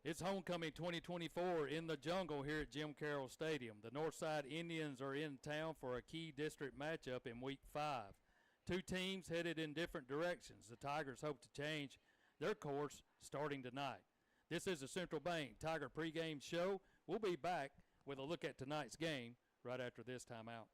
It's homecoming 2024 in the jungle here at Jim Carroll Stadium. The Northside Indians are in town for a key district matchup in Week 5. Two teams headed in different directions. The Tigers hope to change their course starting tonight. This is the Central Bank Tiger pregame show. We'll be back with a look at tonight's game right after this timeout.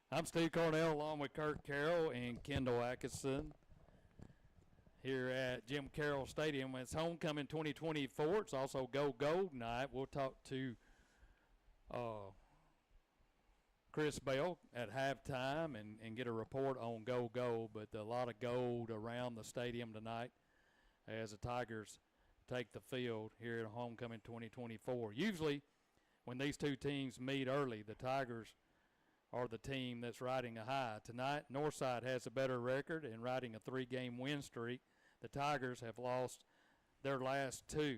I'm Steve Cornell along with Kurt Carroll and Kendall Atkinson here at Jim Carroll Stadium. It's homecoming 2024. It's also Go Gold night. We'll talk to Chris Bell at halftime and get a report on Go Gold, but a lot of gold around the stadium tonight as the Tigers take the field here at homecoming 2024. Usually when these two teams meet early, the Tigers are the team that's riding a high. Tonight, Northside has a better record and riding a 3-game win streak. The Tigers have lost their last two,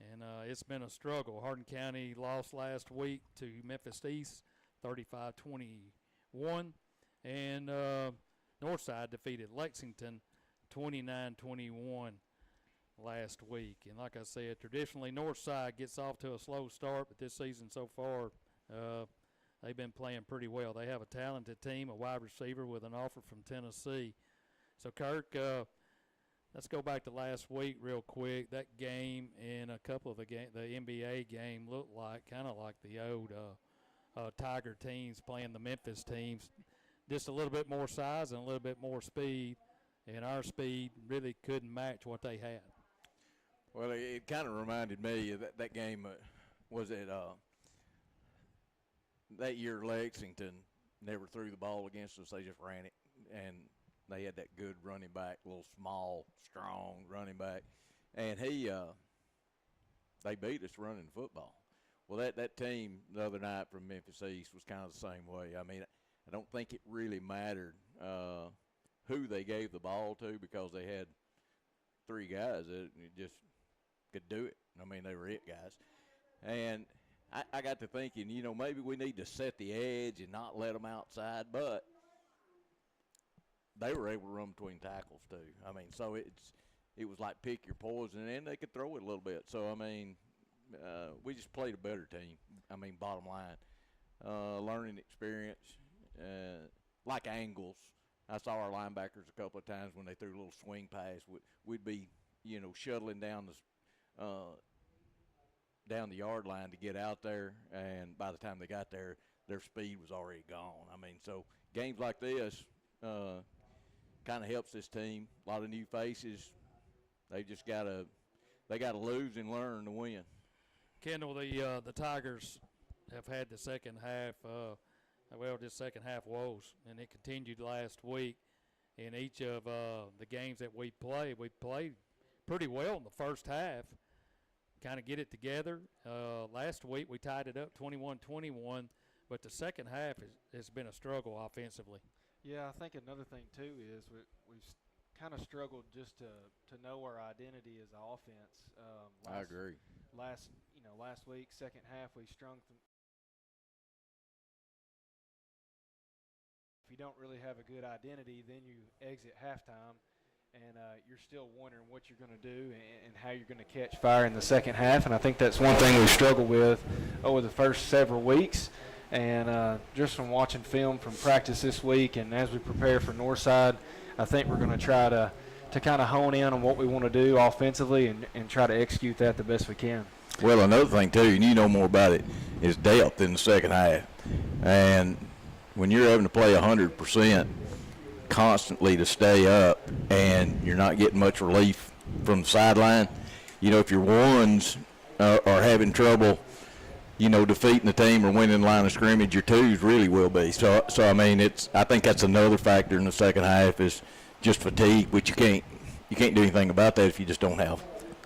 and it's been a struggle. Hardin County lost last week to Memphis East, 35-21, and Northside defeated Lexington 29-21 last week. And like I said, traditionally Northside gets off to a slow start, but this season so far they've been playing pretty well. They have a talented team, a wide receiver with an offer from Tennessee. So, Kirk, let's go back to last week real quick. That game and a couple of the NBA game looked like kind of like the old Tiger teams playing the Memphis teams. Just a little bit more size and a little bit more speed, and our speed really couldn't match what they had. Well, it kind of reminded me of that game was at that year Lexington never threw the ball against us. They just ran it, and they had that good running back, little small, strong running back. And they beat us running the football. Well, that team the other night from Memphis East was kind of the same way. I mean, I don't think it really mattered who they gave the ball to because they had three guys that just could do it. I mean, they were it guys. And I got to thinking, maybe we need to set the edge and not let them outside, but they were able to run between tackles too. I mean, so it was like pick your poison, and they could throw it a little bit. So, I mean, we just played a better team. I mean, bottom line. Learning experience, like angles. I saw our linebackers a couple of times when they threw a little swing pass. We'd be, shuttling down the yard line to get out there, and by the time they got there, their speed was already gone. I mean, so games like this kind of helps this team. A lot of new faces. They just gotta lose and learn to win. Kendall, the Tigers have had the second half, just second half woes, and it continued last week. In each of the games that we played pretty well in the first half. Kind of get it together. Last week we tied it up 21-21, but the second half has been a struggle offensively. Yeah, I think another thing too is we've kind of struggled just to know our identity as an offense. I agree. Last week, second half, we strung if you don't really have a good identity, then you exit halftime, and you're still wondering what you're going to do and how you're going to catch fire in the second half. And I think that's one thing we struggled with over the first several weeks. And just from watching film from practice this week and as we prepare for Northside, I think we're going to try to kind of hone in on what we want to do offensively and try to execute that the best we can. Well, another thing, too, and you know more about it, is depth in the second half. And when you're having to play 100% constantly to stay up and you're not getting much relief from the sideline, you know, if your ones are having trouble, you know, defeating the team or winning the line of scrimmage, your twos really will be. So I mean, I think that's another factor in the second half is just fatigue, which you can't do anything about that if you just don't have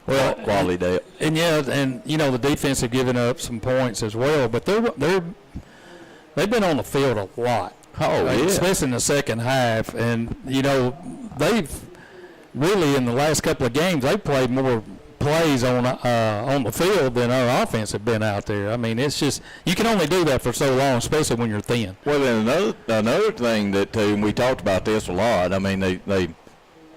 quality depth. And you know the defense have given up some points as well, but they've been on the field a lot. Oh, yeah. Especially in the second half, and you know they've really in the last couple of games they've played more plays on the field than our offense have been out there. I mean, it's just you can only do that for so long, especially when you're thin. Well, then another thing that and we talked about this a lot. I mean, they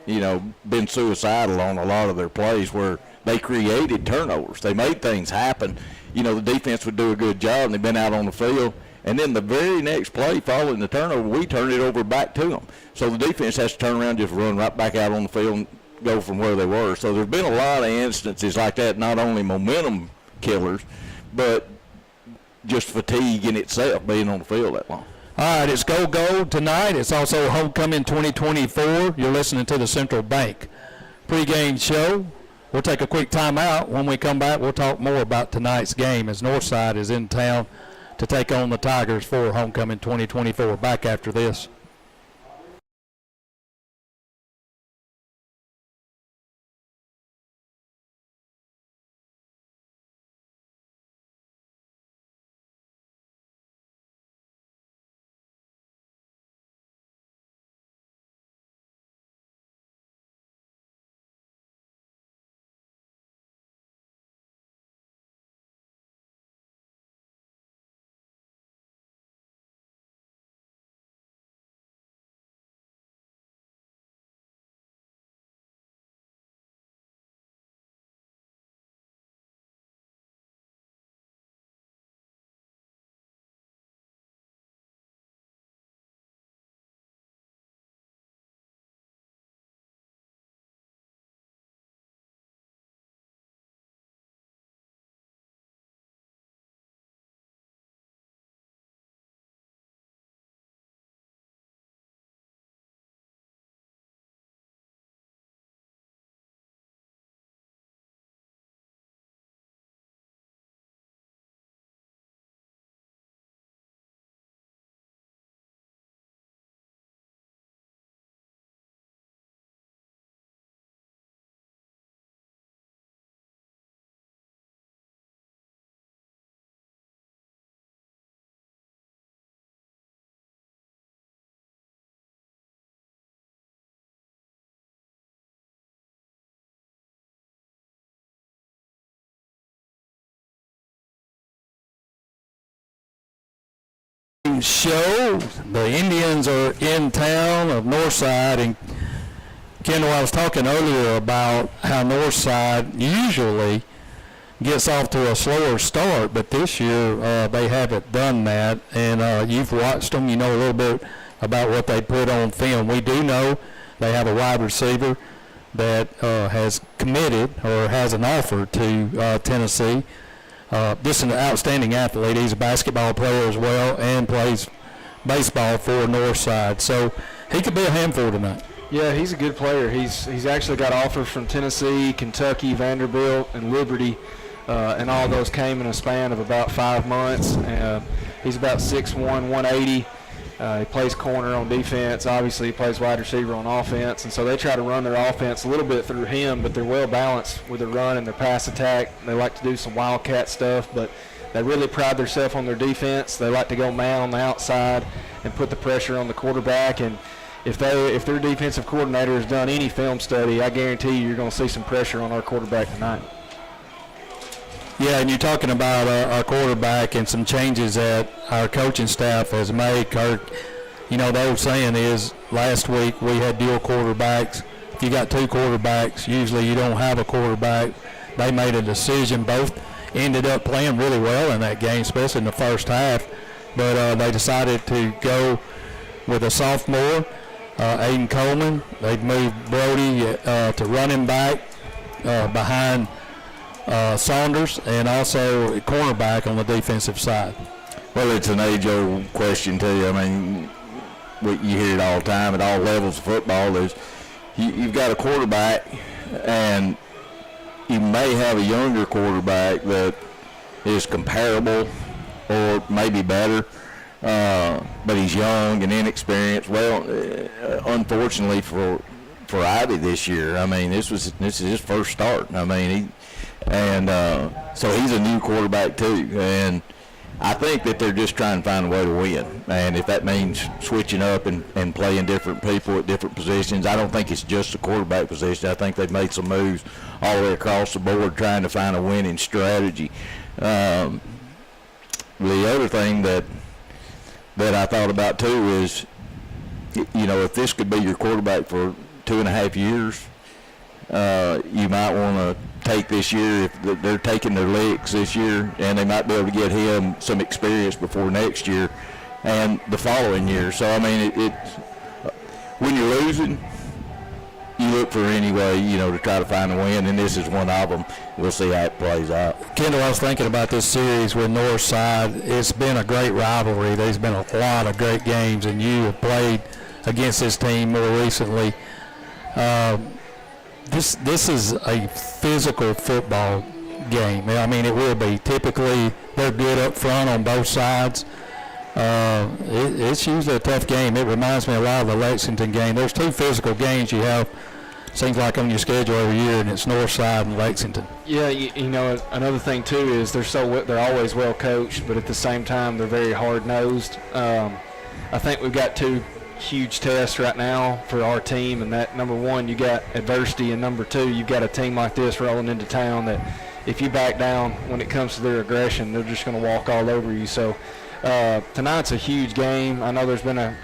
you know been suicidal on a lot of their plays where they created turnovers. They made things happen. You know, the defense would do a good job, and they've been out on the field. And then the very next play following the turnover, we turn it over back to them. So the defense has to turn around and just run right back out on the field and go from where they were. So there's been a lot of instances like that, not only momentum killers, but just fatigue in itself being on the field that long. All right, it's Go tonight. It's also Homecoming 2024. You're listening to the Central Bank pregame show. We'll take a quick timeout. When we come back, we'll talk more about tonight's game as Northside is in town to take on the Tigers for Homecoming 2024. Back after this. Show. The Indians are in town of Northside, and Kendall, I was talking earlier about how Northside usually gets off to a slower start, but this year they haven't done that, and you've watched them. You know a little bit about what they put on film. We do know they have a wide receiver that has committed or has an offer to Tennessee. Just an outstanding athlete. He's a basketball player as well and plays baseball for Northside. So he could be a handful tonight. Yeah, he's a good player. He's actually got offers from Tennessee, Kentucky, Vanderbilt, and Liberty, and all those came in a span of about 5 months. He's about 6'1", 180. He plays corner on defense. Obviously, he plays wide receiver on offense. And so they try to run their offense a little bit through him, but they're well balanced with their run and their pass attack. They like to do some wildcat stuff, but they really pride themselves on their defense. They like to go man on the outside and put the pressure on the quarterback. And if their defensive coordinator has done any film study, I guarantee you're going to see some pressure on our quarterback tonight. Yeah, and you're talking about our quarterback and some changes that our coaching staff has made. Kirk you know, the old saying is, last week we had dual quarterbacks. If you got two quarterbacks, usually you don't have a quarterback. They made a decision. Both ended up playing really well in that game, especially in the first half. But they decided to go with a sophomore, Aiden Coleman. They've moved Brody to running back behind Saunders, and also a cornerback on the defensive side. Well, it's an age-old question, too. I mean, you hear it all the time at all levels of football. You've got a quarterback, and you may have a younger quarterback that is comparable or maybe better, but he's young and inexperienced. Well, unfortunately for Ivy this year, I mean, this is his first start. I mean, so he's a new quarterback too, and I think that they're just trying to find a way to win. And if that means switching up and playing different people at different positions, I don't think it's just the quarterback position. I think they've made some moves all the way across the board trying to find a winning strategy. The other thing that I thought about too is, you know, if this could be your quarterback for 2.5 years, you might want to take this year, if they're taking their licks this year, and they might be able to get him some experience before next year and the following year. So, I mean, when you're losing, you look for any way, you know, to try to find a win, and this is one of them. We'll see how it plays out. Kendall, I was thinking about this series with Northside. It's been a great rivalry. There's been a lot of great games, and you have played against this team more recently. This is a physical football game. I mean, it will be. Typically, they're good up front on both sides. It's usually a tough game. It reminds me a lot of the Lexington game. There's two physical games you have, seems like, on your schedule every year, and it's Northside and Lexington. Yeah, you know, another thing too is they're always well coached, but at the same time they're very hard nosed. I think we've got two huge tests right now for our team, and that, number one, you got adversity, and number two, you've got a team like this rolling into town that if you back down when it comes to their aggression, they're just going to walk all over you. So tonight's a huge game. I know there's been a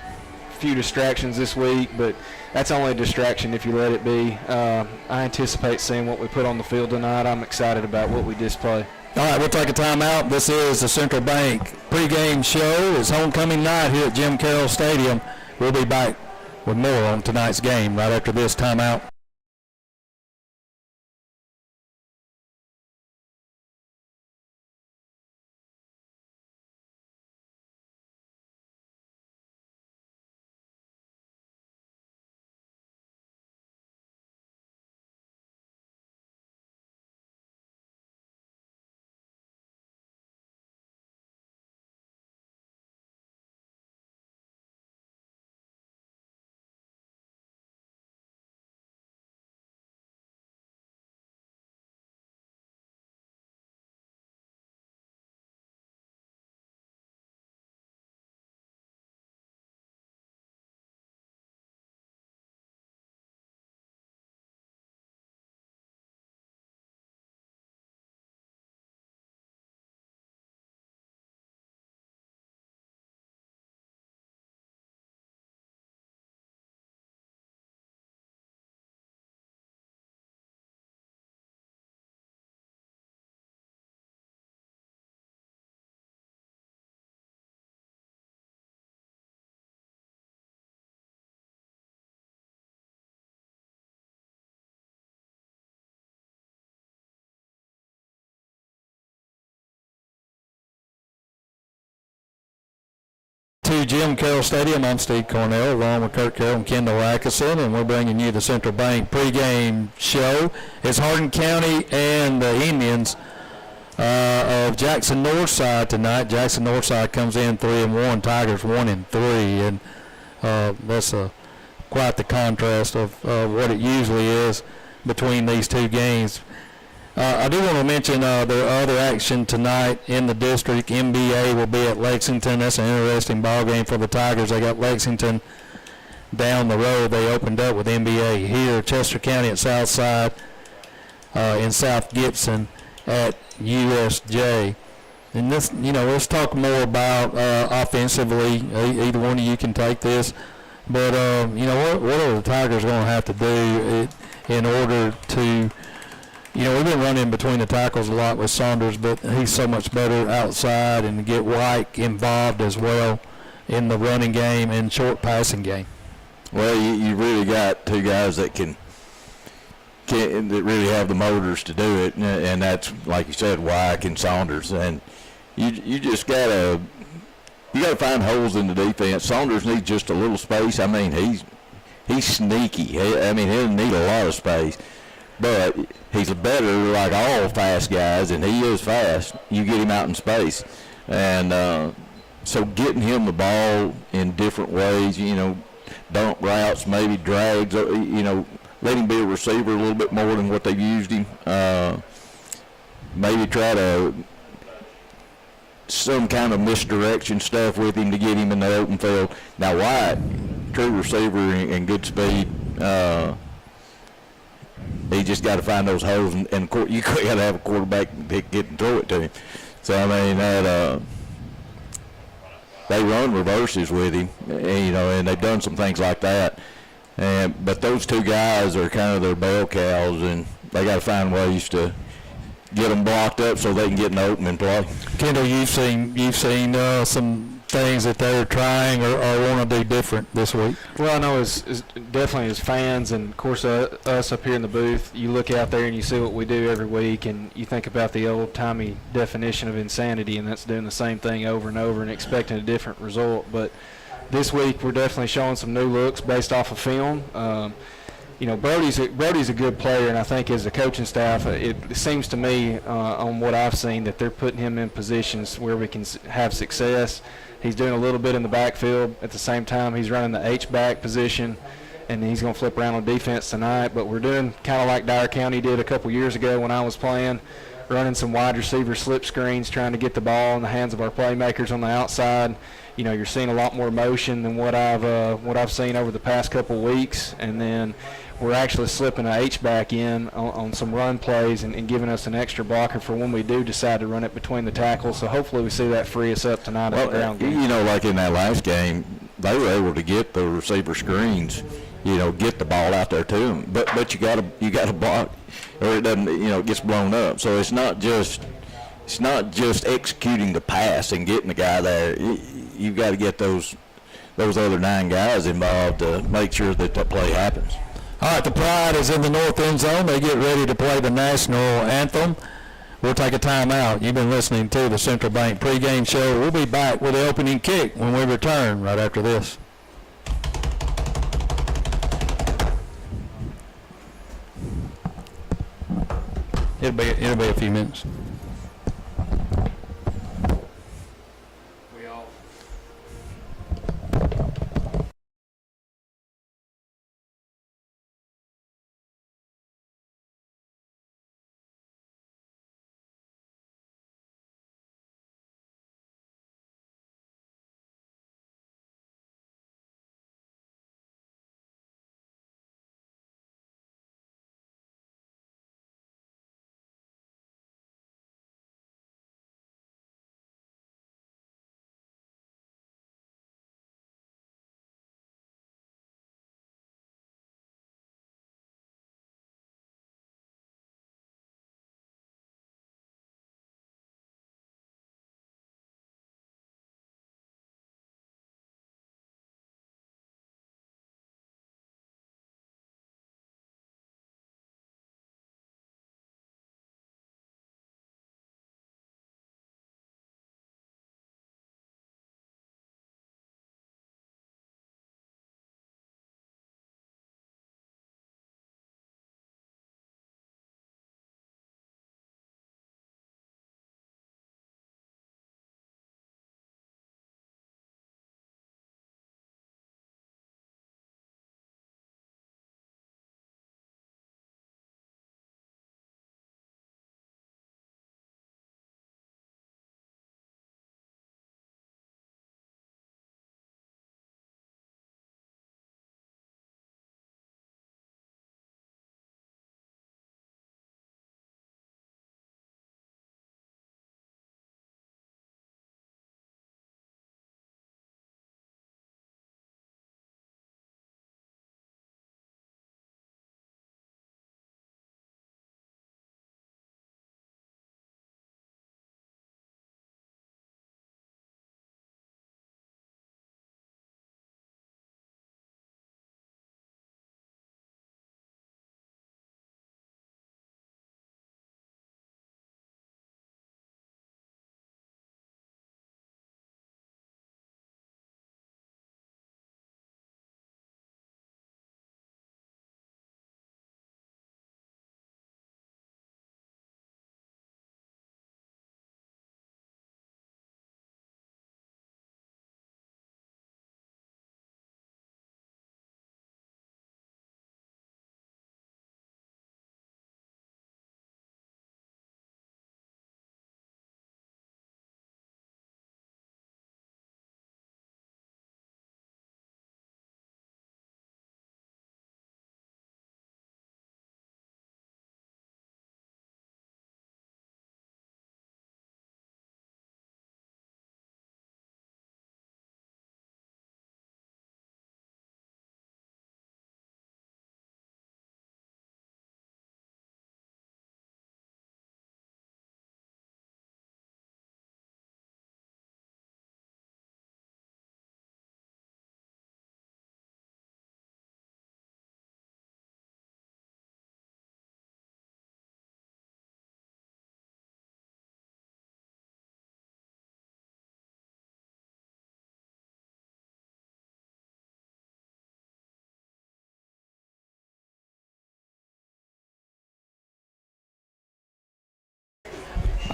few distractions this week, but that's only a distraction if you let it be. I anticipate seeing what we put on the field tonight. I'm excited about what we display. All right, we'll take a timeout. This is the Central Bank pregame show. It's homecoming night here at Jim Carroll Stadium. We'll be back with more on tonight's game right after this timeout. To Jim Carroll Stadium, I'm Steve Cornell, along with Kurt Carroll and Kendall Atkinson, and we're bringing you the Central Bank pregame show. It's Hardin County and the Indians of Jackson Northside tonight. Jackson Northside comes in 3-1, Tigers 1-3, and that's quite the contrast of what it usually is between these two games. I do want to mention the other action tonight in the district. NBA will be at Lexington. That's an interesting ball game for the Tigers. They got Lexington down the road. They opened up with NBA here. Chester County at Southside in South Gibson at USJ. And this, let's talk more about offensively. Either one of you can take this. But, what are the Tigers going to have to do in order to, we've been running between the tackles a lot with Saunders, but he's so much better outside, and to get White involved as well in the running game and short passing game. Well, you really got two guys that that really have the motors to do it, and that's, like you said, Wyke and Saunders. And you just gotta find holes in the defense. Saunders needs just a little space. I mean, he's sneaky. He doesn't need a lot of space, but he's a better, like all fast guys, and he is fast. You get him out in space, and so getting him the ball in different ways, dump routes, maybe drags, let him be a receiver a little bit more than what they've used him. Maybe try to some kind of misdirection stuff with him to get him in the open field. Now White, true receiver and good speed. He just got to find those holes, and you got to have a quarterback that can throw it to him. So they run reverses with him, and they've done some things like that. But those two guys are kind of their bell cows, and they got to find ways to get them blocked up so they can get in the open and play. Kendall, you've seen some things that they're trying or want to do different this week. Well, I know as definitely as fans, and of course us up here in the booth, you look out there and you see what we do every week, and you think about the old-timey definition of insanity, and that's doing the same thing over and over and expecting a different result. But this week we're definitely showing some new looks based off of film. Brody's a good player, and I think as a coaching staff, it seems to me on what I've seen that they're putting him in positions where we can have success. He's doing a little bit in the backfield. At the same time, he's running the H-back position, and he's going to flip around on defense tonight. But we're doing kind of like Dyer County did a couple years ago when I was playing, running some wide receiver slip screens, trying to get the ball in the hands of our playmakers on the outside. You're seeing a lot more motion than what I've seen over the past couple weeks, and then we're actually slipping an H-back in on some run plays and giving us an extra blocker for when we do decide to run it between the tackles. So hopefully we see that free us up tonight at the ground game. Like in that last game, they were able to get the receiver screens, get the ball out there to them. But you got to block, or it doesn't, it gets blown up. So it's not just executing the pass and getting the guy there. You've got to get those other 9 guys involved to make sure that play happens. All right, the Pride is in the north end zone. They get ready to play the national anthem. We'll take a timeout. You've been listening to the Central Bank pregame show. We'll be back with the opening kick when we return right after this. It'll be a few minutes.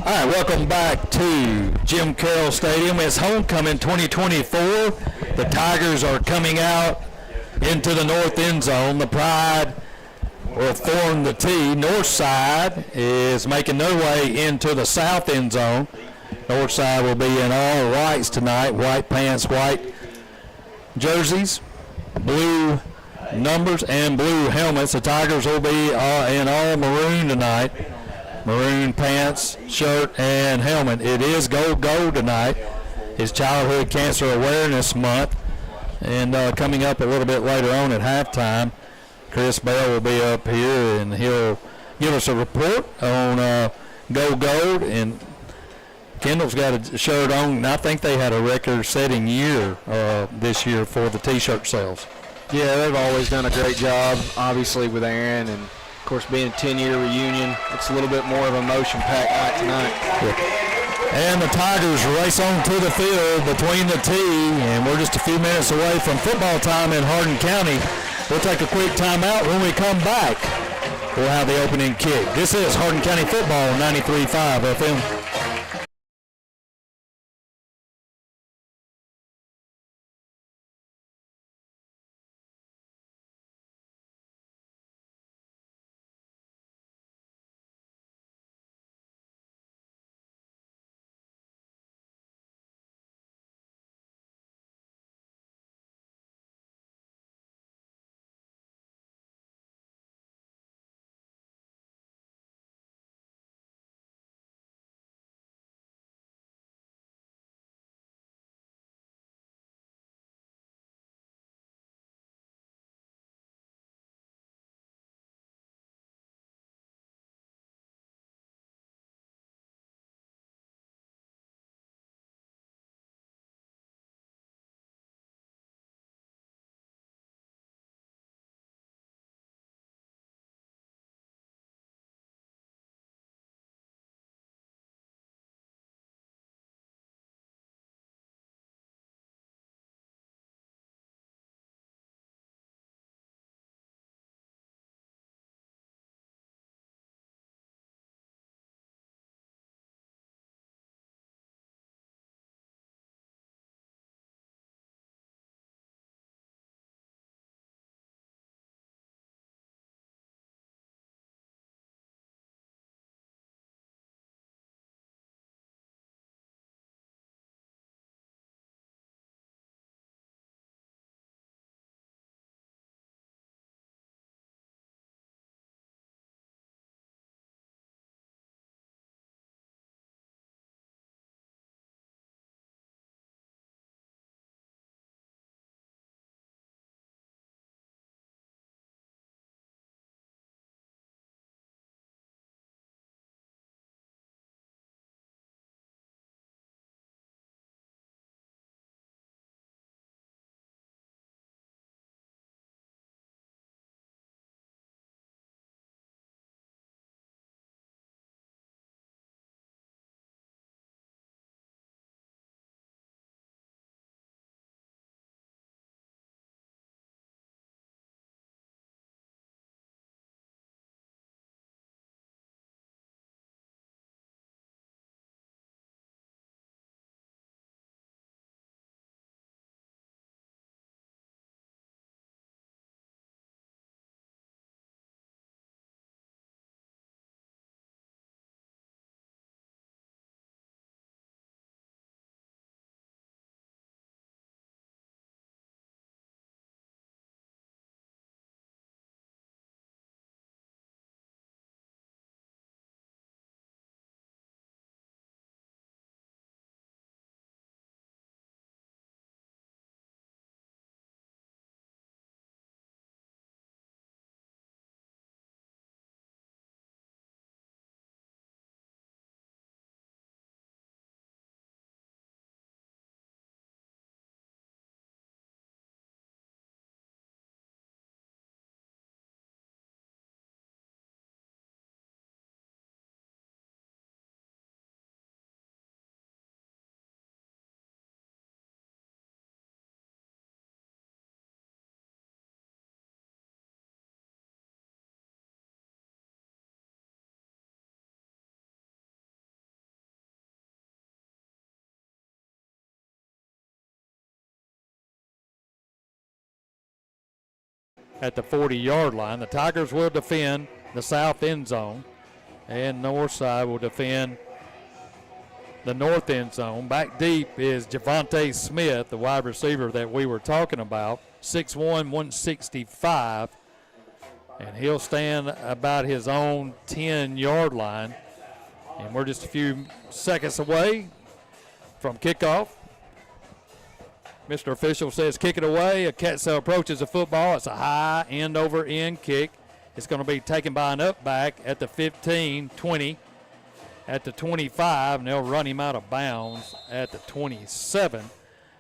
All right, welcome back to Jim Carroll Stadium. It's homecoming 2024. The Tigers are coming out into the north end zone. The Pride will form the T. Northside is making their way into the south end zone. Northside will be in all whites tonight, white pants, white jerseys, blue numbers, and blue helmets. The Tigers will be in all maroon tonight. Maroon pants, shirt, and helmet. It is gold tonight. It's Childhood Cancer Awareness Month. And coming up a little bit later on at halftime, Chris Bell will be up here and he'll give us a report on Go Gold. And Kendall's got a shirt on, and I think they had a record-setting year this year for the T-shirt sales. Yeah, they've always done a great job, obviously, with Aaron, and of course, being a 10-year reunion, it's a little bit more of a motion-packed night tonight. Yeah. And the Tigers race on to the field between the T, and we're just a few minutes away from football time in Hardin County. We'll take a quick timeout. When we come back, we'll have the opening kick. This is Hardin County Football, 93.5 FM. at the 40-yard line. The Tigers will defend the south end zone, and Northside will defend the north end zone. Back deep is Javante Smith, the wide receiver that we were talking about, 6'1", 165, and he'll stand about his own 10-yard line. And we're just a few seconds away from kickoff. Mr. Official says kick it away. So approaches the football. It's a high end-over-end kick. It's going to be taken by an up back at the 15, 20, at the 25, and they'll run him out of bounds at the 27.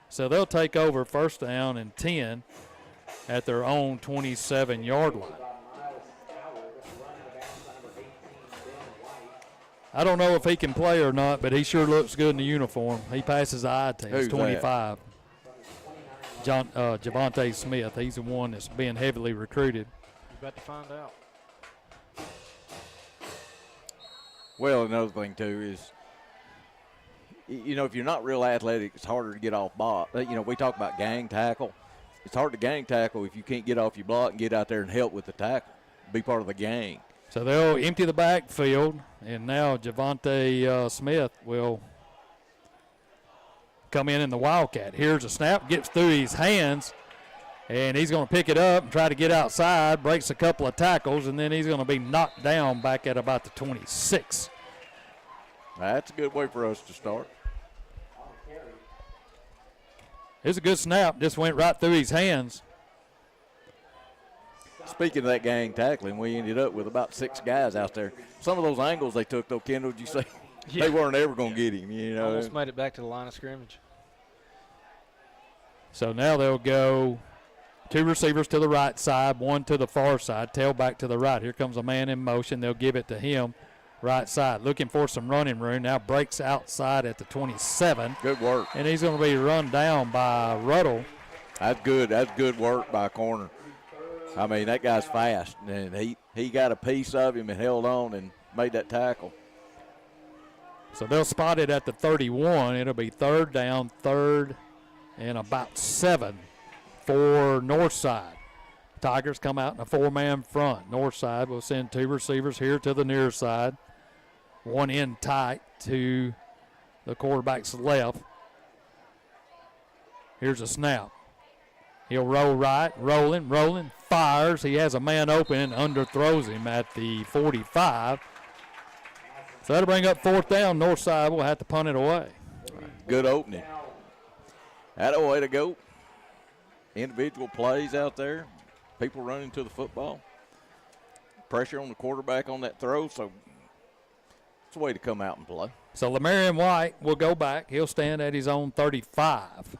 So they'll take over first down and 10 at their own 27-yard line. I don't know if he can play or not, but he sure looks good in the uniform. He passes the eye test. Who's 25. Javante Smith. He's the one that's being heavily recruited. You're about to find out. Well, another thing, too, is, if you're not real athletic, it's harder to get off block. We talk about gang tackle. It's hard to gang tackle if you can't get off your block and get out there and help with the tackle, be part of the gang. So they'll empty the backfield, and now Javante Smith will come in the Wildcat. Here's a snap, gets through his hands, and he's going to pick it up and try to get outside, breaks a couple of tackles, and then he's going to be knocked down back at about the 26. That's a good way for us to start. It's a good snap, just went right through his hands. Speaking of that gang tackling, we ended up with about 6 guys out there. Some of those angles they took, though, Kendall, did you say? Yeah. They weren't ever going to get him, Almost made it back to the line of scrimmage. So now they'll go 2 receivers to the right side, 1 to the far side, tailback to the right. Here comes a man in motion. They'll give it to him, right side. Looking for some running room. Now breaks outside at the 27. Good work. And he's going to be run down by Ruddle. That's good. That's good work by a corner. I mean, that guy's fast, and he got a piece of him and held on and made that tackle. So they'll spot it at the 31. It'll be third down, third and about 7 for Northside. Tigers come out in a 4-man front. Northside will send 2 receivers here to the near side. 1 in tight to the quarterback's left. Here's a snap. He'll roll right, rolling, fires. He has a man open and underthrows him at the 45. So that'll bring up 4th down. Northside will have to punt it away. Good opening. That's a way to go. Individual plays out there. People running to the football. Pressure on the quarterback on that throw, so it's a way to come out and play. So Lamarion White will go back. He'll stand at his own 35.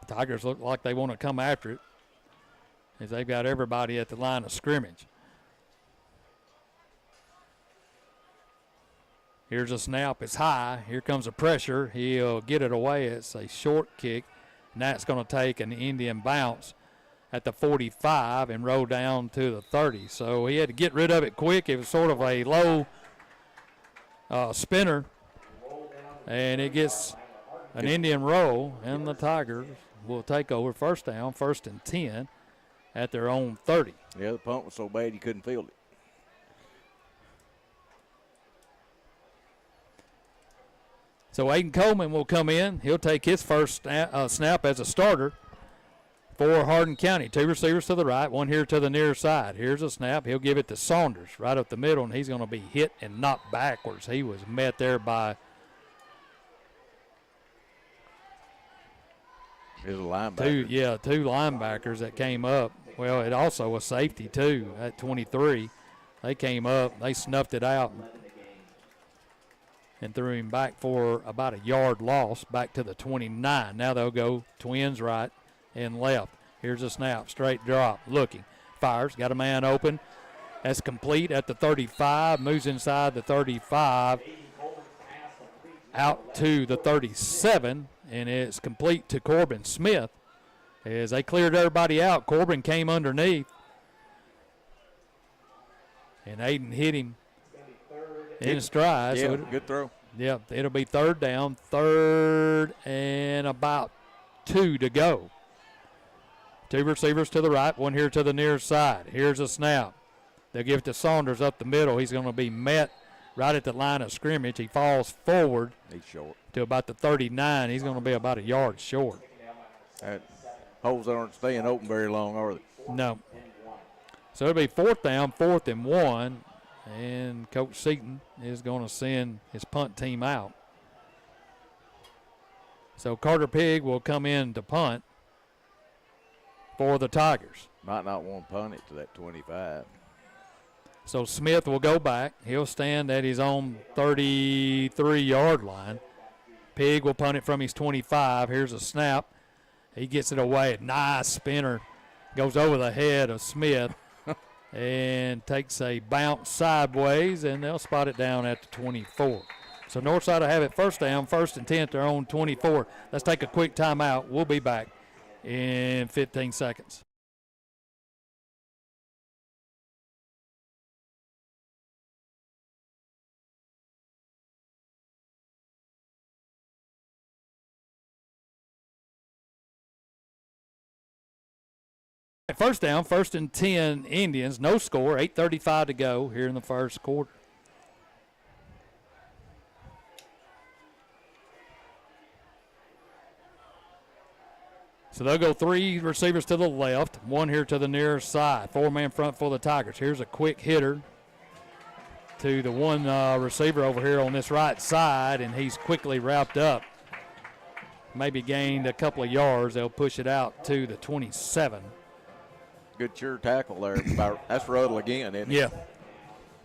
Tigers look like they want to come after it, as they've got everybody at the line of scrimmage. Here's a snap. It's high. Here comes the pressure. He'll get it away. It's a short kick, and that's going to take an Indian bounce at the 45 and roll down to the 30. So he had to get rid of it quick. It was sort of a low spinner, and it gets an Indian roll, and the Tigers will take over first down, 1st and 10 at their own 30. Yeah, the punt was so bad you couldn't field it. So Aiden Coleman will come in. He'll take his first snap as a starter for Hardin County. 2 receivers to the right, 1 here to the near side. Here's a snap. He'll give it to Saunders right up the middle, and he's going to be hit and knocked backwards. He was met there by Here's a linebacker. two linebackers that came up. Well, it also was safety, too, at 23. They came up. They snuffed it out and threw him back for about a yard loss back to the 29. Now they'll go twins right and left. Here's a snap, straight drop, looking, fires, got a man open. That's complete at the 35, moves inside the 35, out to the 37, and it's complete to Corbin Smith. As they cleared everybody out, Corbin came underneath, and Aiden hit him in stride. Yeah, So good throw. Yep, it'll be third down, third and about 2 to go. 2 receivers to the right, 1 here to the near side. Here's a snap. They'll give it to Saunders up the middle. He's going to be met right at the line of scrimmage. He falls forward. He's short. To about the 39. He's going to be about a yard short. Holes aren't staying open very long, are they? No. So it'll be fourth down, 4th and 1. And Coach Seaton is going to send his punt team out. So Carter Pigg will come in to punt for the Tigers. Might not want to punt it to that 25. So Smith will go back. He'll stand at his own 33-yard line. Pigg will punt it from his 25. Here's a snap. He gets it away. Nice spinner. Goes over the head of Smith and takes a bounce sideways, and they'll spot it down at the 24. So Northside will have it first down, 1st and 10 at their own 24. Let's take a quick timeout. We'll be back in 15 seconds. First down, 1st and 10 Indians. No score, 8:35 to go here in the first quarter. So they'll go 3 receivers to the left, 1 here to the near side. 4-man front for the Tigers. Here's a quick hitter to the one receiver over here on this right side, and he's quickly wrapped up. Maybe gained a couple of yards. They'll push it out to the 27. Good sure tackle there. That's Ruddle again, isn't it? Yeah.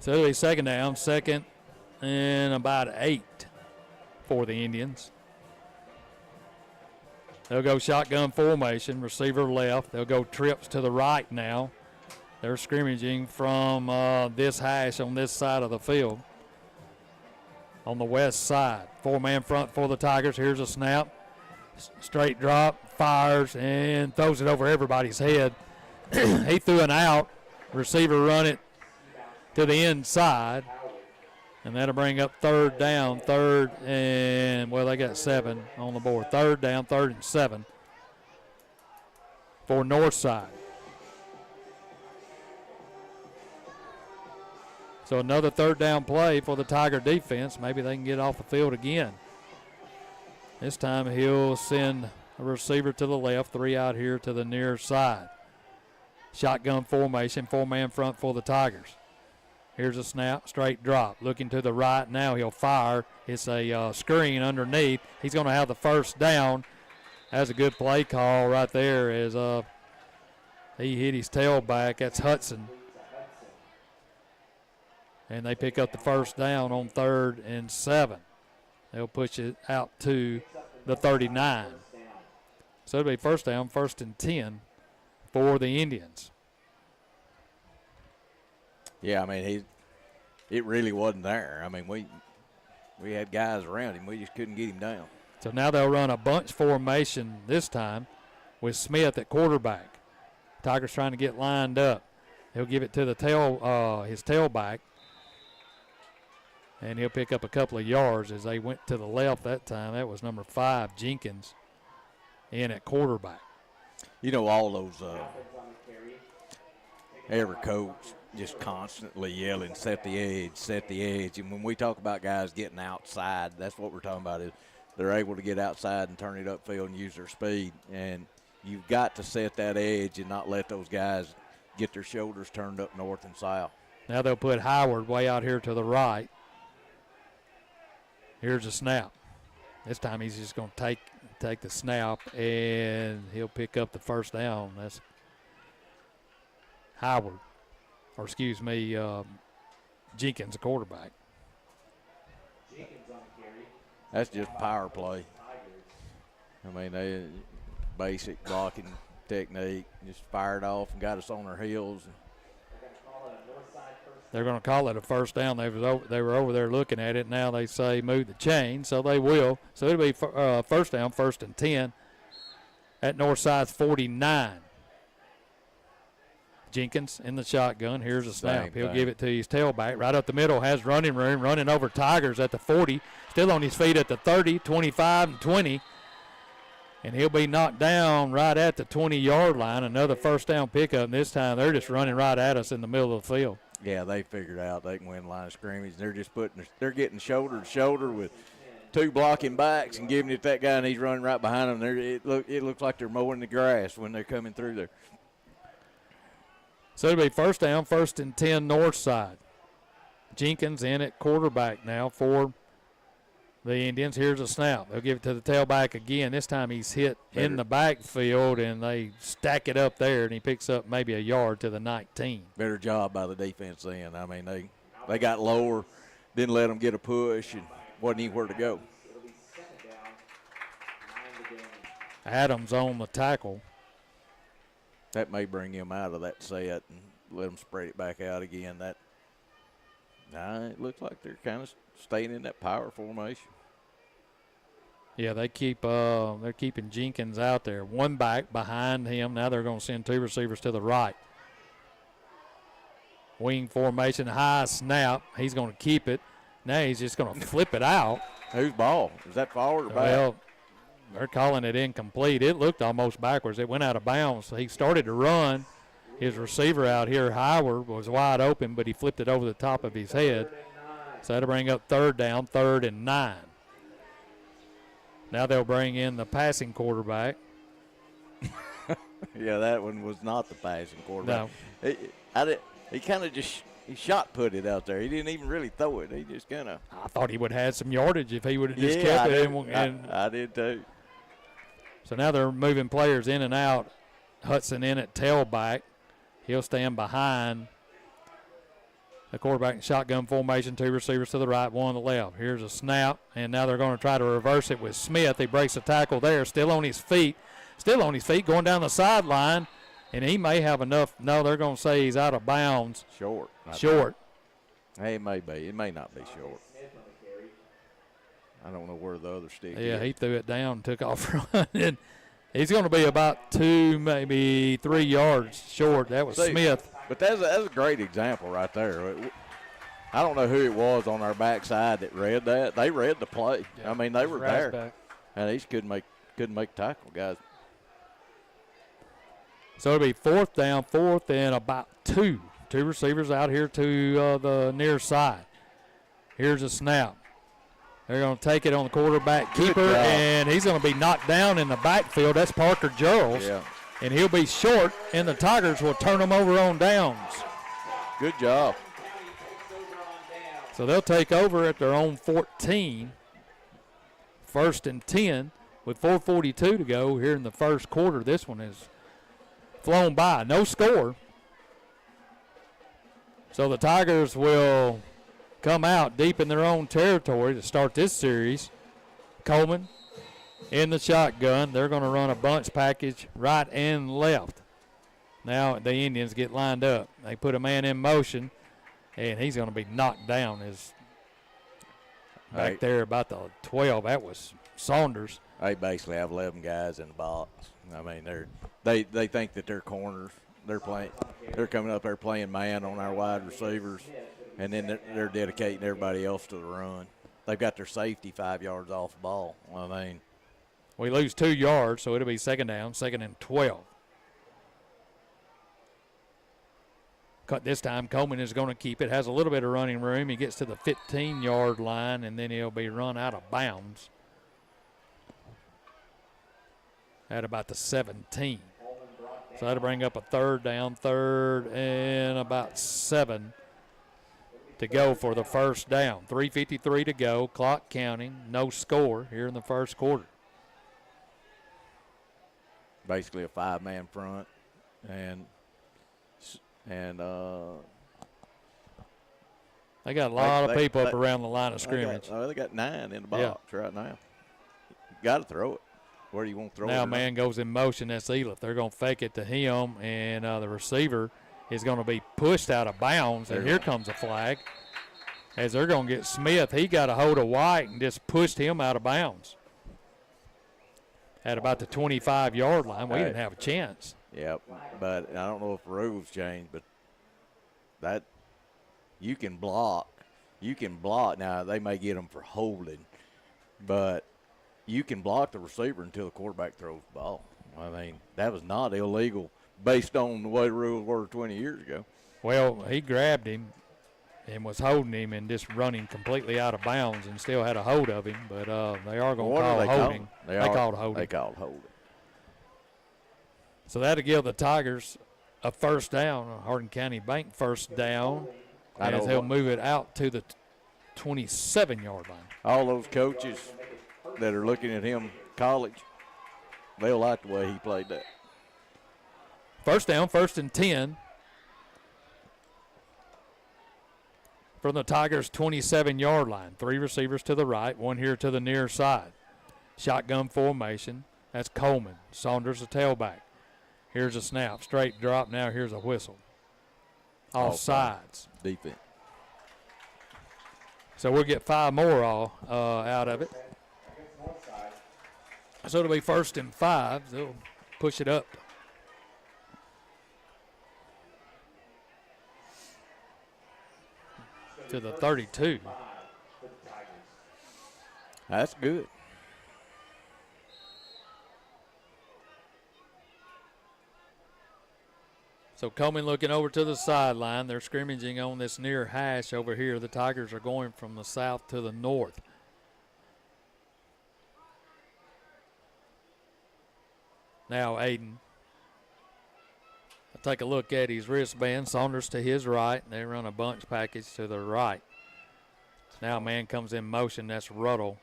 So it'll be second down, 2nd and about 8 for the Indians. They'll go shotgun formation, receiver left. They'll go trips to the right now. They're scrimmaging from this hash on this side of the field on the west side. 4-man front for the Tigers. Here's a snap. Straight drop, fires, and throws it over everybody's head. He threw an out. Receiver run it to the inside. And that'll bring up third down, they got 7 on the board. Third down, 3rd and 7 for Northside. So another third down play for the Tiger defense. Maybe they can get off the field again. This time he'll send a receiver to the left, 3 out here to the near side. Shotgun formation, 4-man front for the Tigers. Here's a snap, straight drop. Looking to the right now, he'll fire. It's a screen underneath. He's going to have the first down. That's a good play call right there as he hit his tailback. That's Hudson. And they pick up the first down on 3rd and 7. They'll push it out to the 39. So it'll be first down, 1st and 10 for the Indians. Yeah, I mean, it really wasn't there. I mean, we had guys around him. We just couldn't get him down. So now they'll run a bunch formation this time with Smith at quarterback. Tigers trying to get lined up. He'll give it to the his tailback, and he'll pick up a couple of yards as they went to the left that time. That was number 5, Jenkins, in at quarterback. You know, all those every coach just constantly yelling, set the edge, set the edge. And when we talk about guys getting outside, that's what we're talking about is they're able to get outside and turn it upfield and use their speed. And you've got to set that edge and not let those guys get their shoulders turned up north and south. Now they'll put Howard way out here to the right. Here's a snap. This time he's just going to take the snap, and he'll pick up the first down. That's Howard, or excuse me, Jenkins, the quarterback. That's just power play. I mean, they basic blocking technique, just fired off and got us on our heels. They're going to call it a first down. They were over there looking at it. Now they say move the chain, so they will. So it'll be first down, 1st and 10 at Northside's 49. Jenkins in the shotgun. Here's a snap. Same He'll thing. give it to his tailback. Right up the middle, has running room, running over Tigers at the 40. Still on his feet at the 30, 25, and 20. And he'll be knocked down right at the 20-yard line. Another first down pickup. And this time they're just running right at us in the middle of the field. Yeah, they figured out they can win the line of scrimmage. They're just they're getting shoulder to shoulder with two blocking backs and giving it to that guy, and he's running right behind them. It looks like they're mowing the grass when they're coming through there. So it'll be first down, 1st and 10 Northside. Jenkins in at quarterback now for the Indians. Here's a snap. They'll give it to the tailback again. This time he's hit in the backfield, and they stack it up there, and he picks up maybe a yard to the 19. Better job by the defense then. I mean, they got lower, didn't let them get a push, and wasn't anywhere to go. Adams on the tackle. That may bring him out of that set and let them spread it back out again. It looks like they're kind of staying in that power formation. Yeah, they're keeping Jenkins out there. One back behind him. Now they're going to send two receivers to the right. Wing formation, high snap. He's going to keep it. Now he's just going to flip it out. Whose ball? Is that forward or back? Well, they're calling it incomplete. It looked almost backwards. It went out of bounds. He started to run. His receiver out here, Howard, was wide open, but he flipped it over the top of his head. So that'll bring up third down, 3rd and 9. Now they'll bring in the passing quarterback. Yeah, that one was not the passing quarterback. No. He kind of just shot put it out there. He didn't even really throw it. He just kind of. I thought he would have had some yardage if he would have just kept it. I did too. So now they're moving players in and out. Hudson in at tailback. He'll stand behind the quarterback in shotgun formation, two receivers to the right, one on the left. Here's a snap, and now they're going to try to reverse it with Smith. He breaks a tackle there, still on his feet, going down the sideline, and he may have enough. No, they're going to say he's out of bounds. Short. Hey, it may be. It may not be short. I don't know where the other stick is. Yeah, he threw it down and took off running. He's going to be about 2, maybe 3 yards short. That was Smith. But that's a great example right there. I don't know who it was on our backside that read that. They read the play. Yeah, I mean, they were there. back. And he couldn't make tackle, guys. So it'll be 4th down, 4th and about 2. Two receivers out here to the near side. Here's a snap. They're going to take it on the quarterback keeper, and he's going to be knocked down in the backfield. That's Parker Jarls. Yeah. And he'll be short, and the Tigers will turn them over on downs. Good job. So they'll take over at their own 14. 1st and 10 with 4:42 to go here in the first quarter. This one has flown by. No score. So the Tigers will come out deep in their own territory to start this series. Coleman in the shotgun. They're going to run a bunch package right and left. Now the Indians get lined up. They put a man in motion, and he's going to be knocked down. Back there about the 12. That was Saunders. They basically have 11 guys in the box. I mean, they think that they're corners. They're coming up there playing man on our wide receivers, and then they're dedicating everybody else to the run. They've got their safety 5 yards off the ball. I mean, we lose 2 yards, so it'll be 2nd down, 2nd and 12. Cut this time. Coleman is going to keep it. Has a little bit of running room. He gets to the 15-yard line, and then he'll be run out of bounds at about the 17. So that'll bring up a 3rd down, 3rd and about 7 to go for the first down. 3:53 to go, clock counting, no score here in the first quarter. basically a 5-man front, and they got a lot of people up around the line of scrimmage. They got 9 in the box right now. Got to throw it. Where do you want to throw it? Now a man goes in motion. That's Eliff. They're going to fake it to him, and the receiver is going to be pushed out of bounds, and here comes a flag. As they're going to get Smith, he got a hold of White and just pushed him out of bounds. at about the 25-yard line. We Right. didn't have a chance. Yeah, but I don't know if the rules changed, but that you can block. You can block. Now, they may get them for holding, but you can block the receiver until the quarterback throws the ball. I mean, that was not illegal based on the way the rules were 20 years ago. Well, he grabbed him and was holding him and just running completely out of bounds and still had a hold of him. But they are going to What call do holding. They called holding. They called holding. So that'll give the Tigers a first down, a Hardin County Bank first down, as they'll move it out to the 27-yard line. All those coaches that are looking at him college, they'll like the way he played that. First down, 1st and 10. From the Tigers' 27-yard line. 3 receivers to the right, 1 here to the near side. Shotgun formation. That's Coleman. Saunders, the tailback. Here's a snap. Straight drop. Now here's a whistle. Off sides. Defense. So we'll get 5 more out of it. So it'll be 1st and 5. They'll push it up. To the 32. That's good. So Coleman looking over to the sideline. They're scrimmaging on this near hash over here. The Tigers are going from the south to the north. Now Aiden. Take a look at his wristband. Saunders to his right. They run a bunch package to the right. Now a man comes in motion. That's Ruddle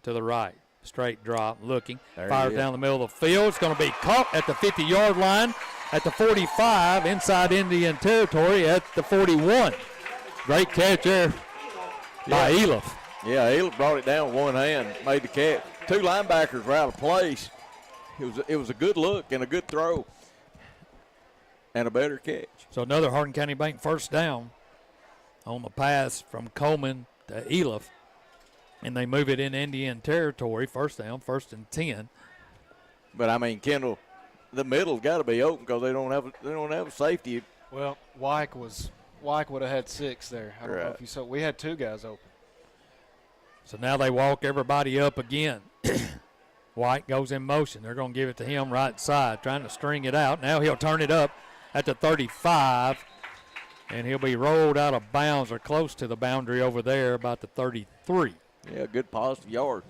to the right. Straight drop, looking. Fires down the middle of the field. It's going to be caught at the 50-yard line, at the 45, inside Indian territory at the 41. Great catch there by Elif. Yeah, Elif brought it down with one hand, made the catch. 2 linebackers were out of place. It was a good look and a good throw. And a better catch. So another Hardin County Bank first down on the pass from Coleman to Elif. And they move it in Indian territory. First down, 1st and 10. But I mean, Kendall, the middle's got to be open because they don't have a safety. Well, Wyke would have had 6 there. I don't know if you saw. We had 2 guys open. So now they walk everybody up again. White goes in motion. They're going to give it to him right side, trying to string it out. Now he'll turn it up at the 35, and he'll be rolled out of bounds or close to the boundary over there, about the 33. Yeah, good positive yard.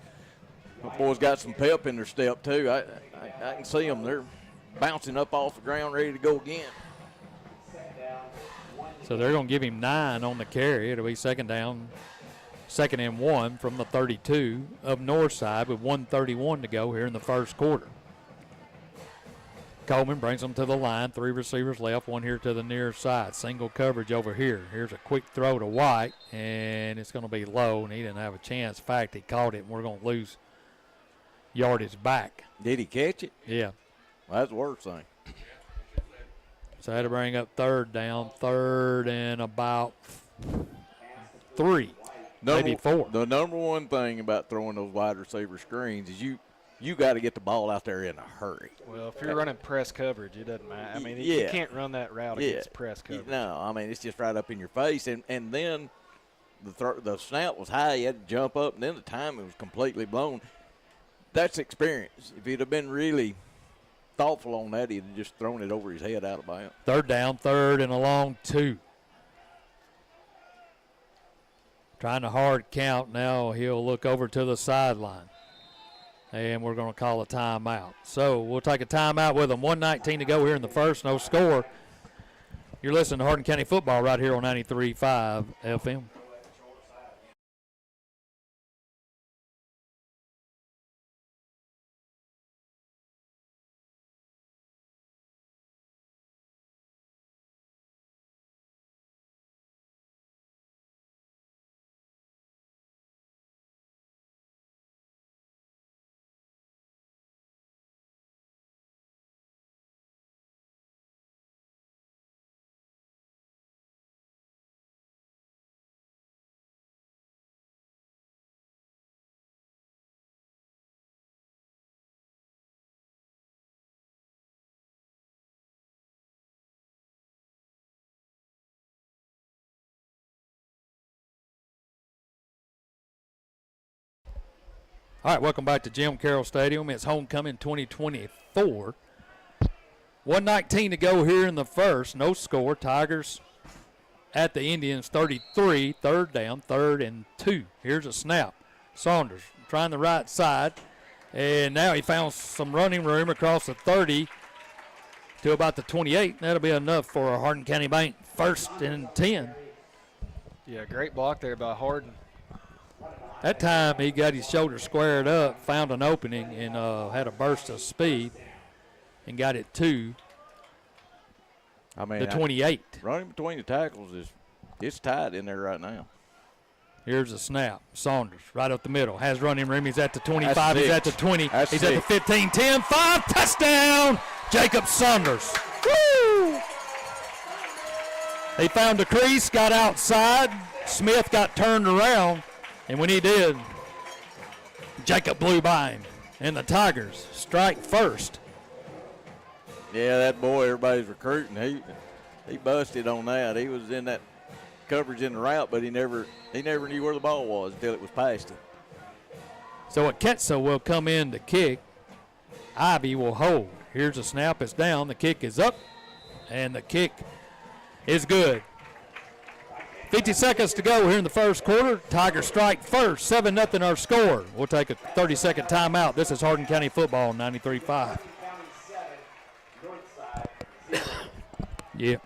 The boys got some pep in their step, too. I can see them. They're bouncing up off the ground, ready to go again. So they're going to give him 9 on the carry. It'll be 2nd down, 2nd and 1 from the 32 of Northside with 1:31 to go here in the first quarter. Coleman brings them to the line. 3 receivers left, 1 here to the near side. Single coverage over here. Here's a quick throw to White, and it's going to be low, and he didn't have a chance. In fact, he caught it, and we're going to lose yardage back. Did he catch it? Yeah. Well, that's the worst thing. So I had to bring up 3rd down, 3rd and about 3, maybe 4. The number one thing about throwing those wide receiver screens is you got to get the ball out there in a hurry. Well, if you're running press coverage, it doesn't matter. I mean, Yeah. you can't run that route against press coverage. No, I mean, it's just right up in your face. And then the snap was high. You had to jump up, and then the timing was completely blown. That's experience. If he'd have been really thoughtful on that, he'd have just thrown it over his head out of bounds. 3rd down, 3rd and a long 2. Trying to hard count. Now he'll look over to the sideline. And we're going to call a timeout. So we'll take a timeout with them. 1:19 to go here in the first. No score. You're listening to Hardin County football right here on 93.5 FM. All right, welcome back to Jim Carroll Stadium. It's homecoming 2024. 1:19 to go here in the first. No score. Tigers at the Indians 33. Third down, 3rd and 2. Here's a snap. Saunders trying the right side. And now he found some running room across the 30 to about the 28. That'll be enough for a Hardin County Bank 1st and 10. Yeah, great block there by Hardin. That time he got his shoulder squared up, found an opening, and had a burst of speed and got it to the 28. Running between the tackles it's tight in there right now. Here's a snap. Saunders right up the middle. Has running room. He's at the 25. He's at the 20. That's he's six. at the 15, 10, 5. Touchdown, Jacob Saunders. Woo! He found the crease, got outside. Smith got turned around, and when he did, Jacob blew by him. And the Tigers strike first. Yeah, that boy everybody's recruiting. He busted on that. He was in that coverage in the route, but he never knew where the ball was until it was past him. So Aketsa will come in to kick. Ivy will hold. Here's a snap. It's down. The kick is up, and the kick is good. 50 seconds to go here in the first quarter. Tigers strike first. 7-0 our score. We'll take a 30-second timeout. This is Hardin County football, 93.5. Yeah.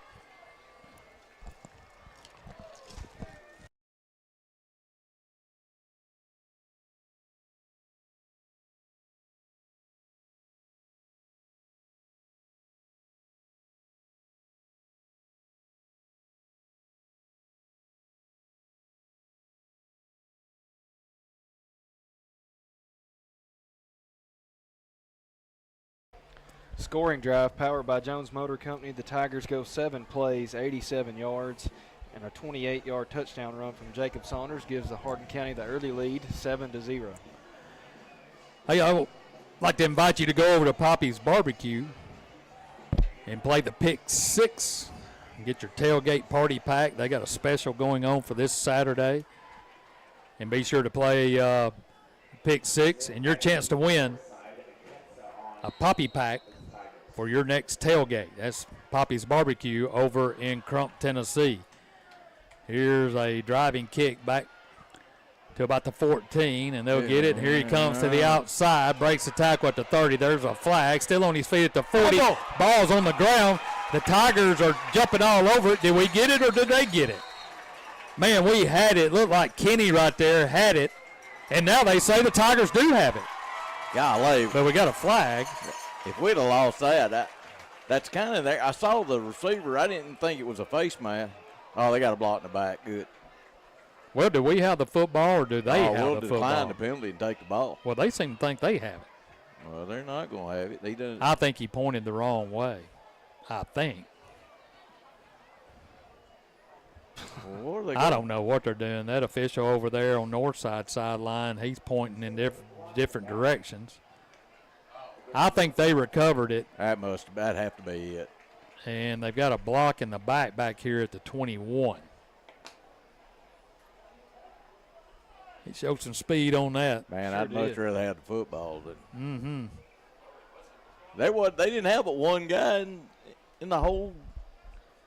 Scoring drive powered by Jones Motor Company. The Tigers go 7 plays, 87 yards, and a 28-yard touchdown run from Jacob Saunders gives the Hardin County the early lead, 7-0. Hey, I would like to invite you to go over to Poppy's Barbecue and play the Pick 6. Get your tailgate party pack. They got a special going on for this Saturday. And be sure to play Pick 6 and your chance to win a Poppy pack for your next tailgate. That's Poppy's Barbecue over in Crump, Tennessee. Here's a driving kick back to about the 14, and they'll get it. Here he comes to the outside, breaks the tackle at the 30. There's a flag, still on his feet at the 40. Ball's on the ground. The Tigers are jumping all over it. Did we get it or did they get it? Man, we had it. Looked like Kenny right there had it, and now they say the Tigers do have it. Golly. But we got a flag. If we'd have lost that's kind of there. I saw the receiver. I didn't think it was a face man. Oh, they got a block in the back. Good. Well, do we have the football or do they have we'll the decline football? the penalty and take the ball. Well, they seem to think they have it. Well, they're not going to have it. They done. I think he pointed the wrong way. I think. Well, what are they I don't know what they're doing. That official over there on Northside sideline, he's pointing in different directions. I think they recovered it. That'd have to be it. And they've got a block in the back here at the 21. He showed some speed on that. Man, Sure I'd much did. rather have the football. Mm-hmm. They didn't have but one guy in the whole.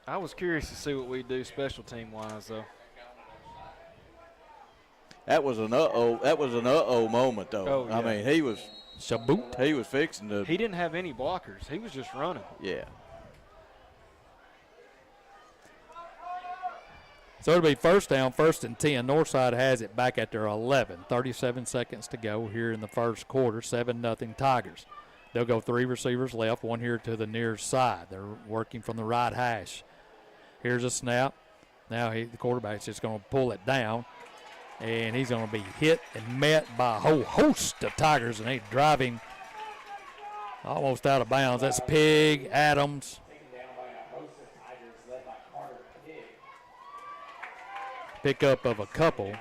I was curious to see what we do special team wise though. That was an moment though. Oh, yeah. I mean, he was Shaboot. he was fixing to. He didn't have any blockers. He was just running. Yeah. So it'll be first down, 1st and 10. Northside has it back at their 11. 37 seconds to go here in the first quarter. 7-0 Tigers. They'll go 3 receivers left, one here to the near side. They're working from the right hash. Here's a snap. Now the quarterback's just going to pull it down, and he's going to be hit and met by a whole host of Tigers, and they're driving almost out of bounds. That's Pig, Adams. Pickup of a couple.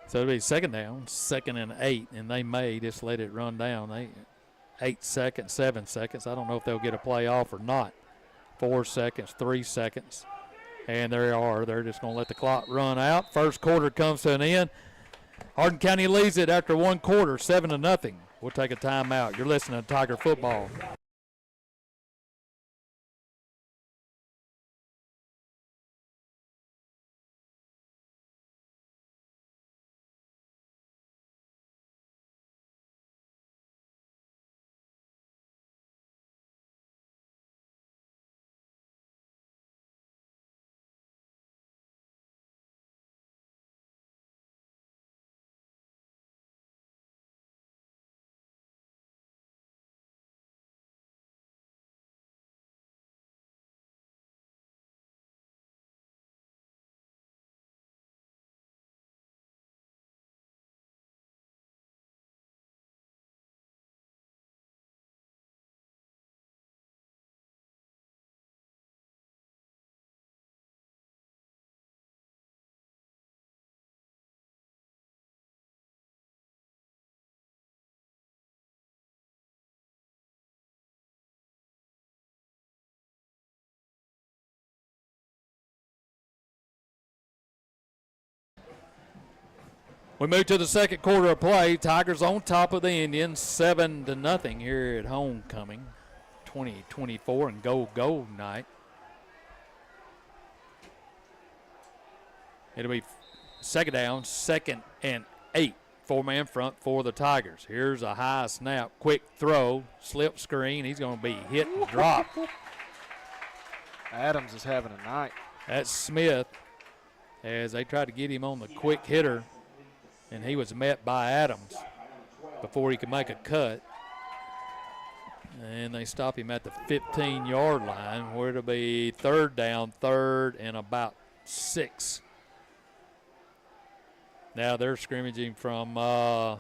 So it'll be second down, 2nd and 8, and they may just let it run down. 8 seconds, 7 seconds. I don't know if they'll get a play off or not. 4 seconds, 3 seconds. And there they are. They're just going to let the clock run out. First quarter comes to an end. Hardin County leads it after one quarter, 7-0. We'll take a timeout. You're listening to Tiger Football. We move to the second quarter of play. Tigers on top of the Indians, 7-0 here at homecoming, 2024 and go night. It'll be second down, 2nd and 8, 4-man front for the Tigers. Here's a high snap, quick throw, slip screen. He's going to be hit and dropped. Adams is having a night. That's Smith as they tried to get him on the quick hitter, and he was met by Adams before he could make a cut. And they stop him at the 15-yard line, where it'll be third down, 3rd and about 6. Now they're scrimmaging from the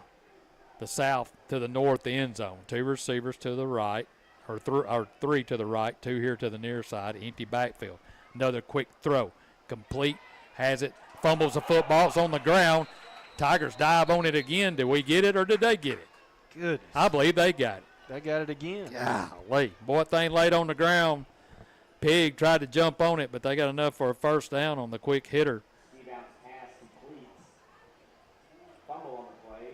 south to the north end zone. 2 receivers to the right, or 3 to the right, 2 here to the near side, empty backfield. Another quick throw, complete, has it, fumbles the football, it's on the ground. Tigers dive on it again. Did we get it or did they get it? Good. I believe they got it. They got it again. Golly. Boy, thing laid on the ground. Pig tried to jump on it, but they got enough for a first down on the quick hitter. Pass completes. Fumble on the play.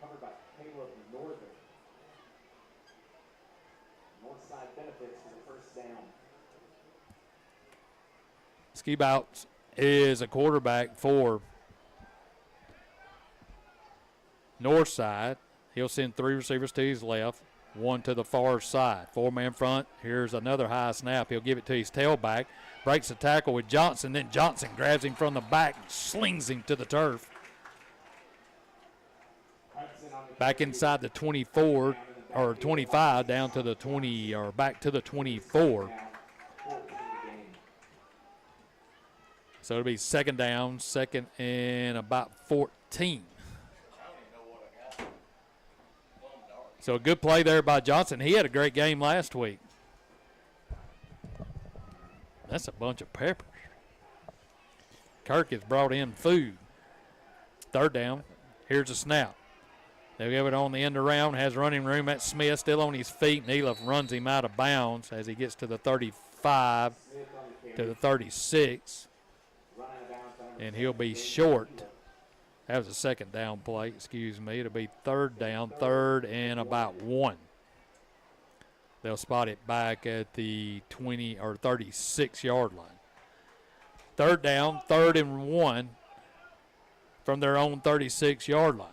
Recovered by Caleb Northern. Northside benefits for the first down. Ski-Bouts is a quarterback for Northside. He'll send 3 receivers to his left, 1 to the far side. 4-man front. Here's another high snap. He'll give it to his tailback. Breaks the tackle with Johnson. Then Johnson grabs him from the back and slings him to the turf. Back inside the 24 or 25, down to the 20 or back to the 24. So it'll be second down, 2nd and about 14. So a good play there by Johnson. He had a great game last week. That's a bunch of peppers. Kirk has brought in food. Third down. Here's a snap. They'll give it on the end around. Has running room at Smith, still on his feet. Neela runs him out of bounds as he gets to the 35, to the 36. And he'll be short. That was a second down play, excuse me. It'll be third down, 3rd and about 1. They'll spot it back at the 20 or 36-yard line. Third down, 3rd and 1 from their own 36-yard line.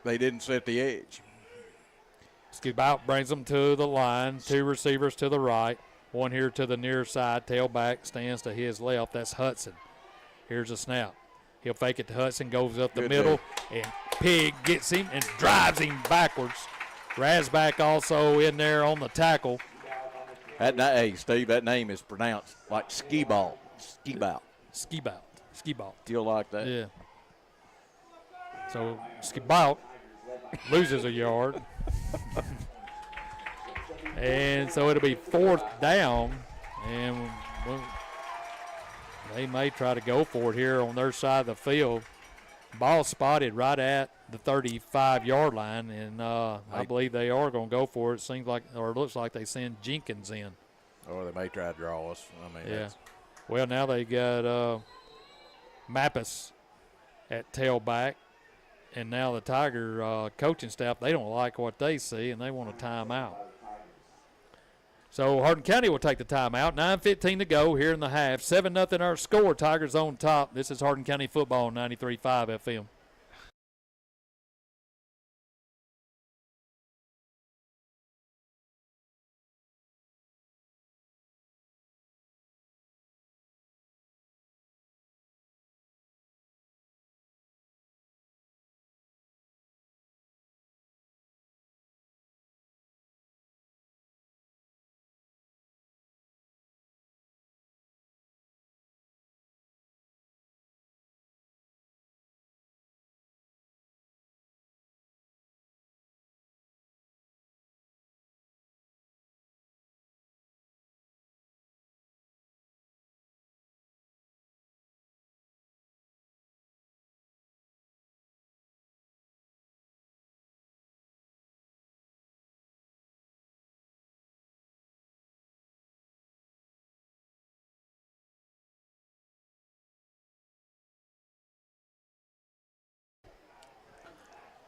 They didn't set the edge. Scoop out, brings them to the line. 2 receivers to the right. 1 here to the near side. Tailback stands to his left. That's Hudson. Here's a snap. He'll fake it to Hudson, goes up the middle, and Pig gets him and drives him backwards. Rasback also in there on the tackle. Hey, Steve, that name is pronounced like skee-ball. Skee-bout. Ski-bout. Ski-ball. Do you like that? Yeah. So Ski-bout loses a yard. And so it'll be 4th down, and they may try to go for it here on their side of the field. Ball spotted right at the 35-yard line, and I believe they are going to go for it. Seems like, or it looks like they send Jenkins in. Or they may try to draw us. I mean, Yeah. Well, now they got Mappus at tailback, and now the Tiger coaching staff, they don't like what they see, and they want a timeout. So Hardin County will take the timeout. 9:15 to go here in the half. 7-0 our score. Tigers on top. This is Hardin County football on 93.5 FM.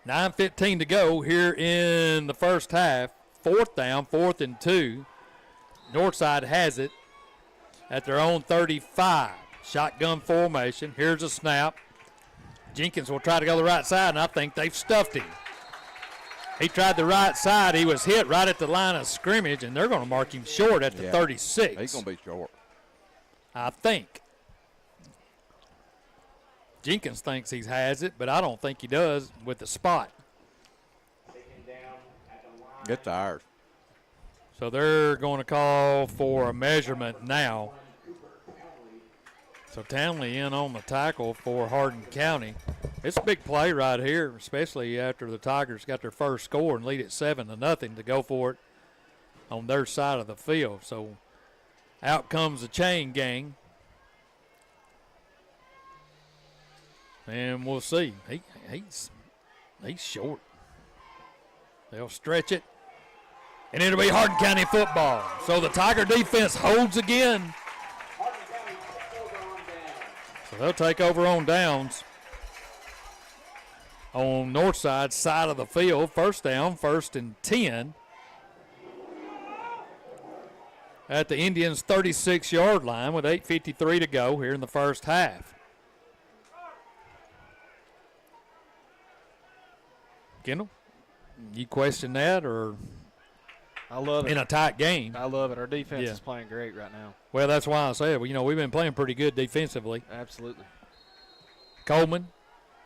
$9:15 to go here in the first half. 4th down, 4th and 2. Northside has it at their own 35. Shotgun formation. Here's a snap. Jenkins will try to go the right side, and I think they've stuffed him. He tried the right side. He was hit right at the line of scrimmage, and they're going to mark him short at the 36. He's going to be short. I think. Jenkins thinks he has it, but I don't think he does with the spot. It's ours. So they're going to call for a measurement now. So Townley in on the tackle for Hardin County. It's a big play right here, especially after the Tigers got their first score and lead it 7-0 to go for it on their side of the field. So out comes the chain gang. And we'll see. He's short. They'll stretch it. And it'll be Hardin County football. So the Tiger defense holds again. So they'll take over on downs. On Northside side of the field, 1st down, 1st and 10. At the Indians' 36-yard line with 8:53 to go here in the first half. Kendall, you question that, or I love it. In a tight game? I love it. Our defense is playing great right now. Well, that's why I said, we've been playing pretty good defensively. Absolutely. Coleman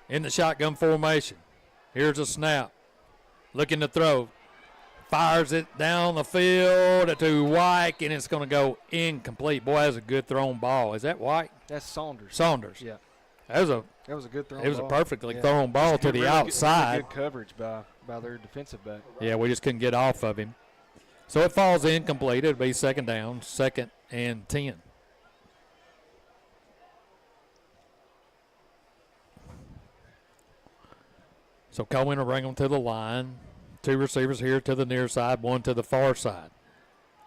in the shotgun formation. Here's a snap. Looking to throw. Fires it down the field to White, and it's going to go incomplete. Boy, that's a good thrown ball. Is that White? That's Saunders. Saunders. Yeah. That was a good throw. It was a perfectly thrown ball to the outside. Good coverage by their defensive back. Yeah, we just couldn't get off of him. So it falls incomplete. It'll be 2nd down, 2nd and 10. So Coleman will bring them to the line. 2 receivers here to the near side, 1 to the far side.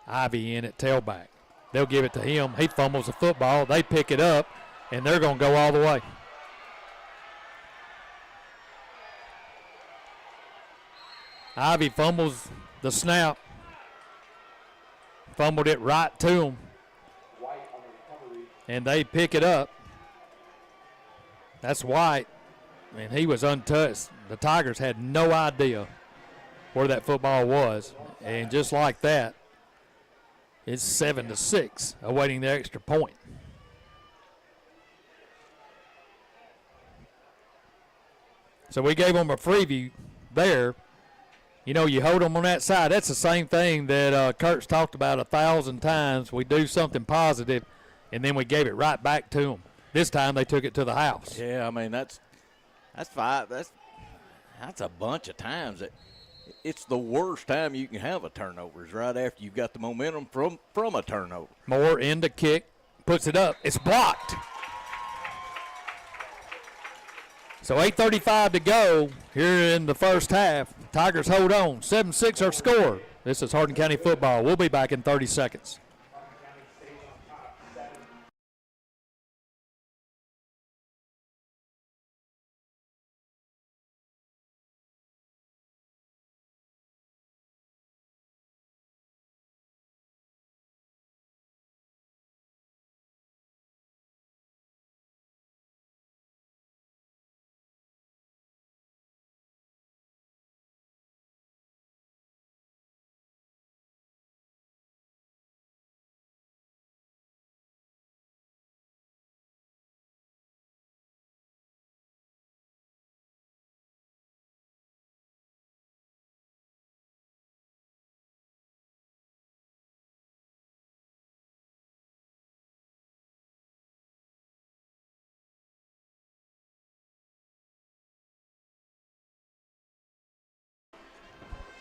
Ivy in at tailback. They'll give it to him. He fumbles the football. They pick it up, and they're going to go all the way. Ivy fumbles the snap. Fumbled it right to him. And they pick it up. That's White. And he was untouched. The Tigers had no idea where that football was. And just like that, it's 7-6, awaiting the extra point. So we gave them a freebie there. You know, you hold them on that side. That's the same thing that Kurt's talked about 1,000 times. We do something positive, and then we gave it right back to them. This time they took it to the house. Yeah, I mean, that's 5. That's a bunch of times. It's the worst time you can have a turnover is right after you've got the momentum from a turnover. Moore in the kick, puts it up. It's blocked. So 8:35 to go here in the first half. Tigers hold on. 7-6 our score. This is Hardin County football. We'll be back in 30 seconds.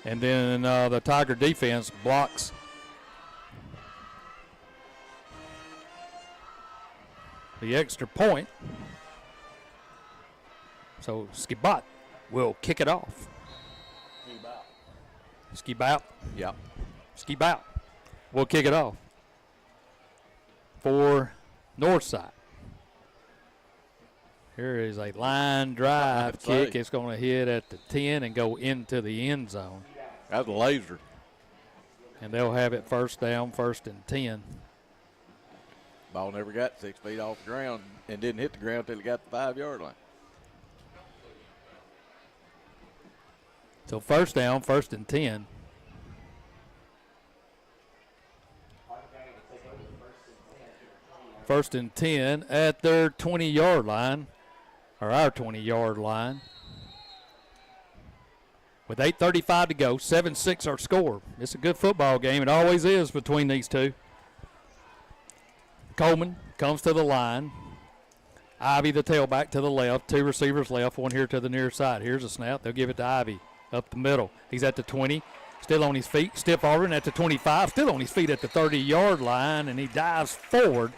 And then the Tiger defense blocks the extra point. So Skibat will kick it off. Skibat. Yep. Skibat will kick it off for Northside. Here is a line drive kick. It's going to hit at the 10 and go into the end zone. That's a laser. And they'll have it first down, 1st and 10. Ball never got 6 feet off the ground and didn't hit the ground until it got the 5-yard line. So first down, 1st and 10. First and 10 at their 20-yard line, or our 20-yard line. With 8:35 to go, 7-6 our score. It's a good football game. It always is between these two. Coleman comes to the line. Ivy, the tailback, to the left. 2 receivers left, 1 here to the near side. Here's a snap. They'll give it to Ivy up the middle. He's at the 20, still on his feet. Stiff arm at the 25, still on his feet at the 30-yard line, and he dives forward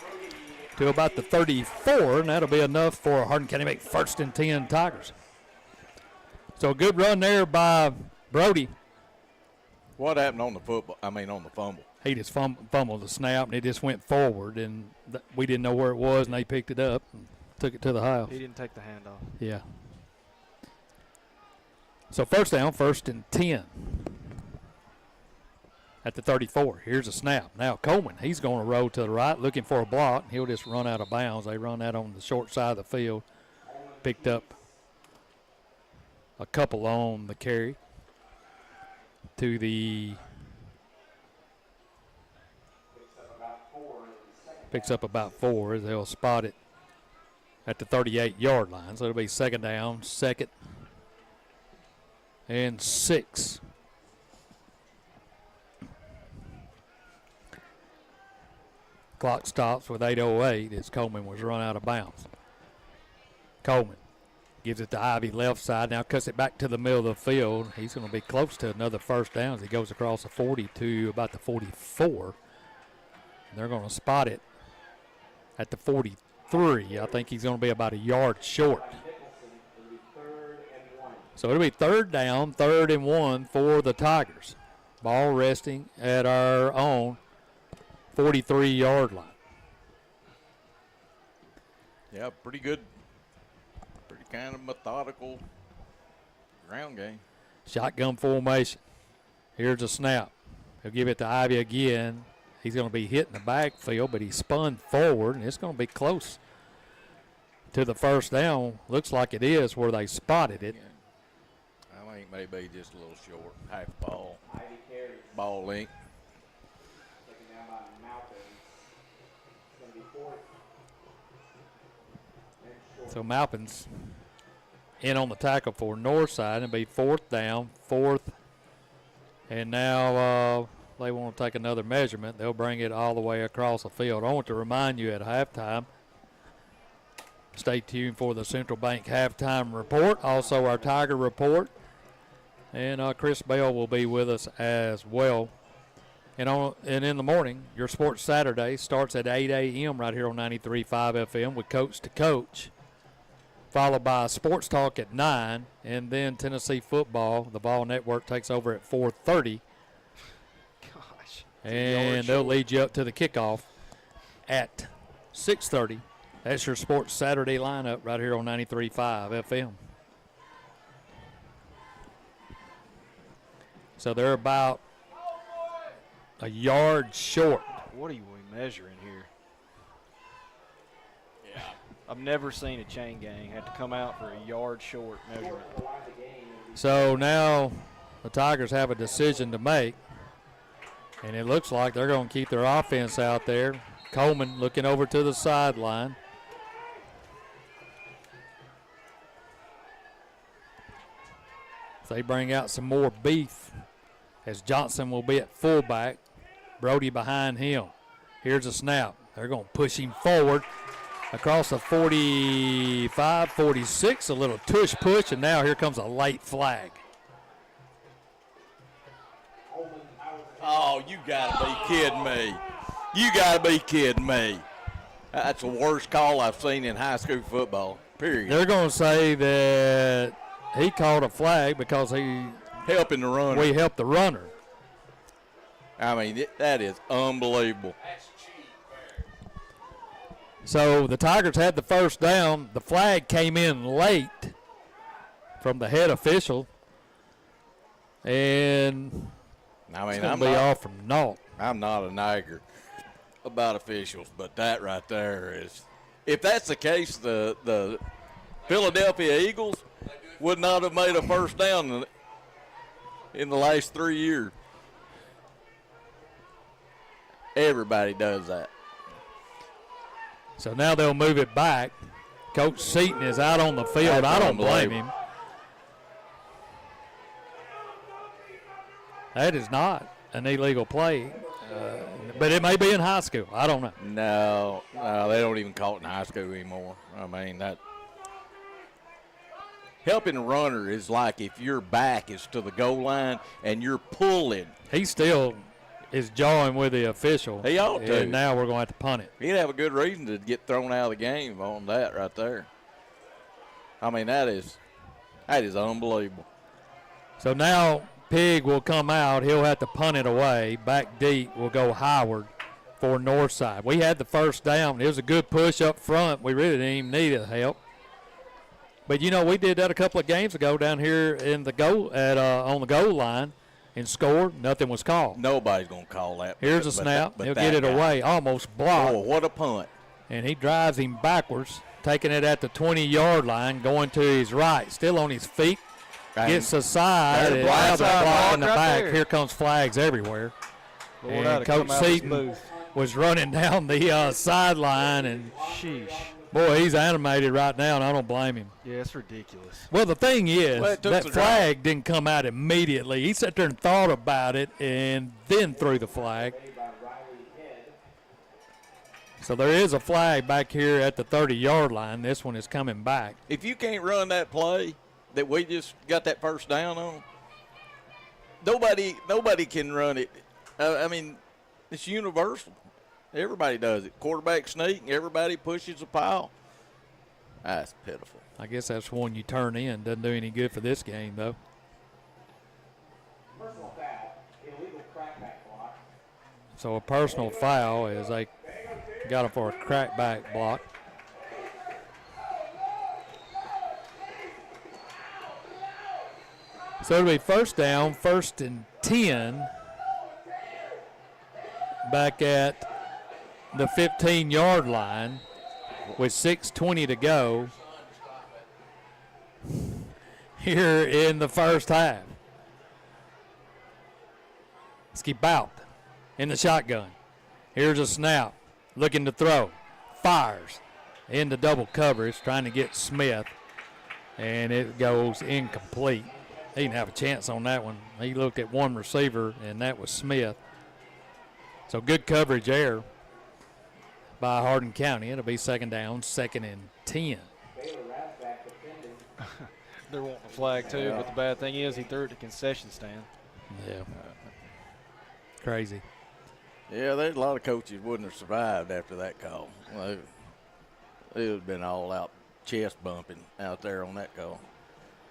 to about the 34, and that'll be enough for Hardin County to make 1st and 10 Tigers. So a good run there by Brody. What happened on the fumble? He just fumbled the snap, and it just went forward, and we didn't know where it was, and they picked it up and took it to the house. He didn't take the handoff. Yeah. So first down, 1st and 10 at the 34. Here's a snap. Now Coleman, he's going to roll to the right, looking for a block. He'll just run out of bounds. They run that on the short side of the field. Picked up a couple on the carry to the picks up about 4 as they'll spot it at the 38-yard line. So it'll be 2nd down, 2nd and 6. Clock stops with 8:08 as Coleman was run out of bounds. Coleman gives it to Ivy left side, now cuts it back to the middle of the field. He's going to be close to another 1st down as he goes across the 40 to about the 44. And they're going to spot it at the 43. I think he's going to be about a yard short. So it'll be 3rd down, 3rd and 1 for the Tigers. Ball resting at our own 43-yard line. Yeah, pretty good. Pretty kind of methodical ground game. Shotgun formation. Here's a snap. He'll give it to Ivy again. He's going to be hit in the backfield, but he spun forward, and it's going to be close to the 1st down. Looks like it is where they spotted it. Yeah. I think maybe just a little short. Half ball. Ball length. So Malpin's in on the tackle for Northside. It'll be 4th down, 4th. And now they want to take another measurement. They'll bring it all the way across the field. I want to remind you at halftime, stay tuned for the Central Bank halftime report, also our Tiger report. And Chris Bell will be with us as well. And in the morning, your Sports Saturday starts at 8 a.m. right here on 93.5 FM with Coach to Coach, followed by Sports Talk at 9, and then Tennessee football. The Ball Network takes over at 4:30. Gosh. And they'll lead you up to the kickoff at 6:30. That's your Sports Saturday lineup right here on 93.5 FM. So they're about a yard short. What are we measuring here? Yeah. I've never seen a chain gang have to come out for a yard short measurement. So now the Tigers have a decision to make, and it looks like they're going to keep their offense out there. Coleman looking over to the sideline. They bring out some more beef as Johnson will be at fullback. Brody behind him. Here's a snap. They're going to push him forward across the 45, 46, a little tush push, and now here comes a late flag. Oh, you got to be kidding me. You got to be kidding me. That's the worst call I've seen in high school football, period. They're going to say that he called a flag because Helping the runner. we helped the runner. I mean, that is unbelievable. So the Tigers had the first down. The flag came in late from the head official. And I mean, it's going to be off from naught. I'm not a nagger about officials, but that right there is, if that's the case, the Philadelphia Eagles would not have made a first down in the last 3 years. Everybody does that. So now they'll move it back. Coach Seaton is out on the field. I don't blame him. That is not an illegal play, but it may be in high school. I don't know. No, they don't even call it in high school anymore. I mean, that helping a runner is like if your back is to the goal line and you're pulling. He still is jawing with the official. He ought to. And now we're going to have to punt it. He'd have a good reason to get thrown out of the game on that right there. I mean, that is unbelievable. So now Pig will come out. He'll have to punt it away. Back deep will go Howard for Northside. We had the first down. It was a good push up front. We really didn't even need the help. But, you know, we did that a couple of games ago down here in the goal on the goal line and scored. Nothing was called. Nobody's going to call that. Here's a snap. He'll get it away. Almost blocked. Oh, what a punt. And he drives him backwards, taking it at the 20-yard line, going to his right. Still on his feet. Gets aside and out the block in the back. There. Here comes flags everywhere. Lord, And Coach Seaton was running down the sideline, and sheesh. Boy, he's animated right now, and I don't blame him. Yeah, it's ridiculous. Well, the thing is, Well, it took that some flag didn't come out immediately. He sat there and thought about it and then threw the flag. So there is a flag back here at the 30-yard line. This one is coming back. If you can't run that play that we just got that first down on, nobody can run it. I mean, it's universal. Everybody does it. Quarterback sneak, everybody pushes a pile. That's pitiful. I guess that's one you turn in. Doesn't do any good for this game, though. Personal foul, illegal crackback block. So a personal foul as they got him for a crackback block. So it'll be first down, 1st and 10, back at the 15-yard line with 6:20 to go here in the first half. Skip out in the shotgun. Here's a snap, looking to throw, fires into double coverage, trying to get Smith, and it goes incomplete. He didn't have a chance on that one. He looked at one receiver, and that was Smith. So good coverage there by Hardin County. It'll be second down, 2nd and 10. They're wanting a flag too, but the bad thing is he threw it to concession stand. Yeah. Crazy. Yeah, there's a lot of coaches wouldn't have survived after that call. It would have been all out chest bumping out there on that call.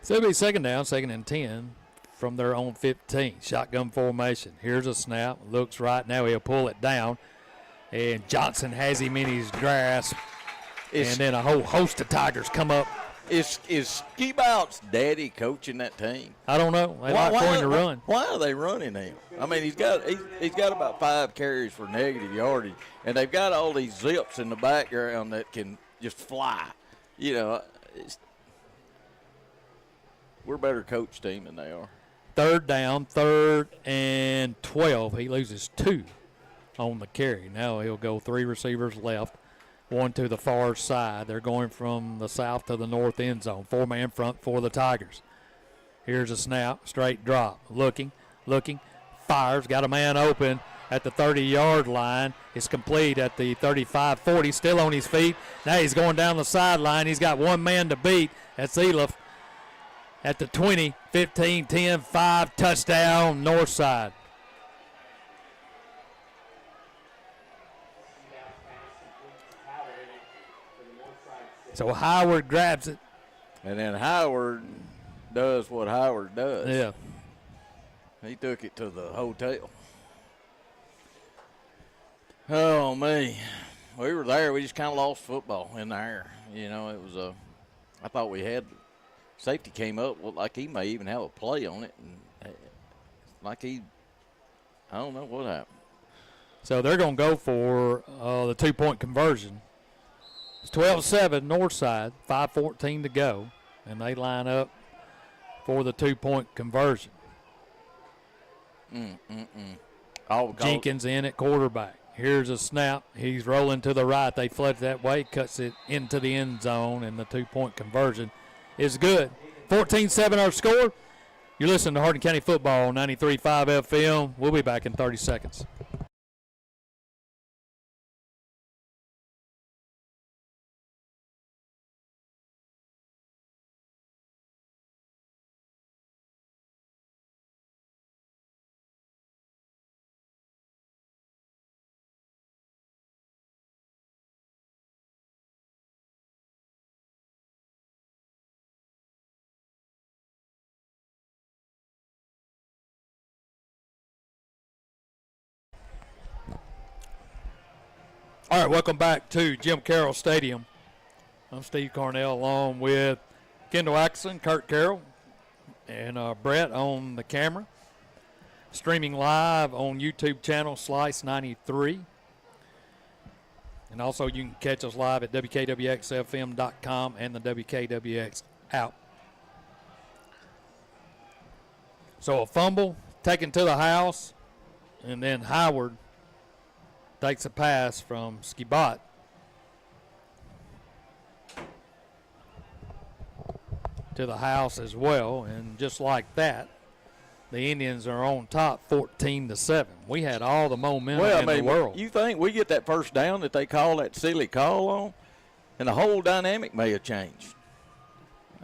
So it'll be second down, 2nd and 10 from their own 15. Shotgun formation. Here's a snap. Looks right now. He'll pull it down. And Johnson has him in his grasp. And then a whole host of Tigers come up. Is Ski Bout's daddy coaching that team? I don't know. They like for him to run. Why are they running him? I mean, he's got about 5 carries for negative yardage, and they've got all these zips in the background that can just fly. You know, we're a better coach team than they are. Third down, 3rd and 12. He loses 2 on the carry. Now he'll go 3 receivers left, 1 to the far side. They're going from the south to the north end zone. 4-man front for the Tigers. Here's a snap, straight drop. Looking, fires, got a man open at the 30-yard line. It's complete at the 35-40, still on his feet. Now he's going down the sideline. He's got one man to beat. That's Eliff at the 20, 15, 10, 5, touchdown, Northside. So Howard grabs it. And then Howard does what Howard does. Yeah. He took it to the hotel. Oh, me. We were there. We just kind of lost football in there. You know, it was I thought we had safety came up like he may even have a play on it. And like I don't know what happened. So they're going to go for the 2-point conversion. It's 12-7 Northside, 5:14 to go, and they line up for the 2-point conversion. Jenkins in at quarterback. Here's a snap. He's rolling to the right. They flood that way, cuts it into the end zone, and the 2-point conversion is good. 14-7 our score. You're listening to Hardin County Football on 93.5 FM. We'll be back in 30 seconds. All right, welcome back to Jim Carroll Stadium. I'm Steve Cornell along with Kendall Atkinson, Kurt Carroll, and Brett on the camera. Streaming live on YouTube channel Slice 93. And also you can catch us live at WKWXFM.com and the WKWX app. So a fumble taken to the house, and then Howard takes a pass from Skibat. To the house as well, and just like that, the Indians are on top 14-7. We had all the momentum in the world. You think we get that first down that they call that silly call on, and the whole dynamic may have changed.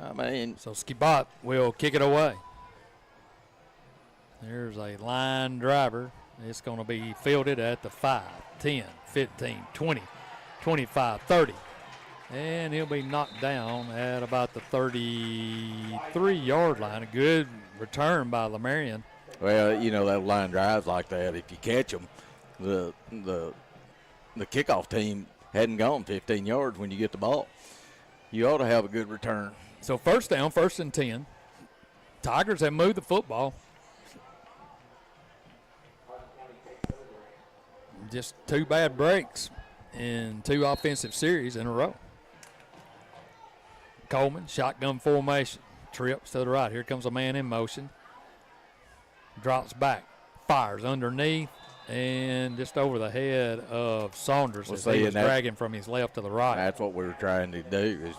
I mean, so Skibat will kick it away. There's a line driver. It's going to be fielded at the 5, 10, 15, 20, 25, 30. And he'll be knocked down at about the 33-yard line. A good return by Lamarion. Well, you know, that line drives like that, if you catch them, the kickoff team hadn't gone 15 yards when you get the ball. You ought to have a good return. So first down, 1st and 10. Tigers have moved the football. Just 2 bad breaks in 2 offensive series in a row. Coleman, shotgun formation, trips to the right. Here comes a man in motion. Drops back, fires underneath, and just over the head of Saunders as he was dragging from his left to the right. That's what we were trying to do.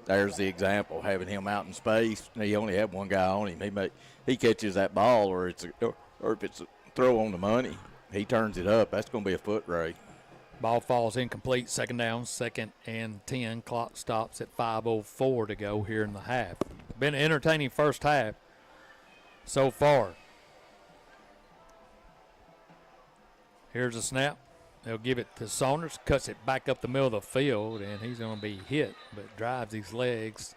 There's the example, having him out in space. He only had one guy on him. He catches that ball, or if it's a throw on the money, he turns it up. That's going to be a foot race. Ball falls incomplete. 2nd down, 2nd and 10. Clock stops at 5:04 to go here in the half. Been an entertaining first half so far. Here's a snap. They'll give it to Saunders. Cuts it back up the middle of the field, and he's going to be hit, but drives his legs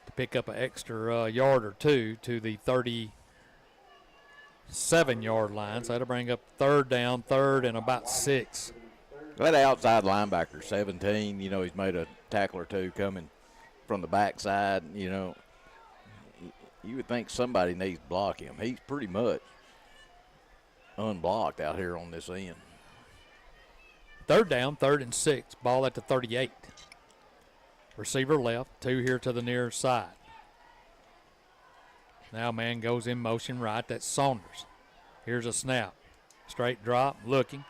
to pick up an extra yard or two to the 37-yard line. So that'll bring up 3rd down, 3rd and about 6. That outside linebacker, 17, you know, he's made a tackle or two coming from the backside. You know, you would think somebody needs to block him. He's pretty much unblocked out here on this end. 3rd down, 3rd and 6. Ball at the 38. Receiver left, 2 here to the near side. Now man goes in motion right. That's Saunders. Here's a snap. Straight drop, looking.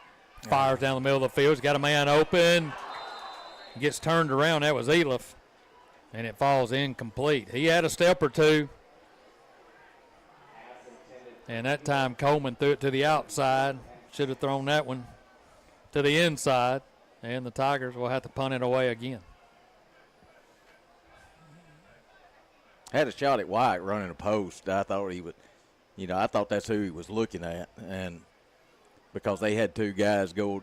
Fires down the middle of the field. He's got a man open. Gets turned around. That was Eliff. And it falls incomplete. He had a step or two. And that time Coleman threw it to the outside. Should have thrown that one to the inside. And the Tigers will have to punt it away again. Had a shot at White running a post. I thought he would, you know, I thought that's who he was looking at. And because they had 2 guys go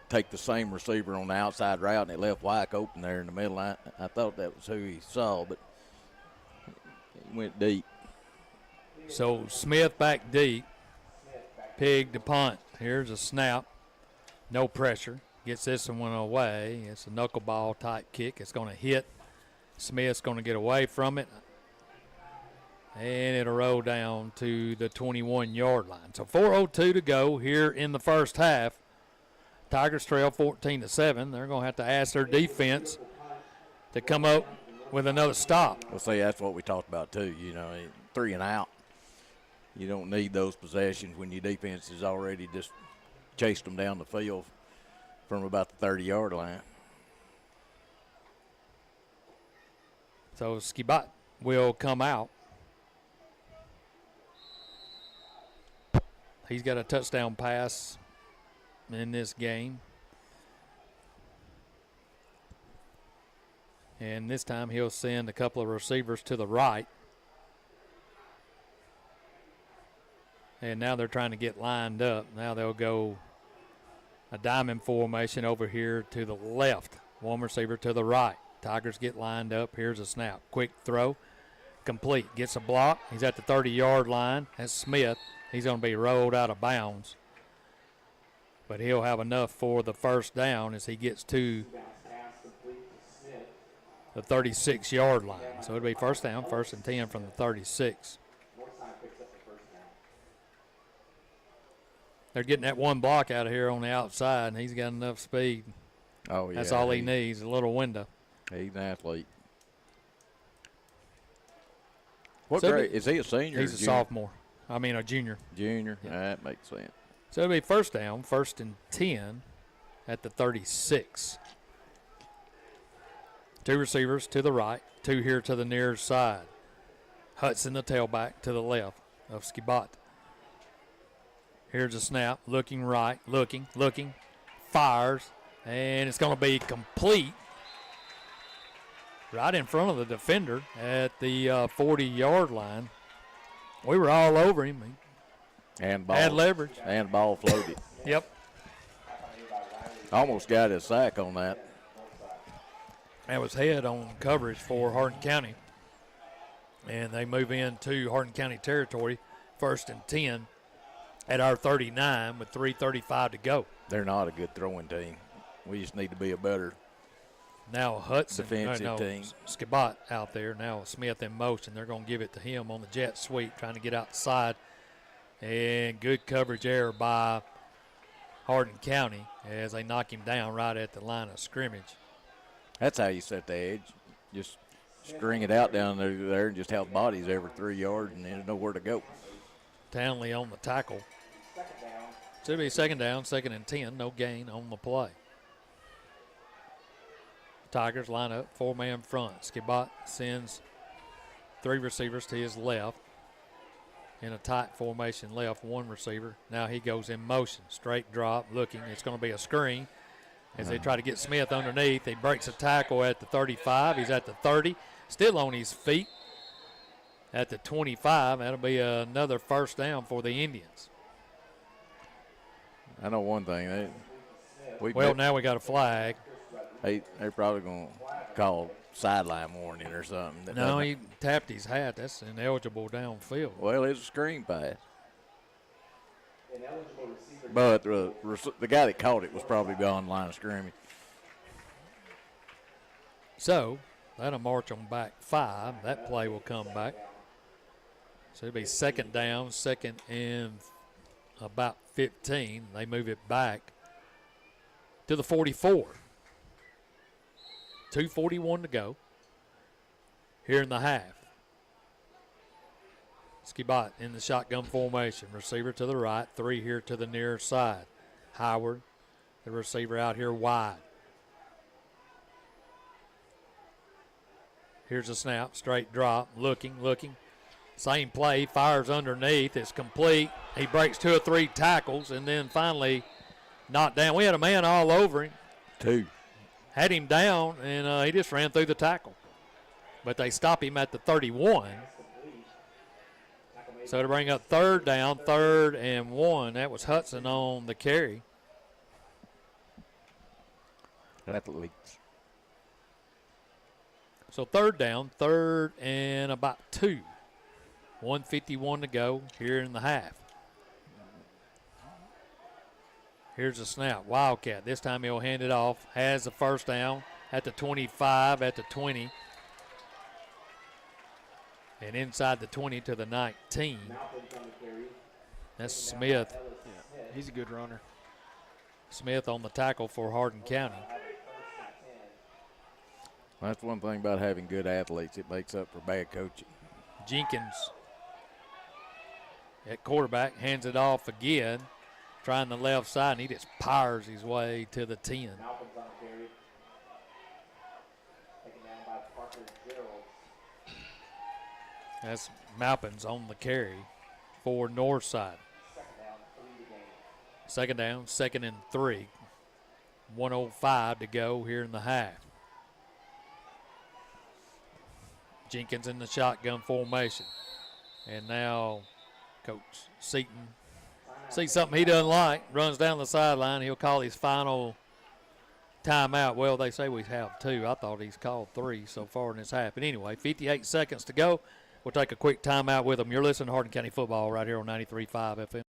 take the same receiver on the outside route, and it left Wyke open there in the middle. I thought that was who he saw, but he went deep. So Smith back deep. Pig to punt. Here's a snap. No pressure. Gets this one away. It's a knuckleball type kick. It's going to hit. Smith's going to get away from it. And it'll roll down to the 21-yard line. So 4:02 to go here in the first half. Tigers trail 14-7. They're going to have to ask their defense to come up with another stop. Well, see, that's what we talked about too. 3 and out. You don't need those possessions when your defense has already just chased them down the field from about the 30-yard line. So Skibat will come out. He's got a touchdown pass in this game. And this time he'll send a couple of receivers to the right. And now they're trying to get lined up. Now they'll go a diamond formation over here to the left. One receiver to the right. Tigers get lined up. Here's a snap. Quick throw. Complete. Gets a block. He's at the 30-yard line. That's Smith. He's going to be rolled out of bounds. But he'll have enough for the first down as he gets to the 36-yard line. So it'll be first down, 1st and 10 from the 36. They're getting that one block out of here on the outside, and he's got enough speed. Oh, yeah. That's all he needs, a little window. He's an athlete. What grade? Is he a senior? He's a sophomore. I mean a junior. Junior? Yeah. That makes sense. So it'll be first down, 1st and 10 at the 36. 2 receivers to the right, 2 here to the near side. Hudson, the tailback, to the left of Skibat. Here's a snap, looking right, looking, fires, and it's going to be complete right in front of the defender at the 40-yard line. We were all over him. And ball. Had leverage. And ball floated. Yep. Almost got his sack on that. That was head on coverage for Hardin County. And they move into Hardin County territory, 1st and 10 at our 39 with 3:35 to go. They're not a good throwing team. We just need to be a better now Hudson, defensive team. Skibat out there. Now Smith in motion. They're going to give it to him on the jet sweep, trying to get outside. And good coverage error by Hardin County as they knock him down right at the line of scrimmage. That's how you set the edge. Just string it out down there and just have bodies every 3 yards and there's nowhere to go. Townley on the tackle. So it'll be second down, 2nd and 10. No gain on the play. Tigers line up, 4-man front. Skibat sends 3 receivers to his left. In a tight formation left, 1 receiver. Now he goes in motion. Straight drop, looking. It's going to be a screen. As they try to get Smith underneath, he breaks a tackle at the 35. He's at the 30. Still on his feet at the 25. That'll be another first down for the Indians. I know one thing. Now we got a flag. They're probably going to call sideline warning or something. No, he tapped his hat. That's ineligible downfield. Well, it's a screen pass. But the guy that caught it was probably beyond the line of scrimmage. So that'll march on back 5. That play will come back. So it'll be second down, 2nd and about 15. They move it back to the 44. 2:41 to go here in the half. Skibat in the shotgun formation. Receiver to the right, 3 here to the near side. Howard, the receiver out here wide. Here's a snap, straight drop, looking. Same play, fires underneath. It's complete. He breaks 2 or 3 tackles and then finally knocked down. We had a man all over him. 2. Had him down, and he just ran through the tackle. But they stop him at the 31. So to bring up 3rd down, 3rd and 1. That was Hudson on the carry. athletes. So third down, third and about 2. 1:51 to go here in the half. Here's a snap. Wildcat. This time he'll hand it off. Has the first down at the 25, at the 20. And inside the 20 to the 19. That's Smith. Yeah, he's a good runner. Smith on the tackle for Hardin County. That's one thing about having good athletes. It makes up for bad coaching. Jenkins at quarterback hands it off again. Trying the left side, and he just powers his way to the 10. That's Malpin's on the carry for Northside. Second down, 2nd and 3. 1:05 to go here in the half. Jenkins in the shotgun formation. And now Coach Seaton sees something he doesn't like, runs down the sideline. He'll call his final timeout. Well, they say we have 2. I thought he's called 3 so far in this half. But anyway, 58 seconds to go. We'll take a quick timeout with them. You're listening to Hardin County Football right here on 93.5 FM.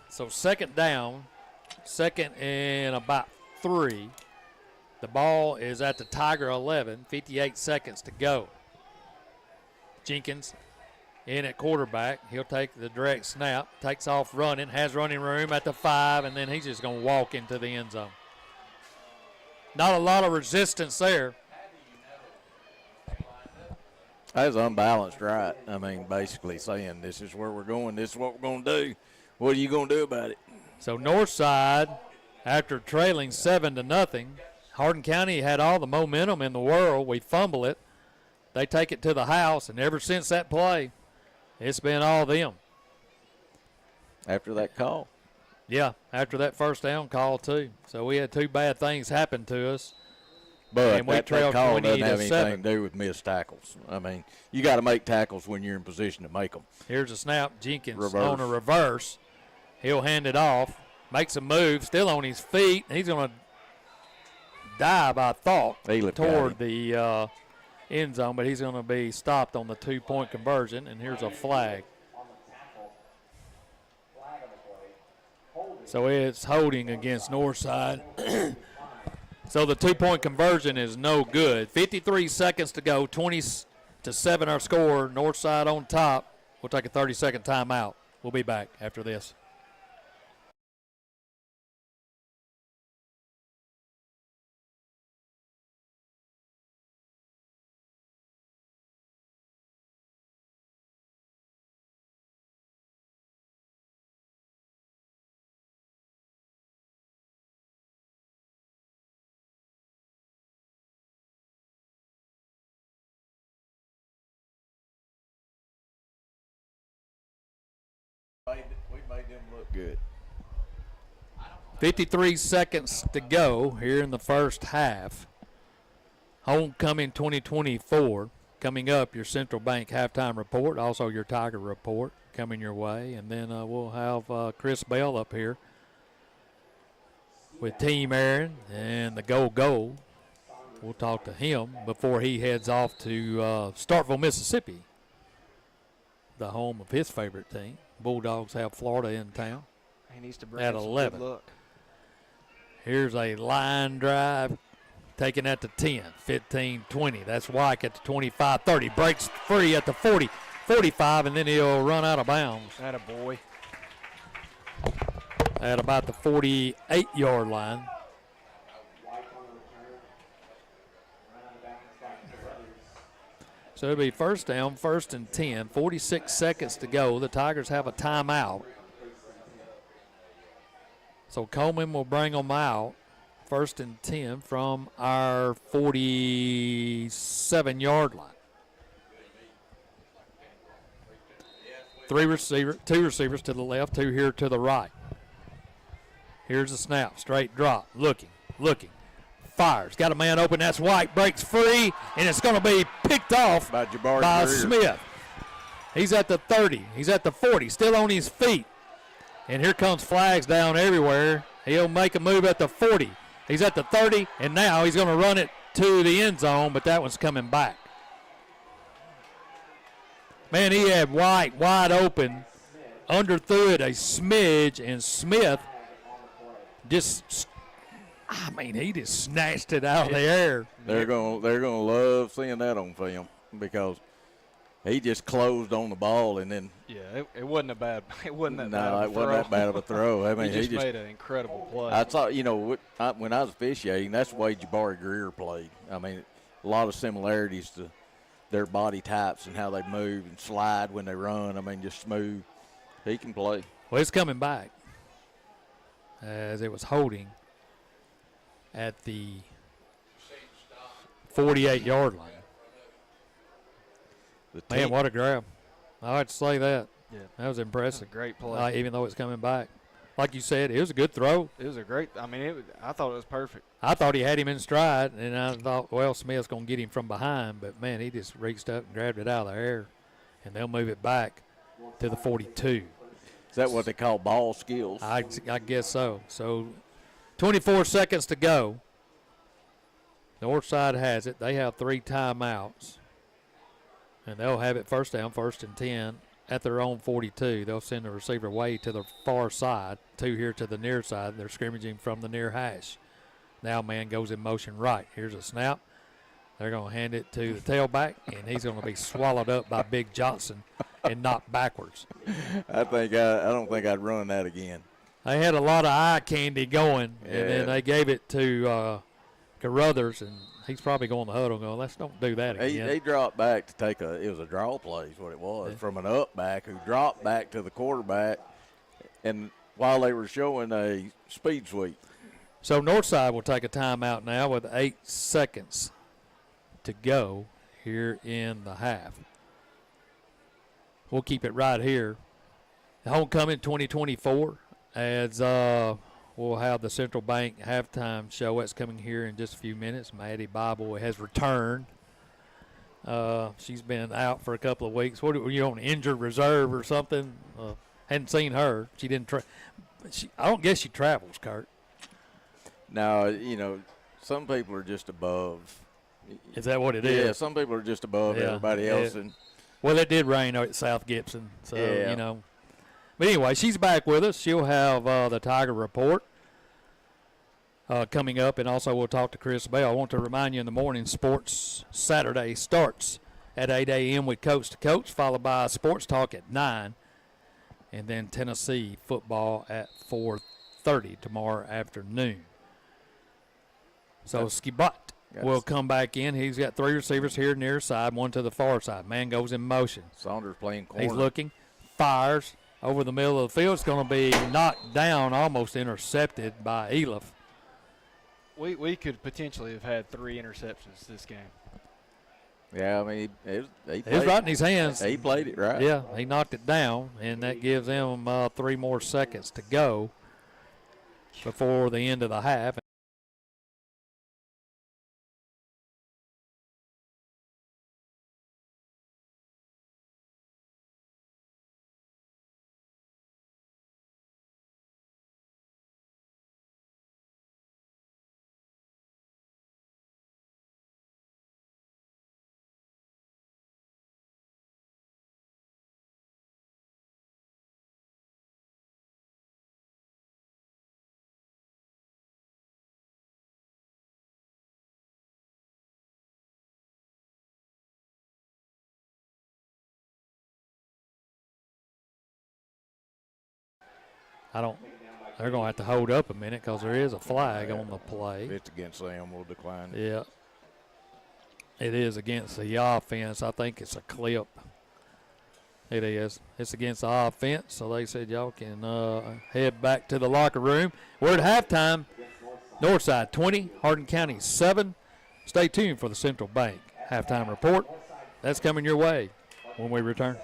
So second down, 2nd and about 3. The ball is at the Tiger 11, 58 seconds to go. Jenkins in at quarterback. He'll take the direct snap, takes off running, has running room at the 5, and then he's just going to walk into the end zone. Not a lot of resistance there. That was unbalanced, right? I mean, basically saying this is where we're going, this is what we're going to do. What are you going to do about it? So Northside, after trailing 7-0, Hardin County had all the momentum in the world. We fumble it. They take it to the house, and ever since that play, it's been all them. After that call? Yeah, after that first down call, too. So we had 2 bad things happen to us. But and we that trailed call doesn't have 20-7. anything to do with missed tackles. I mean, you got to make tackles when you're in position to make them. Here's a snap. Jenkins Reverse. on a reverse. He'll hand it off, makes a move, still on his feet. He's going to dive, I thought, toward the end zone, but he's going to be stopped on the 2-point conversion, and here's a flag. So it's holding against Northside. So the 2-point conversion is no good. 53 seconds to go, 20-7 our score. Northside on top. We'll take a 30-second timeout. We'll be back after this. We made them look good. 53 seconds to go here in the first half. Homecoming 2024 coming up. Your Central Bank halftime report, also your Tiger report coming your way, and then we'll have Chris Bell up here with Team Aaron and the Go. We'll talk to him before he heads off to Starkville, Mississippi, the home of his favorite team. Bulldogs have Florida in town. He needs to bring at some 11. good luck. Here's a line drive taken at the 10, 15, 20. That's Wyke at the 25, 30. Breaks free at the 40, 45, and then he'll run out of bounds. Atta boy. at about the 48-yard line. So it'll be first down, 1st and 10, 46 seconds to go. The Tigers have a timeout. So Coleman will bring them out, 1st and 10 from our 47-yard line. Two receivers to the left, 2 here to the right. Here's the snap, straight drop, looking, fires. Got a man open, that's White, breaks free, and it's going to be picked off by Smith. He's at the 30, he's at the 40, still on his feet. And here comes flags down everywhere. He'll make a move at the 40. He's at the 30, and now he's going to run it to the end zone, but that one's coming back. Man, he had White wide open, underthrew it a smidge, and Smith he just snatched it out of the air. They're gonna love seeing that on film because he just closed on the ball and then. Yeah, it wasn't that bad of a throw. Wasn't that bad of a throw. I mean, he just made an incredible play. I thought, when I was officiating, that's the way Jabari Greer played. I mean, a lot of similarities to their body types and how they move and slide when they run. I mean, just smooth. He can play. Well, it's coming back as it was holding at the 48-yard line. Man, what a grab. I had to say that. Yeah. That was impressive. That's a great play. Even though it's coming back. Like you said, it was a good throw. It was a great – I thought it was perfect. I thought he had him in stride, and I thought, well, Smith's going to get him from behind. But, man, he just reached up and grabbed it out of the air, and they'll move it back to the 42. Is that what they call ball skills? I guess so. So 24 seconds to go. Northside has it. They have 3 timeouts. And they'll have it first down, 1st and 10 at their own 42. They'll send the receiver way to the far side, 2 here to the near side. They're scrimmaging from the near hash. Now man goes in motion right. Here's a snap. They're going to hand it to the tailback, and he's going to be swallowed up by Big Johnson and knocked backwards. I don't think I'd run that again. They had a lot of eye candy going, Yeah. and then they gave it to Carruthers, and he's probably going to the huddle going, let's don't do that again. He dropped back to take it was a draw play is what it was, from an up back who dropped back to the quarterback, and while they were showing a speed sweep. So Northside will take a timeout now with 8 seconds to go here in the half. We'll keep it right here. The homecoming 2024 as we'll have the Central Bank halftime show. That's coming here in just a few minutes. Maddie Bible has returned. She's been out for a couple of weeks. What were you on injured reserve or something? Hadn't seen her. She didn't. I don't guess she travels, Kurt. Now some people are just above. Is that what it is? Yeah, some people are just above everybody else. And well, it did rain at South Gibson, so yeah. But anyway, she's back with us. She'll have the Tiger Report coming up, and also we'll talk to Chris Bell. I want to remind you in the morning, Sports Saturday starts at 8 a.m. with Coach to Coach, followed by Sports Talk at 9, and then Tennessee football at 4:30 tomorrow afternoon. So Skibat will come back in. He's got 3 receivers here near side, 1 to the far side. Man goes in motion. Saunders playing corner. He's looking, fires over the middle of the field. It's going to be knocked down, almost intercepted by Elif. We could potentially have had 3 interceptions this game. Yeah, I mean, he was right in his hands. He played it right. Yeah, he knocked it down, and that gives them 3 more seconds to go before the end of the half. They're going to have to hold up a minute because there is a flag on the play. If it's against them, we'll decline it. Yeah. It is against the offense. I think it's a clip. It is. It's against the offense, so they said y'all can head back to the locker room. We're at halftime. Northside 20, Hardin County 7. Stay tuned for the Central Bank halftime report. That's coming your way when we return.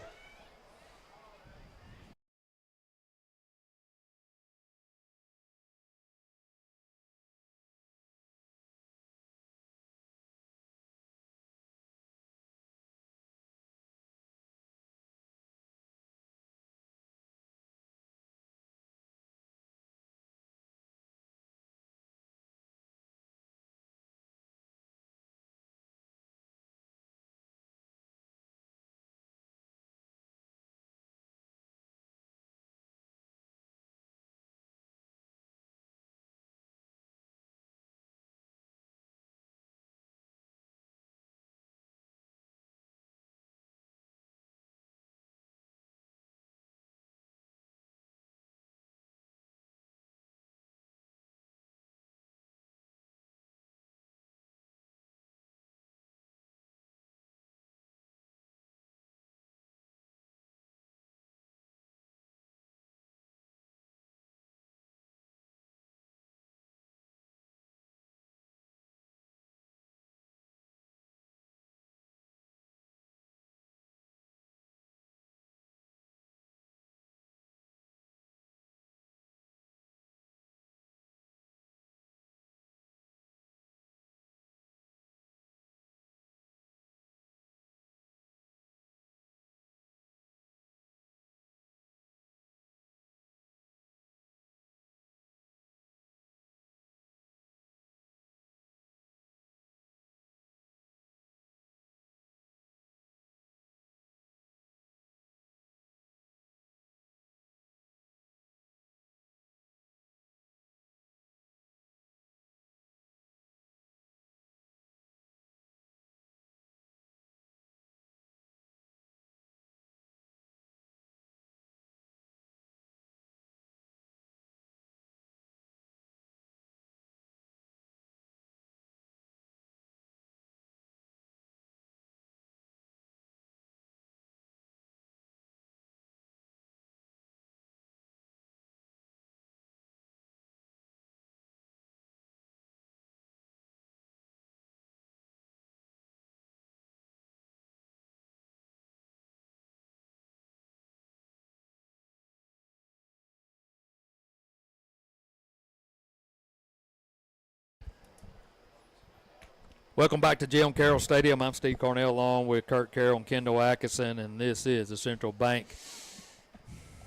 Welcome back to Jim Carroll Stadium. I'm Steve Cornell along with Kurt Carroll and Kendall Atkinson, and this is the Central Bank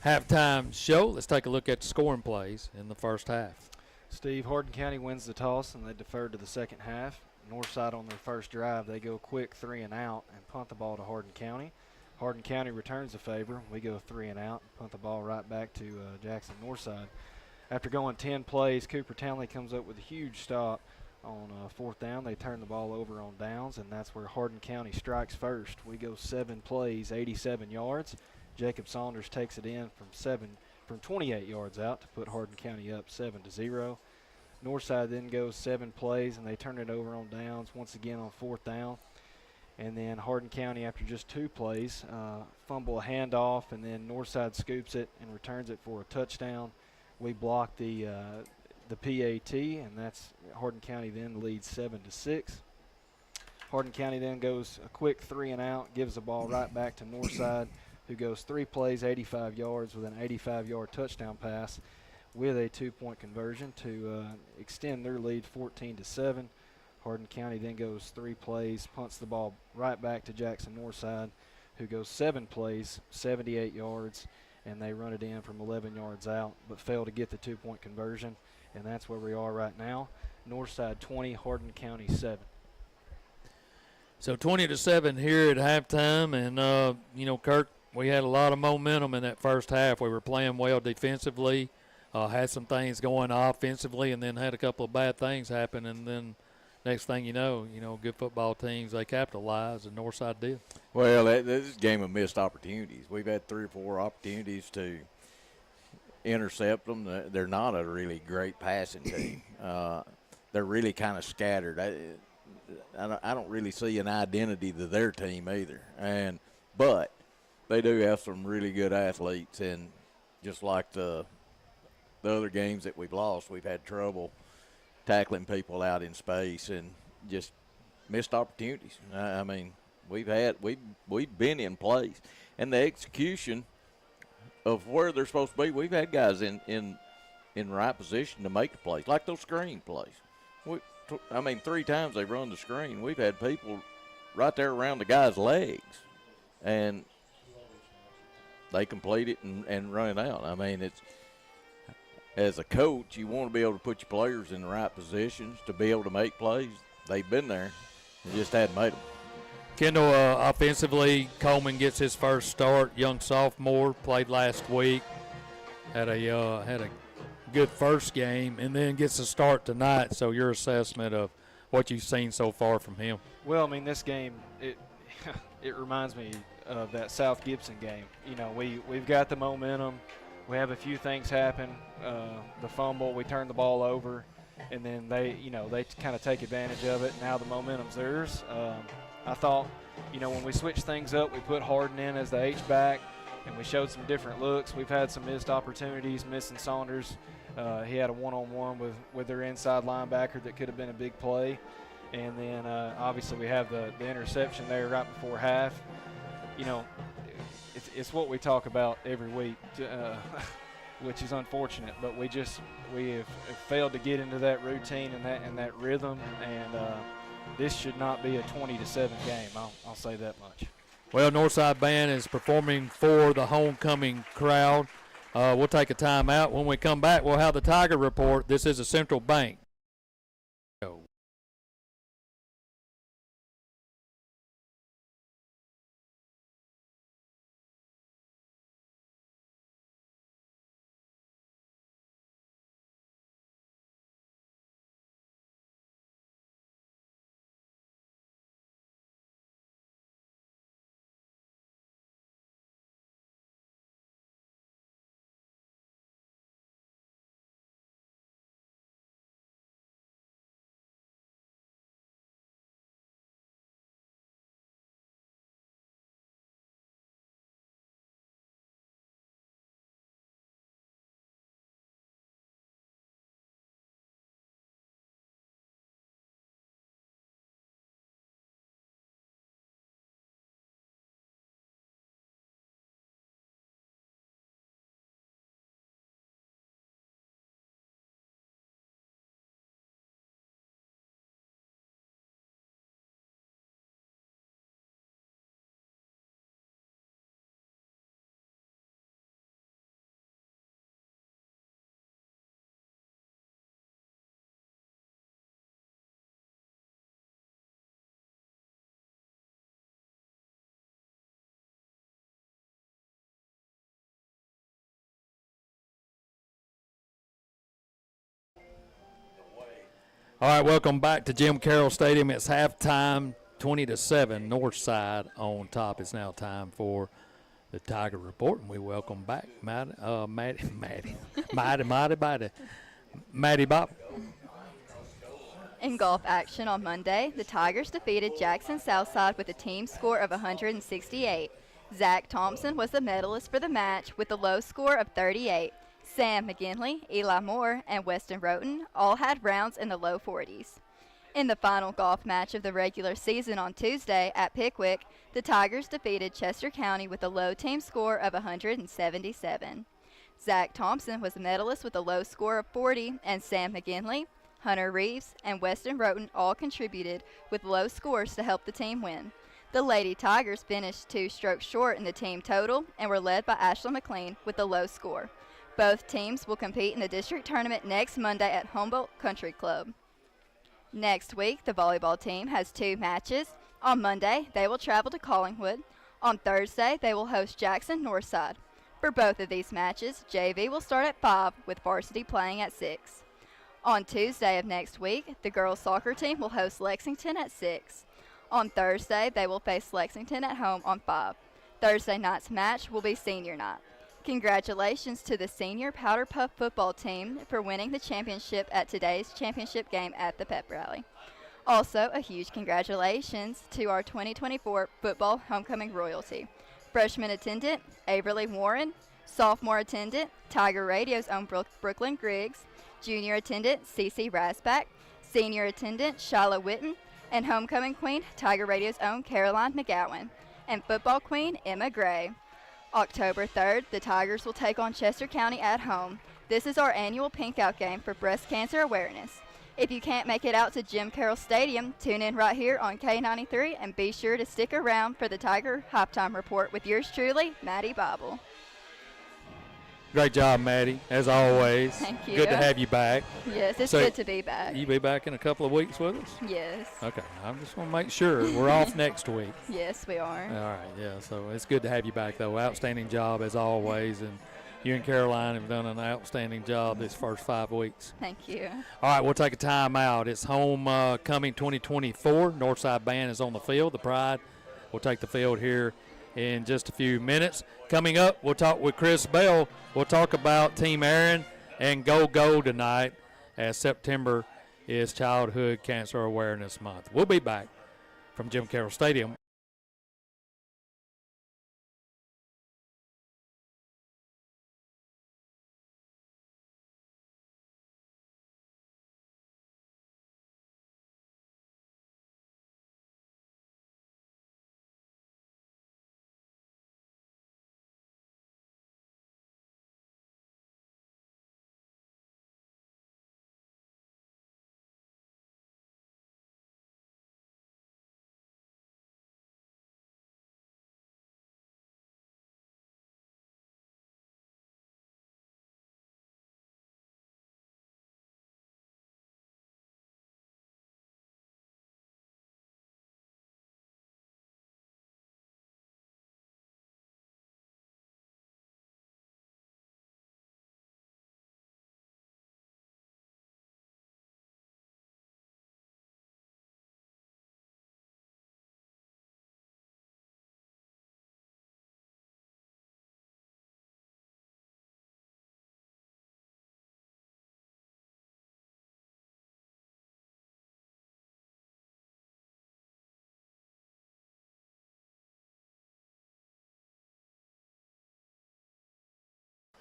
halftime show. Let's take a look at the scoring plays in the first half. Steve, Hardin County wins the toss, and they defer to the second half. Northside on their first drive, they go quick 3 and out and punt the ball to Hardin County. Hardin County returns the favor. We go 3 and out and punt the ball right back to Jackson Northside. After going 10 plays, Cooper Townley comes up with a huge stop on fourth down. They turn the ball over on downs, and that's where Hardin County strikes first. We go 7 plays, 87 yards. Jacob Saunders takes it in from 28 yards out to put Hardin County up 7-0. Northside then goes 7 plays, and they turn it over on downs once again on fourth down. And then Hardin County, after just 2 plays, fumble a handoff, and then Northside scoops it and returns it for a touchdown. We block the PAT, and that's Hardin County then leads 7-6. Hardin County then goes a quick 3 and out, gives the ball right back to Northside, who goes 3 plays, 85 yards with an 85-yard touchdown pass with a 2-point conversion to extend their lead 14-7. Hardin County then goes 3 plays, punts the ball right back to Jackson Northside, who goes 7 plays, 78 yards, and they run it in from 11 yards out, but fail to get the 2-point conversion. And that's where we are right now. Northside 20, Hardin County 7. So 20-7 here at halftime, and Kirk, we had a lot of momentum in that first half. We were playing well defensively, had some things going offensively, and then had a couple of bad things happen. And then next thing you know, good football teams, they capitalized, and Northside did. Well, this is a game of missed opportunities. We've had 3 or 4 opportunities to intercept them. They're not a really great passing team. They're really kind of scattered. I don't really see an identity to their team either. But they do have some really good athletes, and just like the other games that we've lost, we've had trouble tackling people out in space and just missed opportunities. I mean, we've been in place, and the execution of where they're supposed to be, we've had guys in right position to make the plays, like those screen plays. 3 times they've run the screen. We've had people right there around the guy's legs, and they complete it and run it out. I mean, it's, as a coach, you want to be able to put your players in the right positions to be able to make plays. They've been there, and just hadn't made them. Kendall, offensively, Coleman gets his first start. Young sophomore, played last week, had a good first game, and then gets a start tonight. So your assessment of what you've seen so far from him? Well, I mean, this game, it reminds me of that South Gibson game. You know, we've got the momentum. We have a few things happen. The fumble, we turn the ball over, and then they kind of take advantage of it. Now the momentum's theirs. I thought, when we switched things up, we put Hardin in as the H-back, and we showed some different looks. We've had some missed opportunities, missing Saunders. He had a one-on-one with their inside linebacker that could have been a big play. And then obviously we have the interception there right before half. It's what we talk about every week, which is unfortunate. But we have failed to get into that routine and that rhythm. And this should not be a 20-7 game. I'll say that much. Well, Northside Band is performing for the homecoming crowd. We'll take a timeout. When we come back, we'll have the Tiger Report. This is a Central Bank. All right, welcome back to Jim Carroll Stadium. It's halftime, 20-7, Northside on top. It's now time for the Tiger Report, and we welcome back Maddie Bob. In golf action on Monday, the Tigers defeated Jackson Southside with a team score of 168. Zach Thompson was the medalist for the match with a low score of 38. Sam McGinley, Eli Moore, and Weston Roten all had rounds in the low 40s. In the final golf match of the regular season on Tuesday at Pickwick, the Tigers defeated Chester County with a low team score of 177. Zach Thompson was the medalist with a low score of 40, and Sam McGinley, Hunter Reeves, and Weston Roten all contributed with low scores to help the team win. The Lady Tigers finished 2 strokes short in the team total and were led by Ashley McLean with a low score. Both teams will compete in the district tournament next Monday at Humboldt Country Club. Next week, the volleyball team has 2 matches. On Monday, they will travel to Collingwood. On Thursday, they will host Jackson Northside. For both of these matches, JV will start at 5 with varsity playing at 6. On Tuesday of next week, the girls soccer team will host Lexington at 6. On Thursday, they will face Lexington at home on 5. Thursday night's match will be senior night. Congratulations to the senior Powder Puff football team for winning the championship at today's championship game at the pep rally. Also, a huge congratulations to our 2024 football homecoming royalty. Freshman attendant, Averly Warren. Sophomore attendant, Tiger Radio's own Brooklyn Griggs. Junior attendant, Cece Rasback. Senior attendant, Shyla Witten. And homecoming queen, Tiger Radio's own Caroline McGowan. And football queen, Emma Gray. October 3rd, the Tigers will take on Chester County at home. This is our annual Pink Out game for breast cancer awareness. If you can't make it out to Jim Carroll Stadium, tune in right here on K93 and be sure to stick around for the Tiger Halftime Report with yours truly, Maddie Bobble. Great job, Maddie, as always. Thank you. Good to have you back. Yes, it's So, good to be back. You be back in a couple of weeks with us? Yes. Okay, I just want to make sure. We're off next week. Yes, we are. All right, yeah, so it's good to have you back, though. Outstanding job, as always, and you and Caroline have done an outstanding job this first 5 weeks. Thank you. All right, we'll take a time out. It's homecoming 2024. Northside Band is on the field. The Pride will take the field here in just a few minutes. Coming up, we'll talk with Chris Bell. We'll talk about Team Aaron and Go tonight, as September is Childhood Cancer Awareness Month. We'll be back from Jim Carroll Stadium.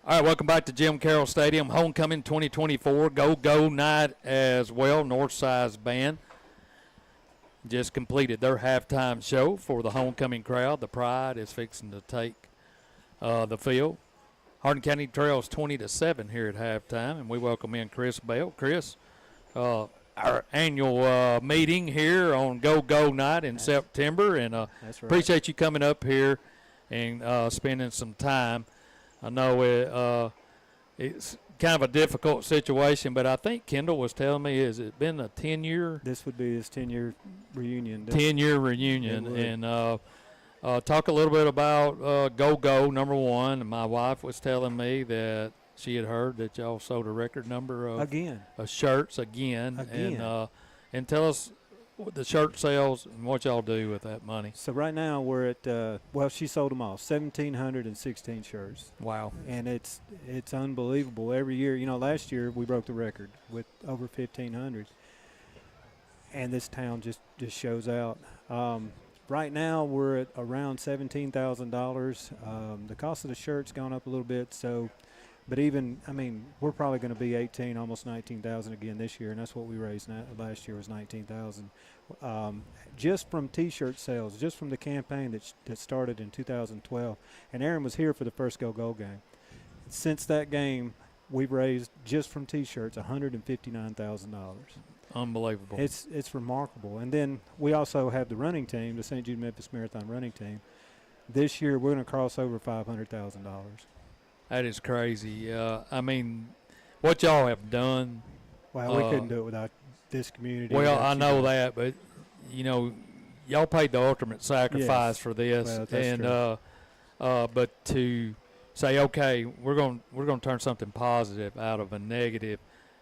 All right, welcome back to Jim Carroll Stadium. Homecoming 2024, Go night as well. Northside's band just completed their halftime show for the homecoming crowd. The Pride is fixing to take the field. Hardin County trails 20-7 here at halftime, and we welcome in Chris Bell. Chris, our annual meeting here on Go night in September, and That's right. appreciate you coming up here and spending some time. I know it's kind of a difficult situation, but I think Kendall was telling me, has it been a 10-year? This would be his 10-year reunion. 10-year reunion. And talk a little bit about Go, number one. And my wife was telling me that she had heard that y'all sold a record number of shirts again. And tell us what the shirt sales and what y'all do with that money. So right now we're at, she sold them all, 1,716 shirts. Wow. And it's unbelievable. Every year, last year we broke the record with over 1,500. And this town just shows out. Right now we're at around $17,000. The cost of the shirt's gone up a little bit, but we're probably going to be 18, almost 19,000 again this year, and that's what we raised last year was 19,000. Just from T-shirt sales, just from the campaign that started in 2012. And Aaron was here for the first Go game. Since that game, we've raised just from T-shirts $159,000. Unbelievable. It's remarkable. And then we also have the running team, the St. Jude Memphis Marathon running team. This year we're going to cross over $500,000. That is crazy. What y'all have done. Well, we couldn't do it without this community. Well, I know that, but, y'all paid the ultimate sacrifice for this. Well, that's true. But to say, okay, we're going to turn something positive out of a negative,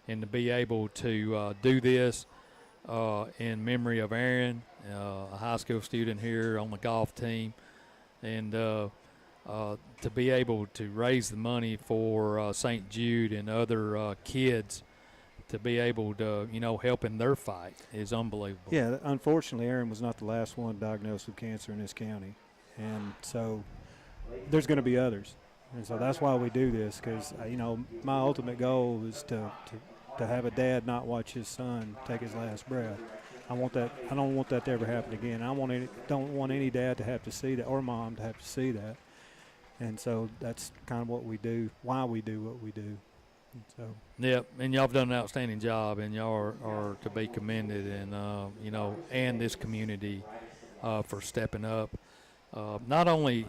and to be able to do this in memory of Aaron, a high school student here on the golf team, and to be able to raise the money for St. Jude and other kids to be able to, help in their fight is unbelievable. Yeah, unfortunately, Aaron was not the last one diagnosed with cancer in this county. And so there's going to be others. And so that's why we do this, because, my ultimate goal is to have a dad not watch his son take his last breath. I don't want that to ever happen again. Don't want any dad to have to see that, or mom to have to see that. And so that's kind of what we do, why we do what we do. So. Yep, and y'all have done an outstanding job, and y'all are to be commended, and and this community for stepping up. Not only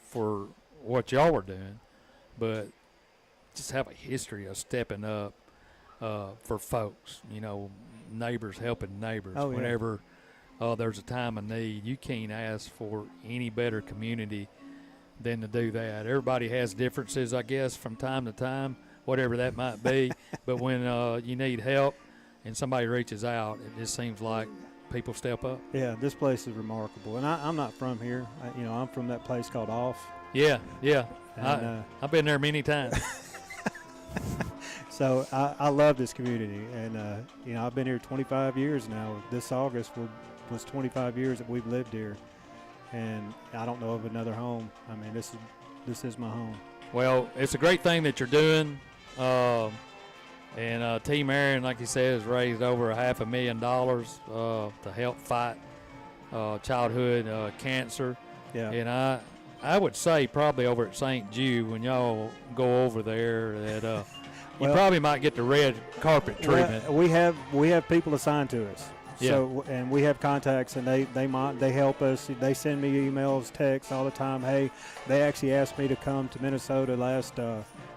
for what y'all are doing, but just have a history of stepping up for folks. Neighbors helping neighbors. Oh, yeah. Whenever there's a time of need, you can't ask for any better community than to do that. Everybody has differences, I guess, from time to time, whatever that might be. But when you need help and somebody reaches out, it just seems like people step up. Yeah, this place is remarkable. And I'm not from here. I'm from that place called Off. Yeah. And, I've been there many times. So I love this community. And, I've been here 25 years now. This August was 25 years that we've lived here. And I don't know of another home. I mean, this is my home. Well, it's a great thing that you're doing. And Team Aaron, like you said, has raised over $500,000 to help fight childhood cancer. Yeah. And I would say probably over at St. Jude, when y'all go over there, that you probably might get the red carpet treatment. Well, we have people assigned to us. Yeah. So, and we have contacts, and they help us. They send me emails, texts all the time. Hey, they actually asked me to come to Minnesota last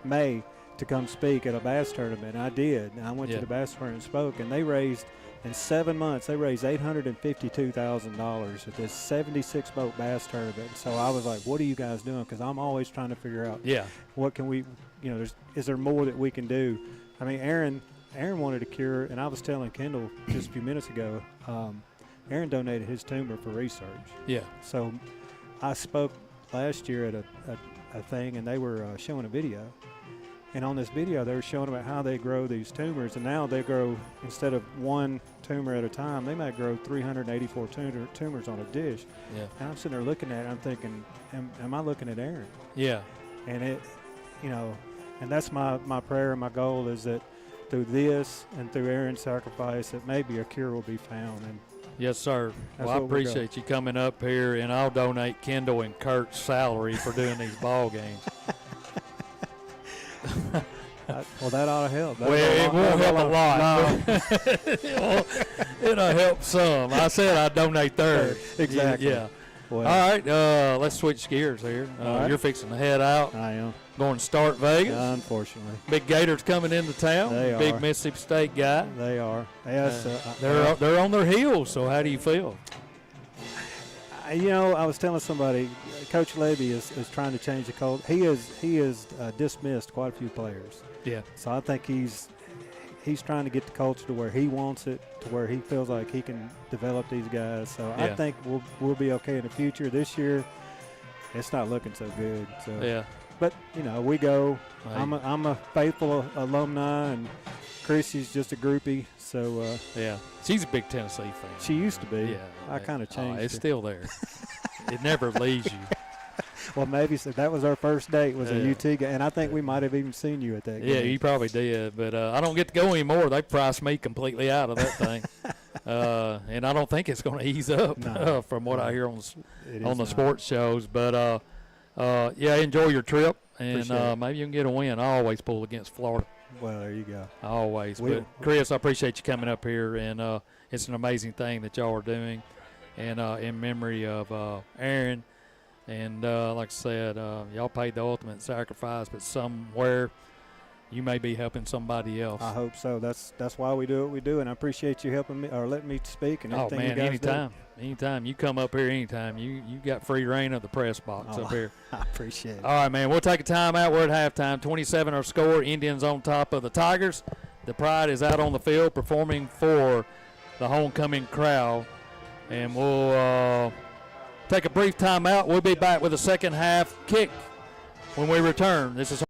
May to come speak at a bass tournament. And I did. And I went to the bass tournament and spoke, and they raised, in 7 months, they raised $852,000 at this 76-boat bass tournament. So I was like, what are you guys doing? Because I'm always trying to figure out what can we, is there more that we can do? I mean, Aaron wanted a cure, and I was telling Kendall just a few minutes ago, Aaron donated his tumor for research. Yeah. So I spoke last year at a thing, and they were showing a video. And on this video, they were showing about how they grow these tumors, and now they grow, instead of one tumor at a time, they might grow 384 tumors on a dish. Yeah. And I'm sitting there looking at it, I'm thinking, am I looking at Aaron? Yeah. And it, and that's my prayer and my goal, is that through this and through Aaron's sacrifice, that maybe a cure will be found. And yes, sir. Well, I appreciate you coming up here, and I'll donate Kendall and Kurt's salary for doing these ball games. Well, that ought to help. It won't help a lot. No. It'll help some. I said I'd donate theirs. Exactly. Yeah. Well, all right. Let's switch gears here. Right. You're fixing to head out. I am. Going to start Vegas. Unfortunately. Big Gators coming into town. They are. Big Mississippi State guy. They are. Yes. They're on their heels, so how do you feel? I was telling somebody, Coach Levy is trying to change the culture. He is dismissed quite a few players. Yeah. So I think he's trying to get the culture to where he wants it, to where he feels like he can develop these guys. So I think we'll be okay in the future. This year, it's not looking so good. So yeah. But we go. Right. I'm a faithful alumni, and Chrissy's just a groupie. So she's a big Tennessee fan. She used to be. Yeah. I kind of changed. It's it. still there. It never leaves you. Well, maybe so. That was our first date, was a UT game, and I think we might have even seen you at that game. Yeah, you probably did, but I don't get to go anymore. They priced me completely out of that thing, and I don't think it's going to ease up from what I hear on the sports shows. But enjoy your trip, and maybe you can get a win. I always pull against Florida. Well, there you go. Always. But Chris, I appreciate you coming up here, and it's an amazing thing that y'all are doing, and in memory of Aaron. And like I said, y'all paid the ultimate sacrifice, but somewhere you may be helping somebody else. I hope so. That's why we do what we do, and I appreciate you helping me or letting me speak and everything you guys anytime. do. Anytime. You come up here anytime. You got free reign of the press box up here. I appreciate it. All right, man. We'll take a timeout. We're at halftime. 27 our score. Indians on top of the Tigers. The Pride is out on the field performing for the homecoming crowd. And we'll take a brief timeout. We'll be back with a second half kick when we return. This is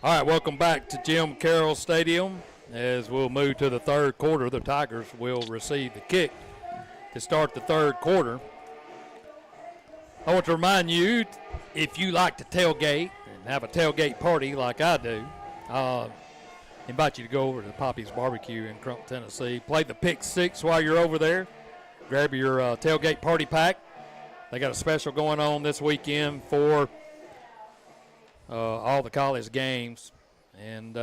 all right. Welcome back to Jim Carroll Stadium. As we'll move to the third quarter, the Tigers will receive the kick to start the third quarter. I want to remind you, if you like to tailgate and have a tailgate party like I do, invite you to go over to Poppy's Barbecue in Crumpton, Tennessee. Play the Pick Six while you're over there. Grab your tailgate party pack. They got a special going on this weekend for all the college games. And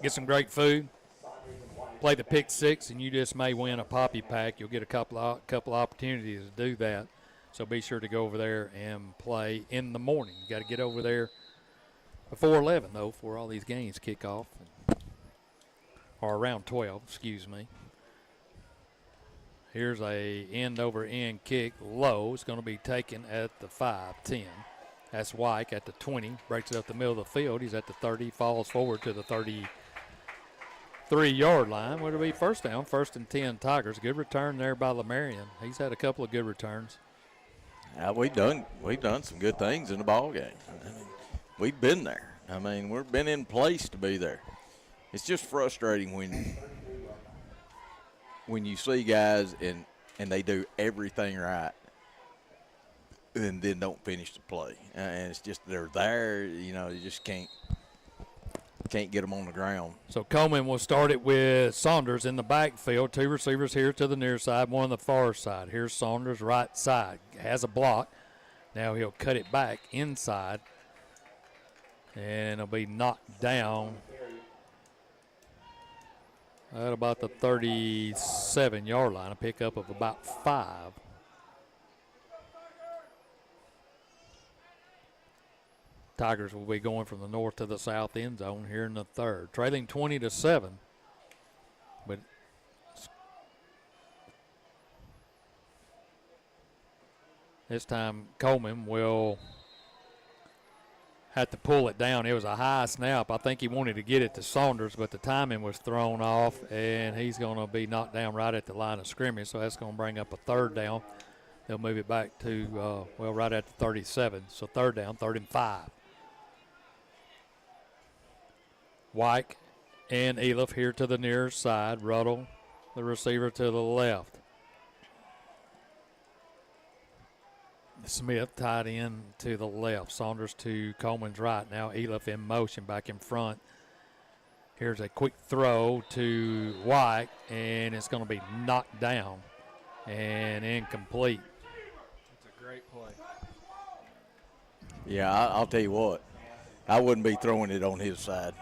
get some great food. Play the Pick Six, and you just may win a Poppy pack. You'll get a couple opportunities to do that. So be sure to go over there and play in the morning. You got to get over there before 11, though, before all these games kick off. Or around 12, excuse me. Here's a end-over-end kick low. It's going to be taken at the 5-10. That's Wyke at the 20. Breaks it up the middle of the field. He's at the 30. Falls forward to the 33-yard line. What'll be first down? 1st and 10 Tigers. Good return there by Lamarion. He's had a couple of good returns. We've done some good things in the ball game. I mean, we've been there. I mean, we've been in place to be there. It's just frustrating when you see guys and they do everything right, and then don't finish the play. And it's just they're there. You know, you just can't get them on the ground. So Coleman will start it with Saunders in the backfield. 2 receivers here to the near side, 1 on the far side. Here's Saunders, right side. Has a block. Now he'll cut it back inside. And it'll be knocked down at about the 37-yard line. A pickup of about 5. Tigers will be going from the north to the south end zone here in the third. Trailing 20-7. But this time Coleman will have to pull it down. It was a high snap. I think he wanted to get it to Saunders, but the timing was thrown off, and he's going to be knocked down right at the line of scrimmage, so that's going to bring up a third down. They'll move it back to, right at the 37. So third down, 3rd and 5. White and Eliff here to the near side. Ruddle, the receiver, to the left. Smith tied in to the left. Saunders to Coleman's right. Now Eliff in motion back in front. Here's a quick throw to White, and it's going to be knocked down and incomplete. It's a great play. Yeah, I'll tell you what. I wouldn't be throwing it on his side.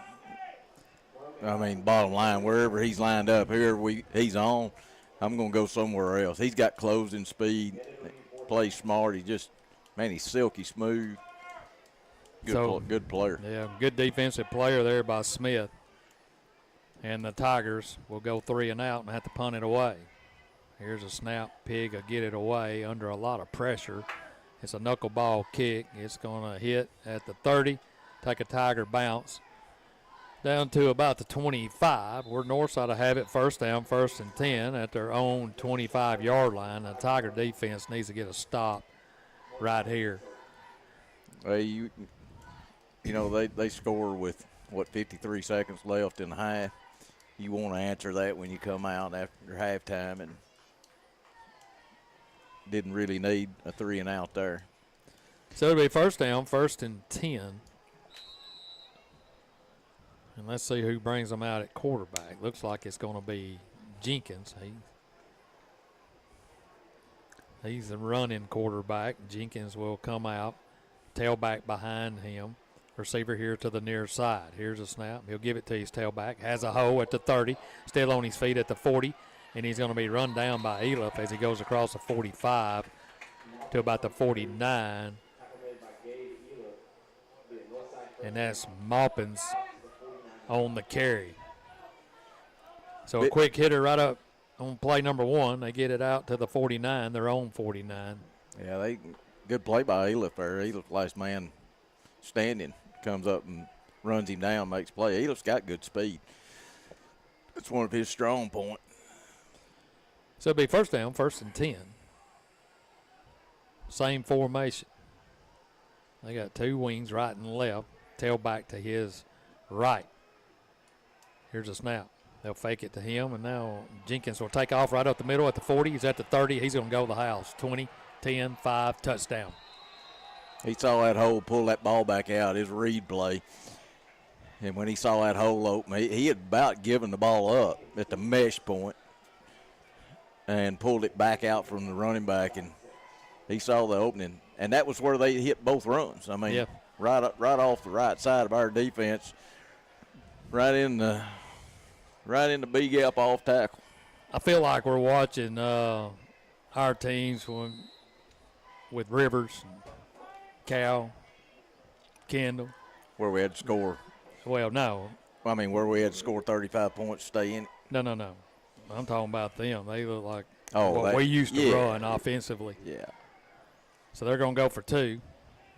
I mean, bottom line, wherever he's lined up, he's on, I'm going to go somewhere else. He's got closing speed, plays smart. He's silky smooth. Good player. Yeah, good defensive player there by Smith. And the Tigers will go 3 and out and have to punt it away. Here's a snap. Pig will get it away under a lot of pressure. It's a knuckleball kick. It's going to hit at the 30, take a Tiger bounce down to about the 25, where Northside will have it first down, 1st and 10 at their own 25-yard line. The Tiger defense needs to get a stop right here. You know, they score with, 53 seconds left in the half. You want to answer that when you come out after halftime, and didn't really need a 3 and out there. So it'll be first down, 1st and 10. And let's see who brings them out at quarterback. Looks like it's going to be Jenkins. He's the running quarterback. Jenkins will come out, tailback behind him. Receiver here to the near side. Here's a snap. He'll give it to his tailback. Has a hole at the 30. Still on his feet at the 40. And he's going to be run down by Eliff as he goes across the 45 to about the 49. And that's Maupin's on the carry. So a quick hitter right up on play number 1. They get it out to the 49, their own 49. Yeah, good play by Eliff there. Eliff, last man standing, comes up and runs him down, makes play. Eliff's got good speed. That's one of his strong points. So it'll be first down, 1st and 10. Same formation. They got 2 wings, right and left. Tailback to his right. Here's a snap. They'll fake it to him, and now Jenkins will take off right up the middle at the 40. He's at the 30. He's going to go to the house. 20, 10, 5, touchdown. He saw that hole, pull that ball back out, his read play. And when he saw that hole open, he had about given the ball up at the mesh point and pulled it back out from the running back, and he saw the opening. And that was where they hit both runs. I mean, right off the right side of our defense, right in the B gap off tackle. I feel like we're watching our teams with Rivers, Cal, Kendall. Where we had to score. Well, no. I mean, where we had to score 35 points to stay in it. No. I'm talking about them. They look like what we used to run offensively. Yeah. So they're going to go for 2.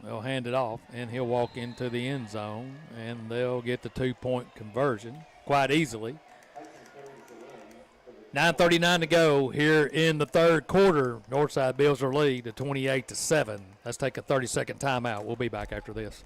They'll hand it off, and he'll walk into the end zone, and they'll get the 2-point conversion quite easily. 9:39 to go here in the third quarter. Northside builds their lead to 28-7. Let's take a 30-second timeout. We'll be back after this.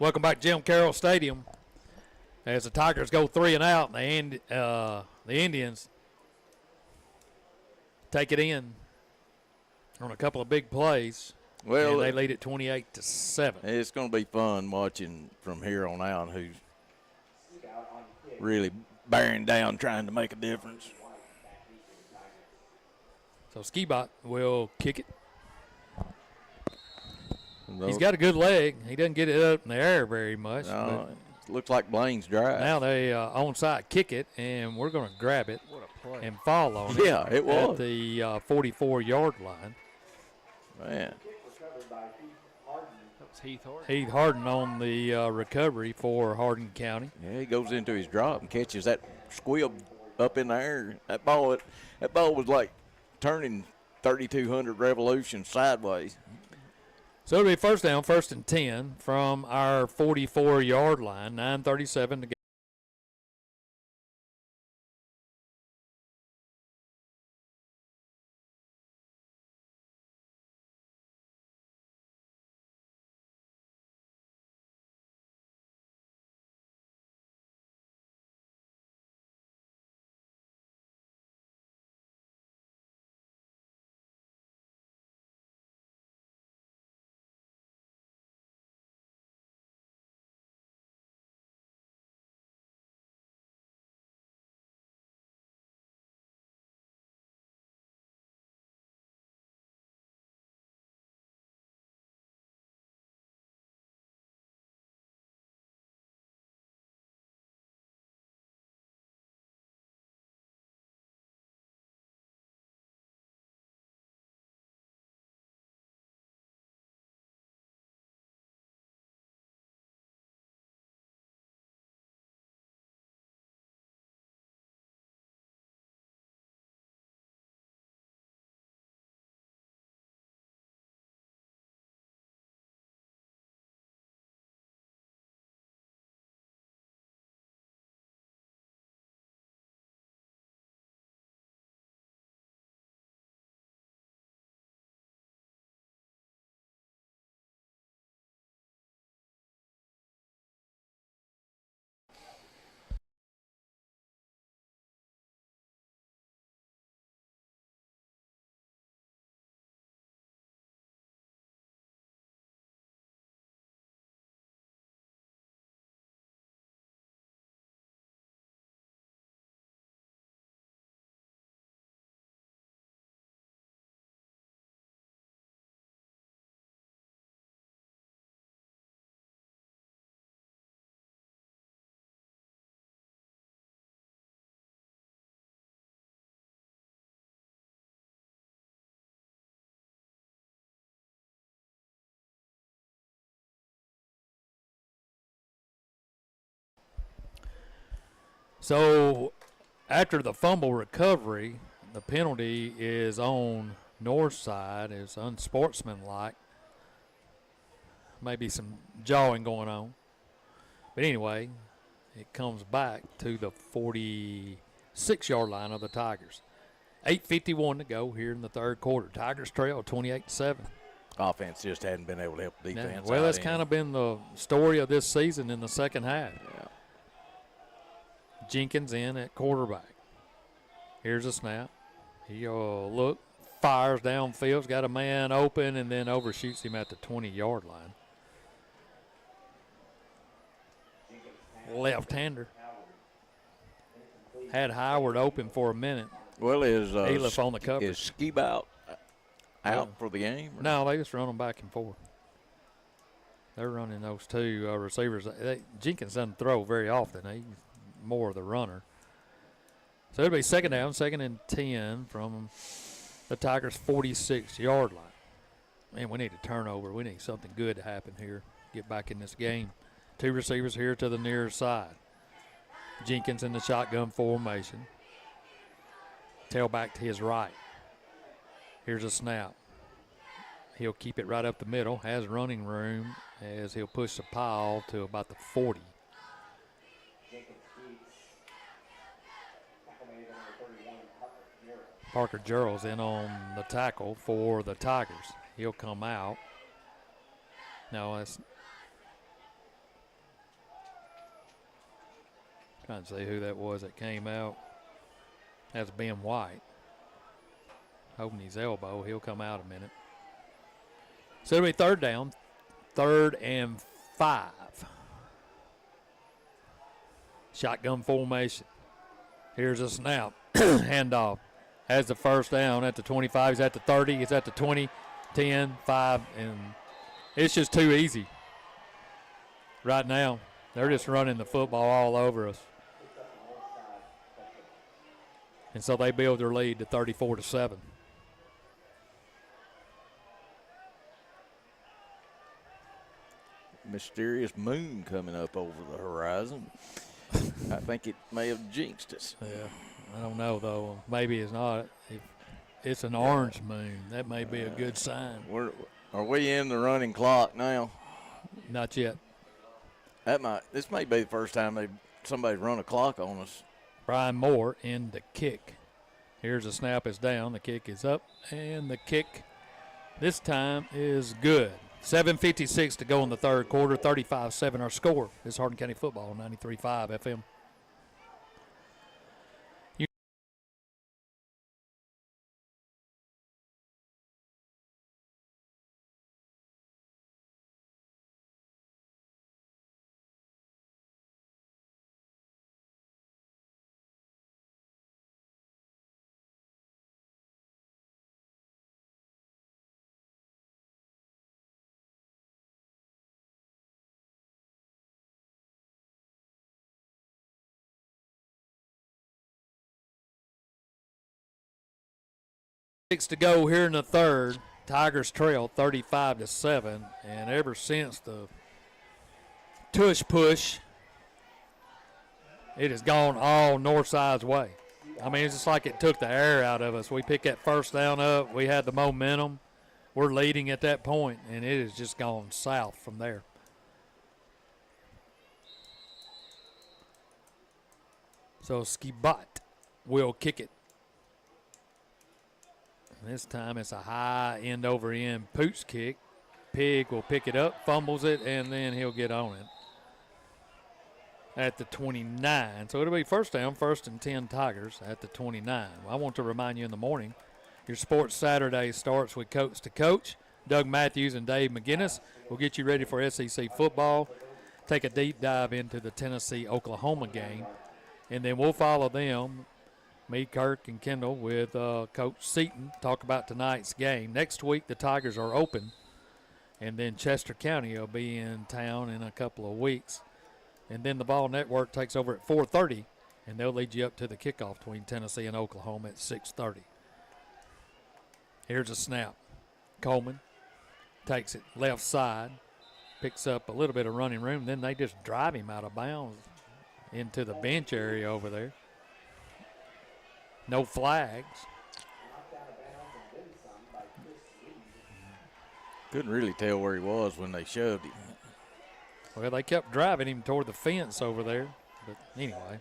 Welcome back to Jim Carroll Stadium as the Tigers go 3 and out, and the Indians take it in on a couple of big plays. Well, and they lead it 28-7. It's going to be fun watching from here on out who's really bearing down, trying to make a difference. So Skibot will kick it. And He's got a good leg. He doesn't get it up in the air very much. No, it looks like Blaine's drive. Now they onside kick it, and we're going to grab it and fall on it. Yeah, it was. At the 44-yard line. Man. Heath Hardin on the recovery for Hardin County. Yeah, he goes into his drop and catches that squib up in the air. That ball was like turning 3,200 revolutions sideways. So it'll be first down, 1st and 10 from our 44-yard line, 9:37 to go. So after the fumble recovery, the penalty is on Northside. It's unsportsmanlike. Maybe some jawing going on. But anyway, it comes back to the 46-yard line of the Tigers. 8:51 to go here in the third quarter. Tigers trail 28-7. Offense just hadn't been able to help the defense. Well, that's kind of been the story of this season in the second half. Yeah. Jenkins in at quarterback. Here's a snap. He'll look, fires downfield, got a man open, and then overshoots him at the 20-yard line. Left-hander. Had Howard open for a minute. Well, is on the cover. Is Skibot out for the game? Or? No, they just run them back and forth. They're running those two receivers. Jenkins doesn't throw very often. He's more of the runner. So it'll be second down, 2nd and 10 from the Tigers' 46-yard line. Man, we need a turnover. We need something good to happen here. Get back in this game. Two receivers here to the near side. Jenkins in the shotgun formation. Tailback to his right. Here's a snap. He'll keep it right up the middle. Has running room as he'll push the pile to about the 40. Parker Gerald's in on the tackle for the Tigers. He'll come out. No, that's Trying to see who that was that came out. That's Ben White. Holding his elbow. He'll come out a minute. So it'll be third down. 3rd and 5. Shotgun formation. Here's a snap. Handoff. Has the first down at the 25. He's at the 30. He's at the 20, 10, 5. And it's just too easy. Right now, they're just running the football all over us. And so they build their lead to 34-7. Mysterious moon coming up over the horizon. I think it may have jinxed us. Yeah, I don't know, though. Maybe it's not. If it's an orange moon. That may be a good sign. Are we in the running clock now? Not yet. This may be the first time somebody's run a clock on us. Brian Moore in the kick. Here's the snap is down. The kick is up. And the kick this time is good. 7:56 to go in the third quarter. 35-7 our score. This is Hardin County Football, 93.5 FM. To go here in the third. Tigers trail 35-7, and ever since the tush push, it has gone all Northside's way. I mean, it's just like it took the air out of us. We picked that first down up. We had the momentum. We're leading at that point, and it has just gone south from there. So Skibat will kick it. This time it's a high end-over-end pooch kick. Pig will pick it up, fumbles it, and then he'll get on it at the 29. So it'll be first down, 1st and 10 Tigers at the 29. I want to remind you in the morning, your Sports Saturday starts with Coach to Coach. Doug Matthews and Dave McGinnis will get you ready for SEC football. Take a deep dive into the Tennessee-Oklahoma game, and then we'll follow them. Me, Kirk, and Kendall with Coach Seaton talk about tonight's game. Next week, the Tigers are open, and then Chester County will be in town in a couple of weeks. And then the Ball Network takes over at 4:30, and they'll lead you up to the kickoff between Tennessee and Oklahoma at 6:30. Here's a snap. Coleman takes it left side, picks up a little bit of running room, then they just drive him out of bounds into the bench area over there. No flags. Couldn't really tell where he was when they shoved him. Well, they kept driving him toward the fence over there. But anyway,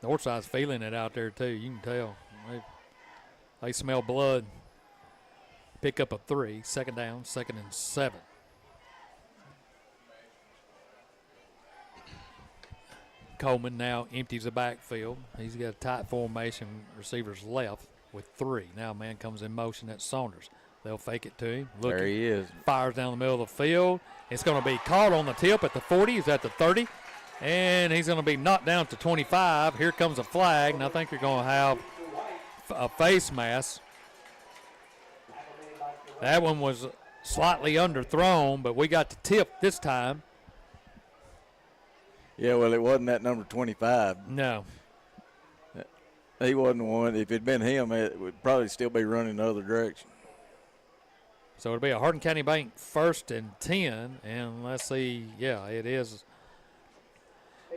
Northside's feeling it out there, too. You can tell. They smell blood. Pick up a 3. 2nd down, 2nd and 7. Coleman now empties the backfield. He's got a tight formation, receivers left with 3. Now a man comes in motion, that's Saunders. They'll fake it to him. There he is. Fires down the middle of the field. It's going to be caught on the tip at the 40. He's at the 30. And he's going to be knocked down to 25. Here comes a flag, and I think you're going to have a face mask. That one was slightly underthrown, but we got the tip this time. Yeah, well, it wasn't that number 25. No. He wasn't the one. If it had been him, it would probably still be running the other direction. So it'll be a Hardin County Bank 1st and 10. And let's see, yeah, it is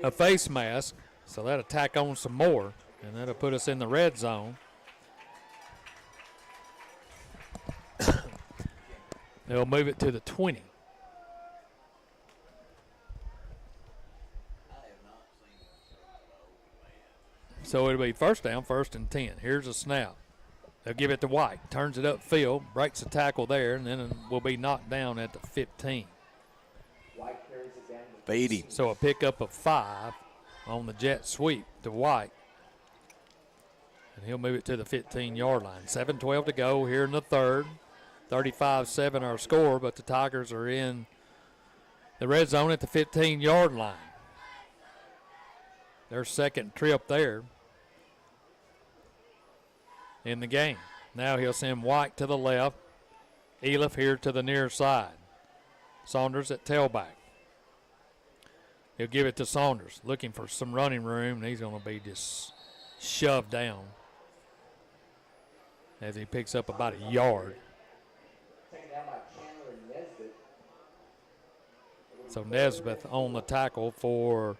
a face mask. So that'll tack on some more, and that'll put us in the red zone. They'll move it to the 20. So it'll be first down, 1st and 10. Here's a snap. They'll give it to White. Turns it upfield, breaks the tackle there, and then will be knocked down at the 15. Beat him. So a pickup of 5. on the jet sweep to White. And he'll move it to the 15-yard line. 7:12 to go here in the third. 35-7 our score, but the Tigers are in the red zone at the 15-yard line. Their second trip there in the game. Now he'll send White to the left. Eliff here to the near side. Saunders at tailback. He'll give it to Saunders, looking for some running room, and he's going to be just shoved down as he picks up about a yard. So Nesbitt on the tackle for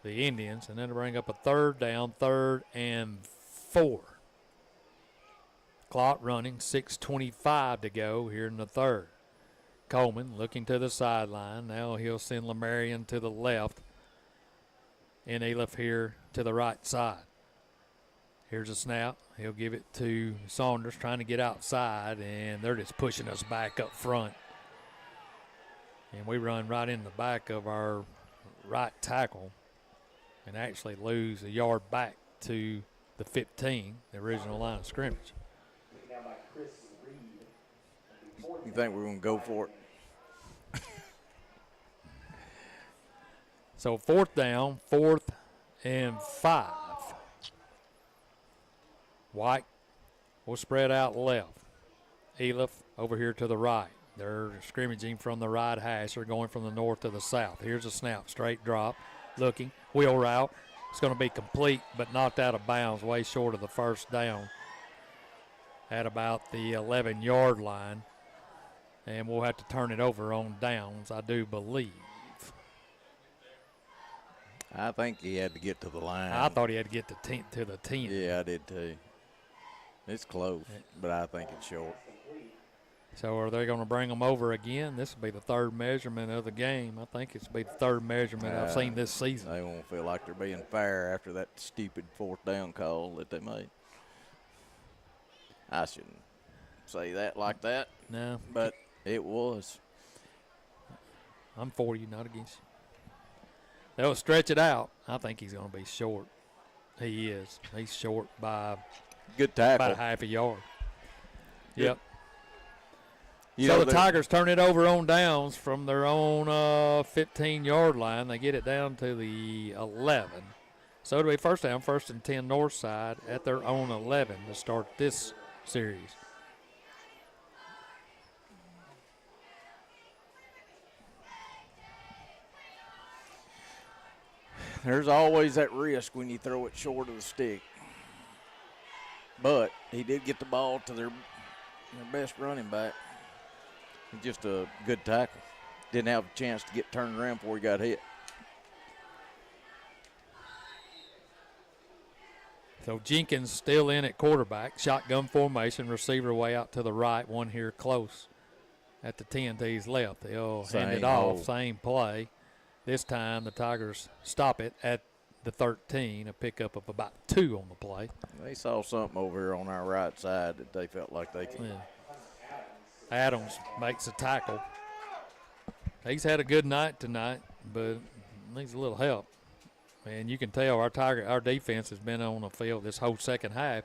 the Indians, and then to bring up a third down, 3rd and 4. Clock running, 6:25 to go here in the third. Coleman looking to the sideline. Now he'll send Lamarion to the left, and Eliff here to the right side. Here's a snap. He'll give it to Saunders, trying to get outside, and they're just pushing us back up front. And we run right in the back of our right tackle and actually lose a yard back to the 15, the original line of scrimmage. You think we're going to go for it? So 4th down, 4th and 5. White will spread out left. Eliff over here to the right. They're scrimmaging from the right hash. They're going from the north to the south. Here's a snap, straight drop, looking, wheel route. It's going to be complete, but knocked out of bounds, way short of the first down at about the 11-yard line. And we'll have to turn it over on downs, I do believe. I think he had to get to the line. I thought he had to get to the 10. Yeah, I did too. It's close, but I think it's short. So are they going to bring them over again? This will be the 3rd measurement of the game. I think it's be the 3rd measurement I've seen this season. They won't feel like they're being fair after that stupid 4th down call that they made. I shouldn't say that like that. No. But it was. I'm for you, not against you. They'll stretch it out. I think he's going to be short. He is. He's short by good tackle. About a half a yard. Good. Yep. You so know, the Tigers turn it over on downs from their own 15-yard line. They get it down to the 11. So it'll be 1st down, 1st and 10 Northside at their own 11 to start this series. There's always that risk when you throw it short of the stick. But he did get the ball to their best running back. Just a good tackle. Didn't have a chance to get turned around before he got hit. So Jenkins still in at quarterback. Shotgun formation, receiver way out to the right. One here close at the 10 to his left. They'll hand it off, same play. This time the Tigers stop it at the 13, a pickup of about 2 on the play. They saw something over here on our right side that they felt like they could. Yeah. Adams makes a tackle. He's had a good night tonight, but needs a little help. And you can tell our defense has been on the field this whole second half.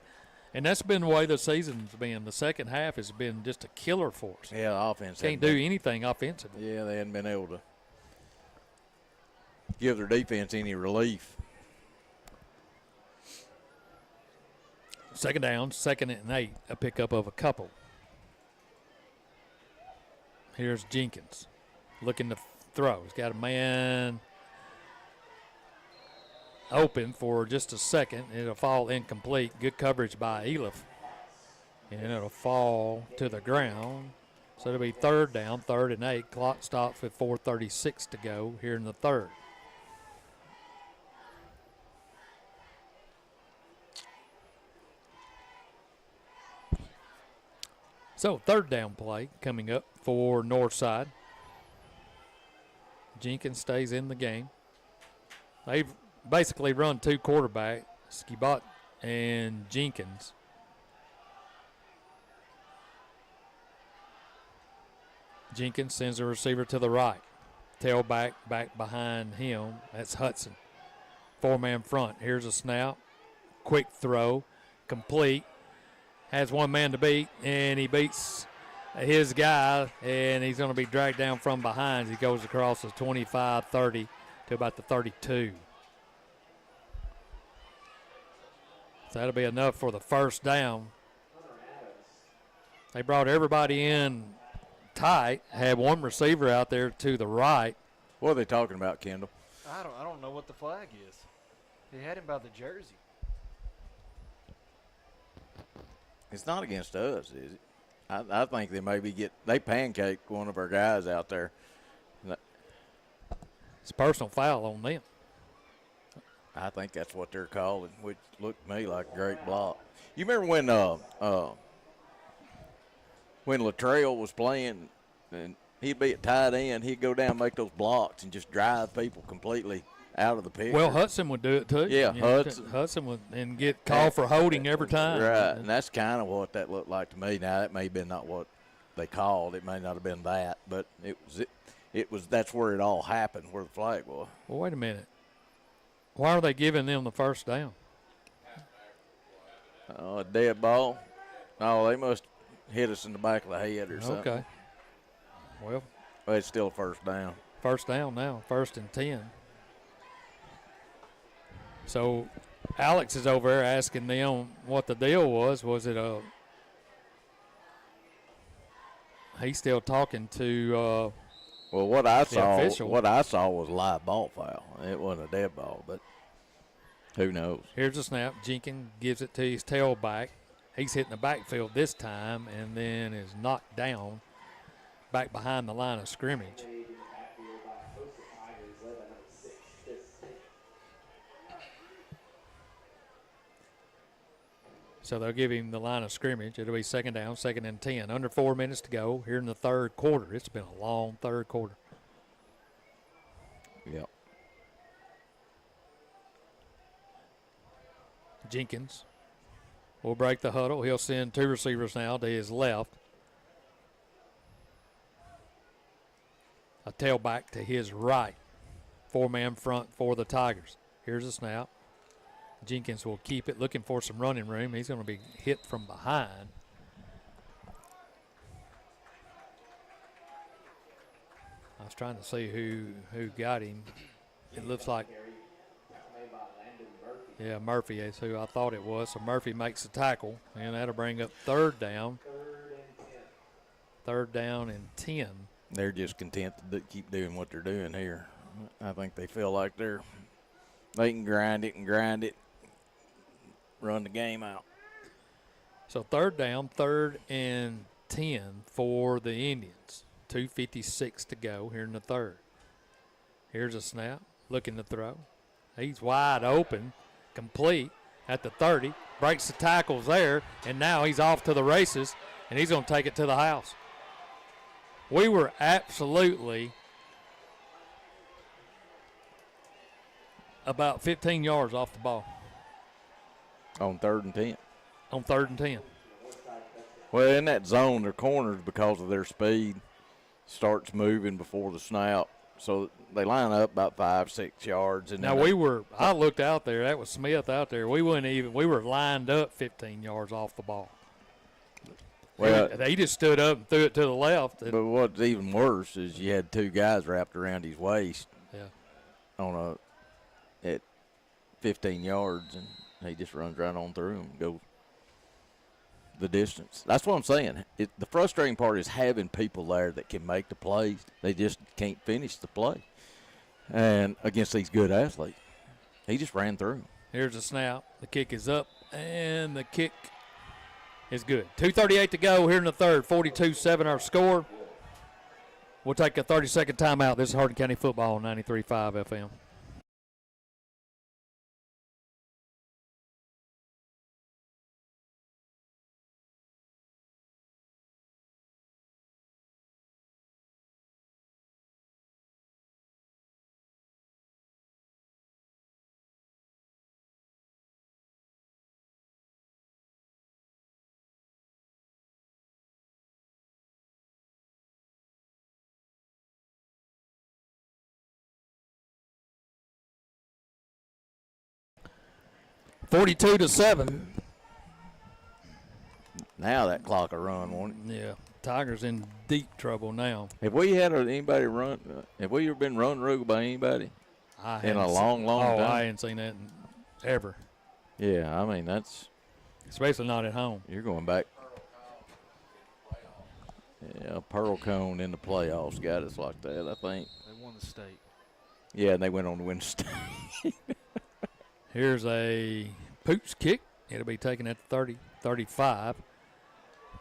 And that's been the way the season's been. The second half has been just a killer for us. Yeah, the offense can't do anything offensively. Yeah, they hadn't been able to give their defense any relief. 2nd down, 2nd and 8, a pickup of a couple. Here's Jenkins looking to throw. He's got a man open for just a second. It'll fall incomplete. Good coverage by Eliff. And it'll fall to the ground. So it'll be 3rd down, 3rd and 8. Clock stops with 4:36 to go here in the third. So 3rd down play coming up for Northside. Jenkins stays in the game. They've basically run 2 quarterbacks, Skibot and Jenkins. Jenkins sends a receiver to the right. Tailback back behind him. That's Hudson. Four-man front. Here's a snap. Quick throw. Complete. Has one man to beat, and he beats his guy, and he's going to be dragged down from behind. He goes across the 25-30 to about the 32. So that'll be enough for the first down. They brought everybody in tight, had one receiver out there to the right. What are they talking about, Kendall? I don't know what the flag is. He had him by the jersey. It's not against us, is it? I think they maybe they pancaked one of our guys out there. It's a personal foul on them. I think that's what they're calling, which looked to me like a great block. You remember when Latrell was playing and he'd be at tight end, he'd go down and make those blocks and just drive people completely out of the picture. Well, Hudson would do it too. Yeah, You know, Hudson. Hudson would and get called for holding every time. Right, and that's kind of what that looked like to me. Now, that may have been not what they called. It may not have been that, but it was. That's where it all happened, where the flag was. Well, wait a minute. Why are they giving them the first down? A dead ball? No, they must hit us in the back of the head or something. Okay. Well, But it's still a first down. first down now, 1st and 10. So Alex is over there asking them what the deal was. Was it a – he's still talking to Well, what I official. saw was a live ball foul. It wasn't a dead ball, but who knows? here's a snap. Jenkins gives it to his tailback. He's hitting the backfield this time and then is knocked down back behind the line of scrimmage. So they'll give him the line of scrimmage. It'll be 2nd down, 2nd and 10. Under 4 minutes to go here in the third quarter. It's been a long third quarter. Yep. Jenkins will break the huddle. He'll send 2 receivers now to his left. A tailback to his right. 4-man front for the Tigers. Here's a snap. Jenkins will keep it, looking for some running room. He's going to be hit from behind. I was trying to see who got him. It looks like, yeah, Murphy is who I thought it was. So Murphy makes the tackle, and that'll bring up 3rd down. 3rd down and 10. They're just content to keep doing what they're doing here. I think they feel like they can grind it, run the game out. So 3rd down, 3rd and 10 for the Indians. 2:56 to go here in the third. Here's a snap, looking to throw. He's wide open, complete at the 30. Breaks the tackles there, and now he's off to the races, and he's going to take it to the house. We were absolutely about 15 yards off the ball. On 3rd and 10. On 3rd and 10. Well, in that zone, their corners, because of their speed, starts moving before the snap. So they line up about 5-6 yards. And now I looked out there. That was Smith out there. We were lined up 15 yards off the ball. Well, he just stood up and threw it to the left. But what's even worse is you had 2 guys wrapped around his waist. Yeah. At 15 yards, and he just runs right on through him and goes the distance. That's what I'm saying. The frustrating part is having people there that can make the plays. They just can't finish the play. And against these good athletes, he just ran through. Here's a snap. The kick is up, and the kick is good. 2:38 to go here in the third. 42-7 our score. We'll take a 30-second timeout. This is Hardin County Football on 93.5 FM. 42-7. Now that clock will run, won't it? Yeah, Tigers in deep trouble now. Have we had anybody run? Have we ever been run ruled by anybody in a long time? I ain't seen that ever. Yeah, I mean that's especially not at home. You're going back. Yeah, Pearl Cone in the playoffs got us like that, I think. They won the state. Yeah, and they went on to win the state. Here's a pooch kick. It'll be taken at 30, 35.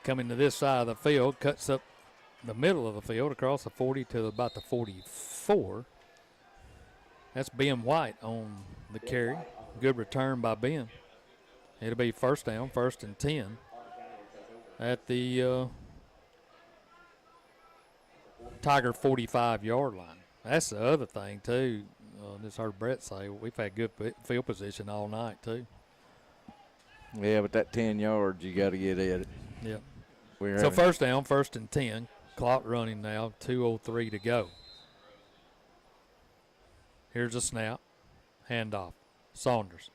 Coming to this side of the field, cuts up the middle of the field across the 40 to about the 44. That's Ben White on the carry. Good return by Ben. It'll be first down, 1st and 10 at the Tiger 45-yard line. That's the other thing, too. Just heard Brett say we've had good field position all night, too. Yeah, but that 10 yards, you got to get at it. Yep. So first down, 1st and 10. Clock running now, 2:03 to go. Here's a snap. Handoff. Saunders.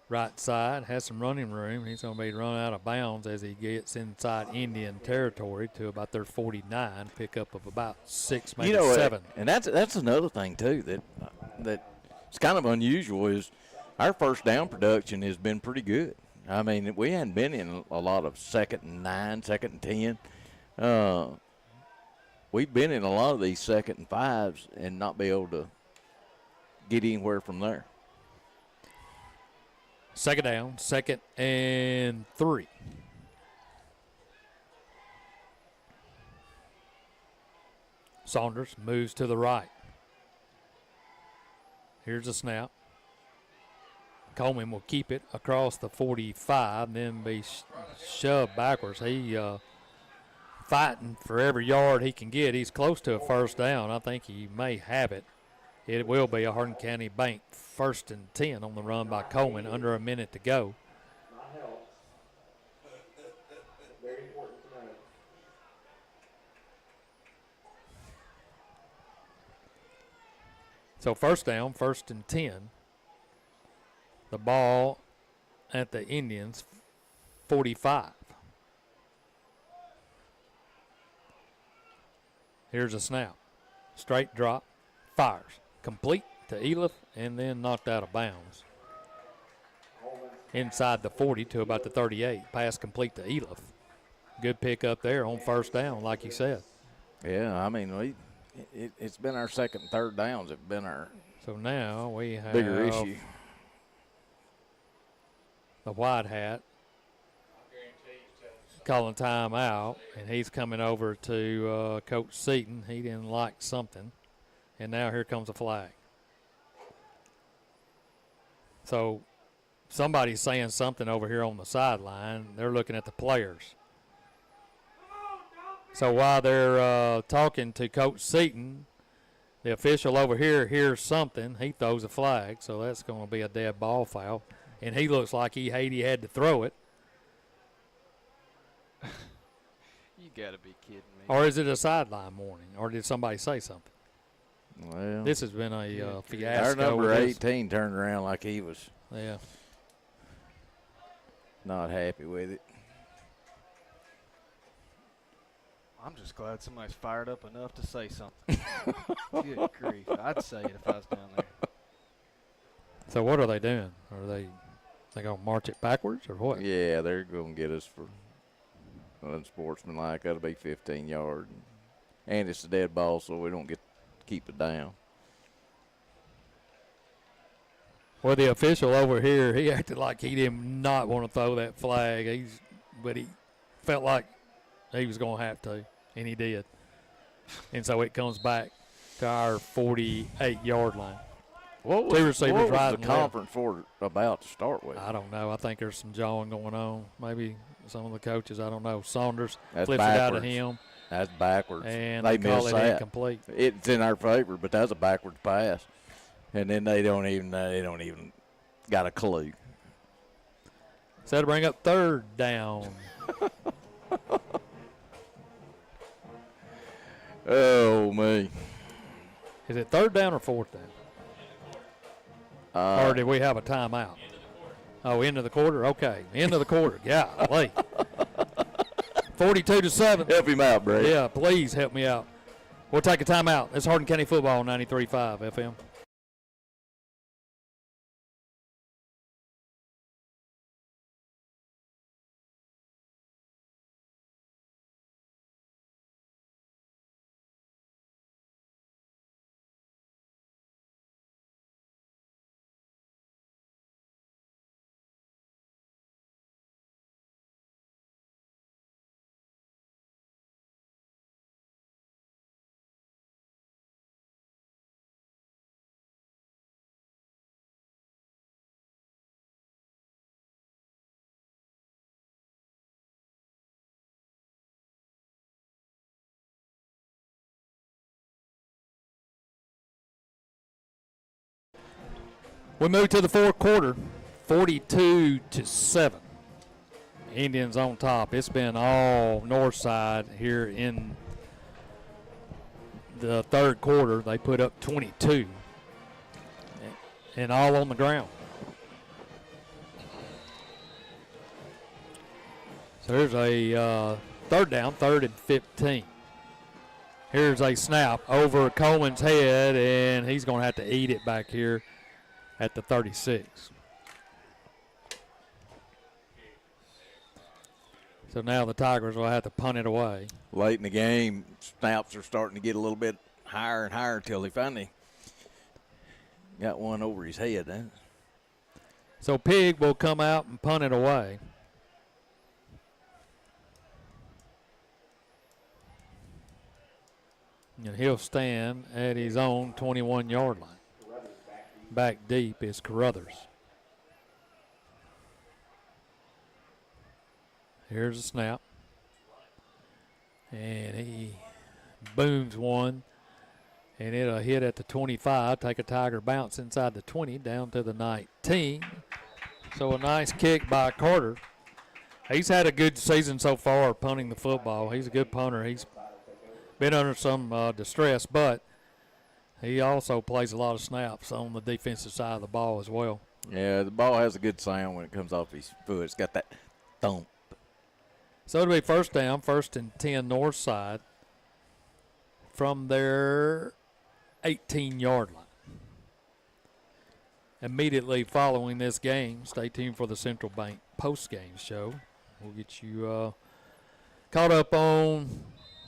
Right side, has some running room. He's going to be run out of bounds as he gets inside Indian territory to about their 49. Pickup of about 6, maybe 7. And that's another thing, too, that it's kind of unusual is our first down production has been pretty good. I mean, we hadn't been in a lot of 2nd and 9, 2nd and 10. We've been in a lot of these 2nd and 5s and not be able to get anywhere from there. Second down, 2nd and 3. Saunders moves to the right. Here's a snap. Coleman will keep it across the 45, then be shoved backwards. He fighting for every yard he can get. He's close to a first down. I think he may have it. It will be a Hardin County Bank 1st and 10 on the run by Coleman, under a minute to go. So first down, 1st and 10. The ball at the Indians, 45. Here's a snap. Straight drop, fires. Complete to Eliff, and then knocked out of bounds. Inside the 40 to about the 38. Pass complete to Eliff. Good pick up there on first down, like you said. Yeah, I mean, it's been our 2nd and 3rd downs. It's been our so now we have bigger issue. The white hat calling time out, and he's coming over to Coach Seaton. He didn't like something, and now here comes a flag. So somebody's saying something over here on the sideline. They're looking at the players. So while they're talking to Coach Seaton, the official over here hears something. He throws a flag, so that's going to be a dead ball foul. And he looks like he had to throw it. You got to be kidding me. Or is it a sideline warning? Or did somebody say something? Well, this has been a fiasco. Our number 18 turned around like he was not happy with it. I'm just glad somebody's fired up enough to say something. Good grief. I'd say it if I was down there. So what are they doing? Are they going to march it backwards or what? Yeah, they're going to get us for unsportsmanlike. That'll be 15 yards. And it's a dead ball, so we don't get to keep it down. Well, the official over here, he acted like he did not want to throw that flag. But he felt like he was going to have to, and he did. And so it comes back to our 48-yard line. What was the conference for about to start with? I don't know. I think there's some jawing going on. Maybe some of the coaches, I don't know. Saunders flips it out of him. That's backwards. And they call miss it that. Incomplete. It's in our favor, but that's a backwards pass. And then they don't even got a clue. So to bring up 3rd down. Oh, me. Is it 3rd down or 4th down? Or did we have a timeout? Oh, end of the quarter? Okay. End of the quarter. Yeah, late. 42-7. Help him out, Brad. Yeah, please help me out. We'll take a timeout. It's Hardin County Football 93.5 FM. We move to the fourth quarter, 42-7. Indians on top. It's been all Northside here in the third quarter. They put up 22 and all on the ground. So here's a third down, 3rd and 15. Here's a snap over Coleman's head, and he's going to have to eat it back here at the 36. So now the Tigers will have to punt it away. Late in the game, snaps are starting to get a little bit higher and higher until he finally got one over his head. Then. So Pig will come out and punt it away. And he'll stand at his own 21-yard line. Back deep is Carruthers. Here's a snap. And he booms one. And it'll hit at the 25. Take a Tiger bounce inside the 20 down to the 19. So a nice kick by Carter. He's had a good season so far punting the football. He's a good punter. He's been under some distress, but he also plays a lot of snaps on the defensive side of the ball as well. Yeah, the ball has a good sound when it comes off his foot. It's got that thump. So it'll be first down, 1st and 10 Northside from their 18-yard line. Immediately following this game, stay tuned for the Central Bank Postgame show. We'll get you caught up on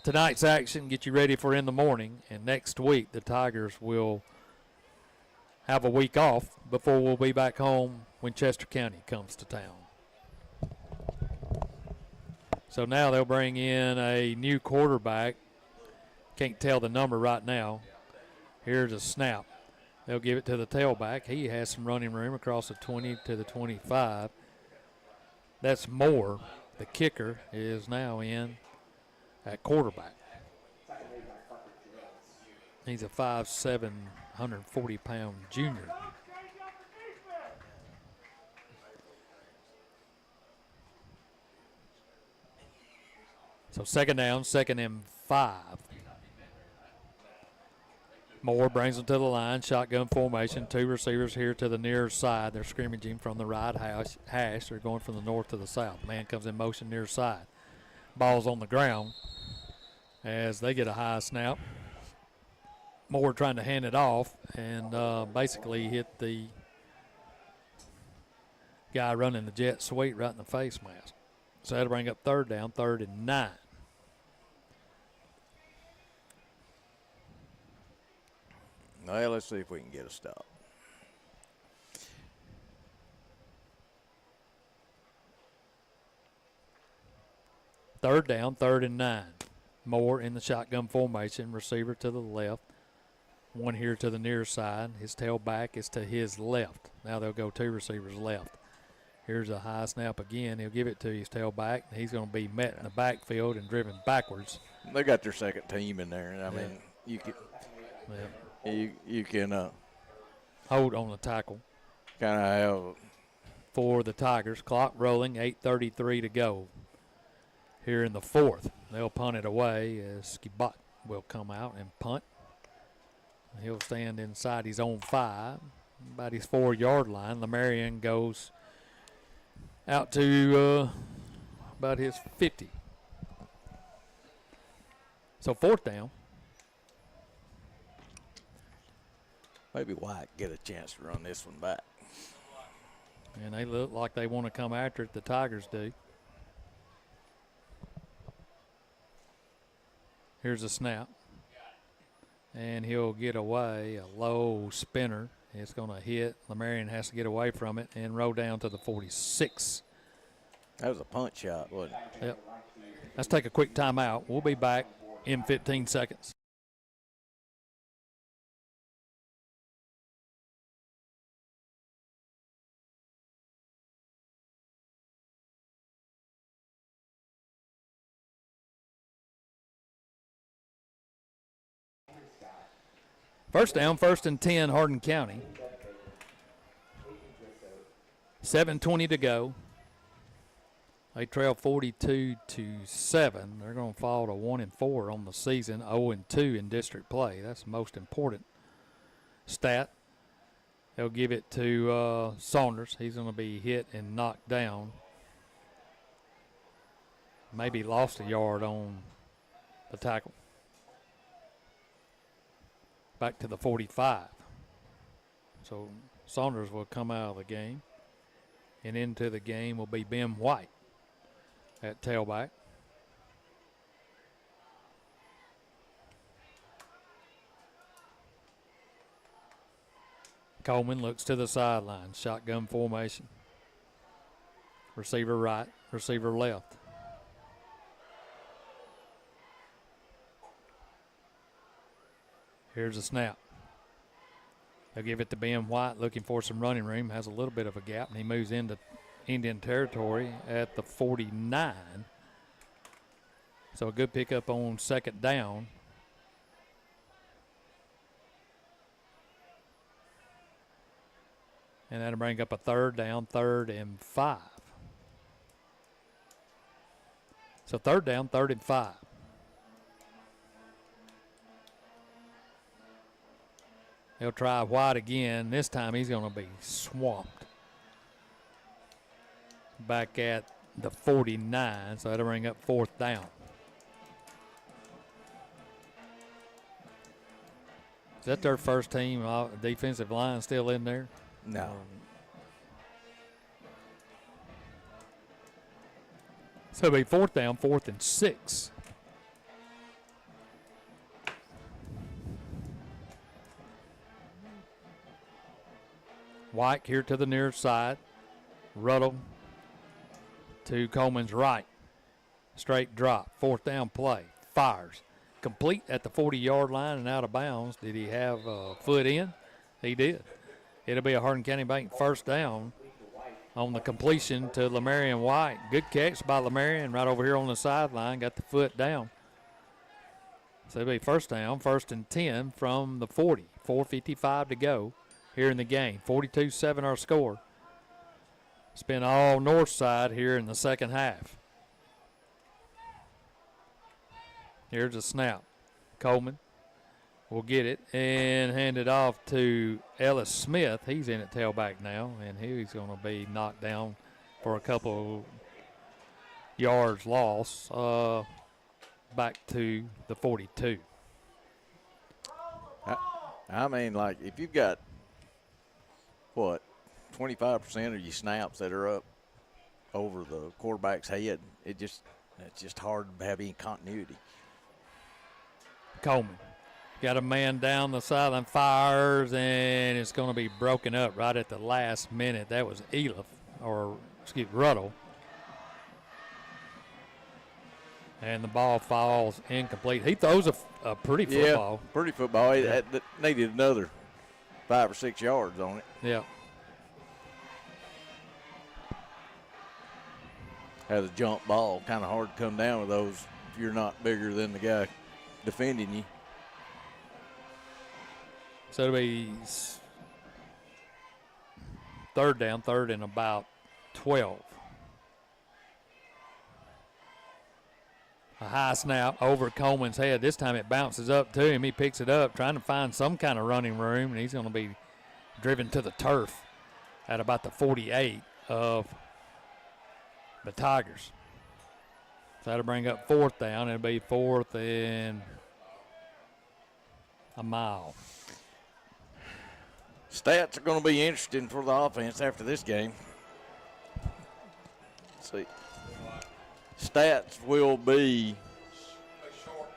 tonight's action, get you ready for in the morning, and next week the Tigers will have a week off before we'll be back home when Chester County comes to town. So now they'll bring in a new quarterback. Can't tell the number right now. Here's a snap. They'll give it to the tailback. He has some running room across the 20 to the 25. That's Moore. The kicker is now in at quarterback. He's a 5'7", 140-pound junior. So second down, 2nd and 5. Moore brings them to the line, shotgun formation. 2 receivers here to the near side. They're scrimmaging from the right hash. They're going from the north to the south. Man comes in motion near side. Ball's on the ground as they get a high snap. Moore trying to hand it off and basically hit the guy running the jet sweep right in the face mask. So that'll bring up third down, 3rd and 9. Well, let's see if we can get a stop. Third down, 3rd and 9. Moore in the shotgun formation, receiver to the left. One here to the near side. His tailback is to his left. Now they'll go 2 receivers left. Here's a high snap again. He'll give it to his tailback. He's going to be met in the backfield and driven backwards. They got their second team in there. I mean, you can you can hold on the tackle. Kind of have for the Tigers. Clock rolling, 8:33 to go. Here in the fourth, they'll punt it away as Skibot will come out and punt. He'll stand inside his own 5, about his 4-yard line. Lamarian goes out to about his 50. So 4th down. Maybe White get a chance to run this one back. And they look like they want to come after it. The Tigers do. Here's a snap. And he'll get away. A low spinner. It's going to hit. Lemarian has to get away from it and roll down to the 46. That was a punch shot, wasn't it? Yep. Let's take a quick timeout. We'll be back in 15 seconds. First down, 1st and 10, Hardin County. 7:20 to go. They trail 42-7. They're going to fall to 1-4 on the season, 0-2 in district play. That's the most important stat. They'll give it to Saunders. He's going to be hit and knocked down. Maybe lost a yard on the tackle. Back to the 45. So Saunders will come out of the game. And into the game will be Ben White at tailback. Coleman looks to the sideline. Shotgun formation. Receiver right, receiver left. Here's a snap. They'll give it to Ben White, looking for some running room. Has a little bit of a gap, and he moves into Indian territory at the 49. So a good pickup on 2nd down. And that'll bring up a 3rd down, 3rd and 5. So 3rd down, 3rd and 5. He'll try White again. This time he's going to be swamped. Back at the 49, so that'll bring up 4th down. Is that their first team defensive line still in there? No. So it'll be 4th down, 4th and 6. White here to the near side. Ruddle to Coleman's right. Straight drop. 4th down play. Fires. Complete at the 40-yard line and out of bounds. Did he have a foot in? He did. It'll be a Hardin County Bank 1st down on the completion to Lemarian White. Good catch by Lemarian right over here on the sideline. Got the foot down. So it'll be 1st down, 1st and 10 from the 40. 4:55 to go here in the game. 42-7 our score. It's been all Northside here in the second half. Here's a snap. Coleman will get it and hand it off to Ellis Smith. He's in at tailback now, and he's going to be knocked down for a couple yards loss back to the 42. I mean, like, if you've got, 25% of your snaps that are up over the quarterback's head, it's just hard to have any continuity. Coleman got a man down the sideline, fires, and it's going to be broken up right at the last minute. That was Ruddle. And the ball falls incomplete. He throws a pretty football. Yeah, pretty football. Yeah. That needed another 5 or 6 yards on it. Yeah. Has a jump ball. Kind of hard to come down with those if you're not bigger than the guy defending you. So it'll be 3rd down, 3rd and about 12. A high snap over Coleman's head. This time it bounces up to him. He picks it up, trying to find some kind of running room, and he's going to be driven to the turf at about the 48 of the Tigers. So that'll bring up 4th down. It'll be 4th and a mile. Stats are going to be interesting for the offense after this game. Let's see. Stats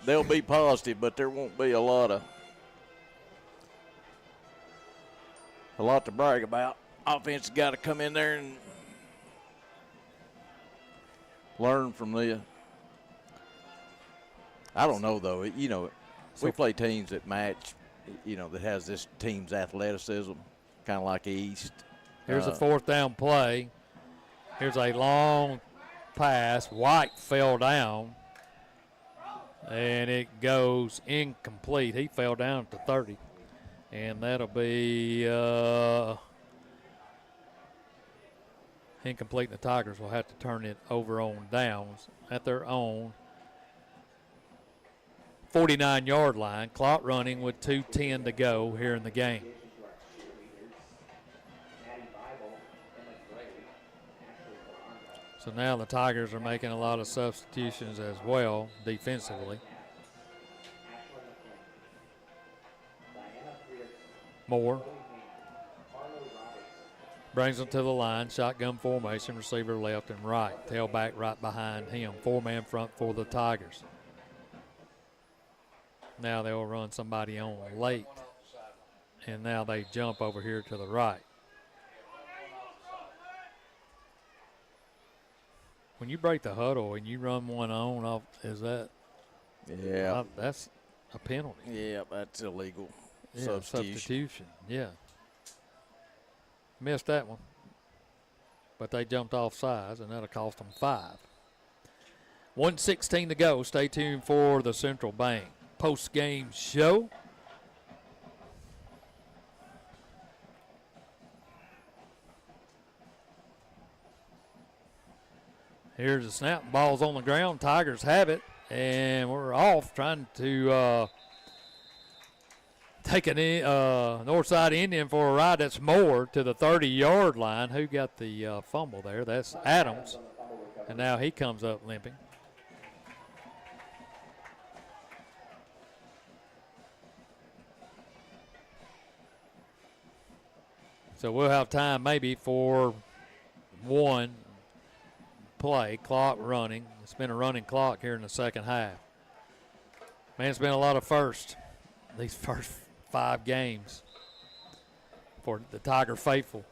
they'll be positive, but there won't be a lot to brag about. Offense has got to come in there and learn from this. I don't know, though. We play teams that match, that has this team's athleticism, kind of like East. Here's a 4th down play. Here's a long pass. White fell down, and it goes incomplete. He fell down at the 30, and that'll be incomplete. The Tigers will have to turn it over on downs at their own 49-yard line. Clock running with 2:10 to go here in the game. So now the Tigers are making a lot of substitutions as well defensively. Moore brings them to the line. Shotgun formation, receiver left and right. Tailback right behind him. 4-man front for the Tigers. Now they'll run somebody on late. And now they jump over here to the right. When you break the huddle and you run one on off, is that? Yeah. That's a penalty. Yeah, that's illegal. Yeah, substitution. Yeah. Missed that one. But they jumped off sides, and that'll cost them 5. 1:16 to go. Stay tuned for the Central Bank post-game show. Here's the snap. Ball's on the ground. Tigers have it, and we're off trying to take an Northside Indian for a ride. That's Moore to the 30-yard line. Who got the fumble there? That's Adams, and now he comes up limping. So we'll have time maybe for one play. Clock running. It's been a running clock here in the second half. Man, it's been a lot of firsts these first 5 games for the Tiger faithful.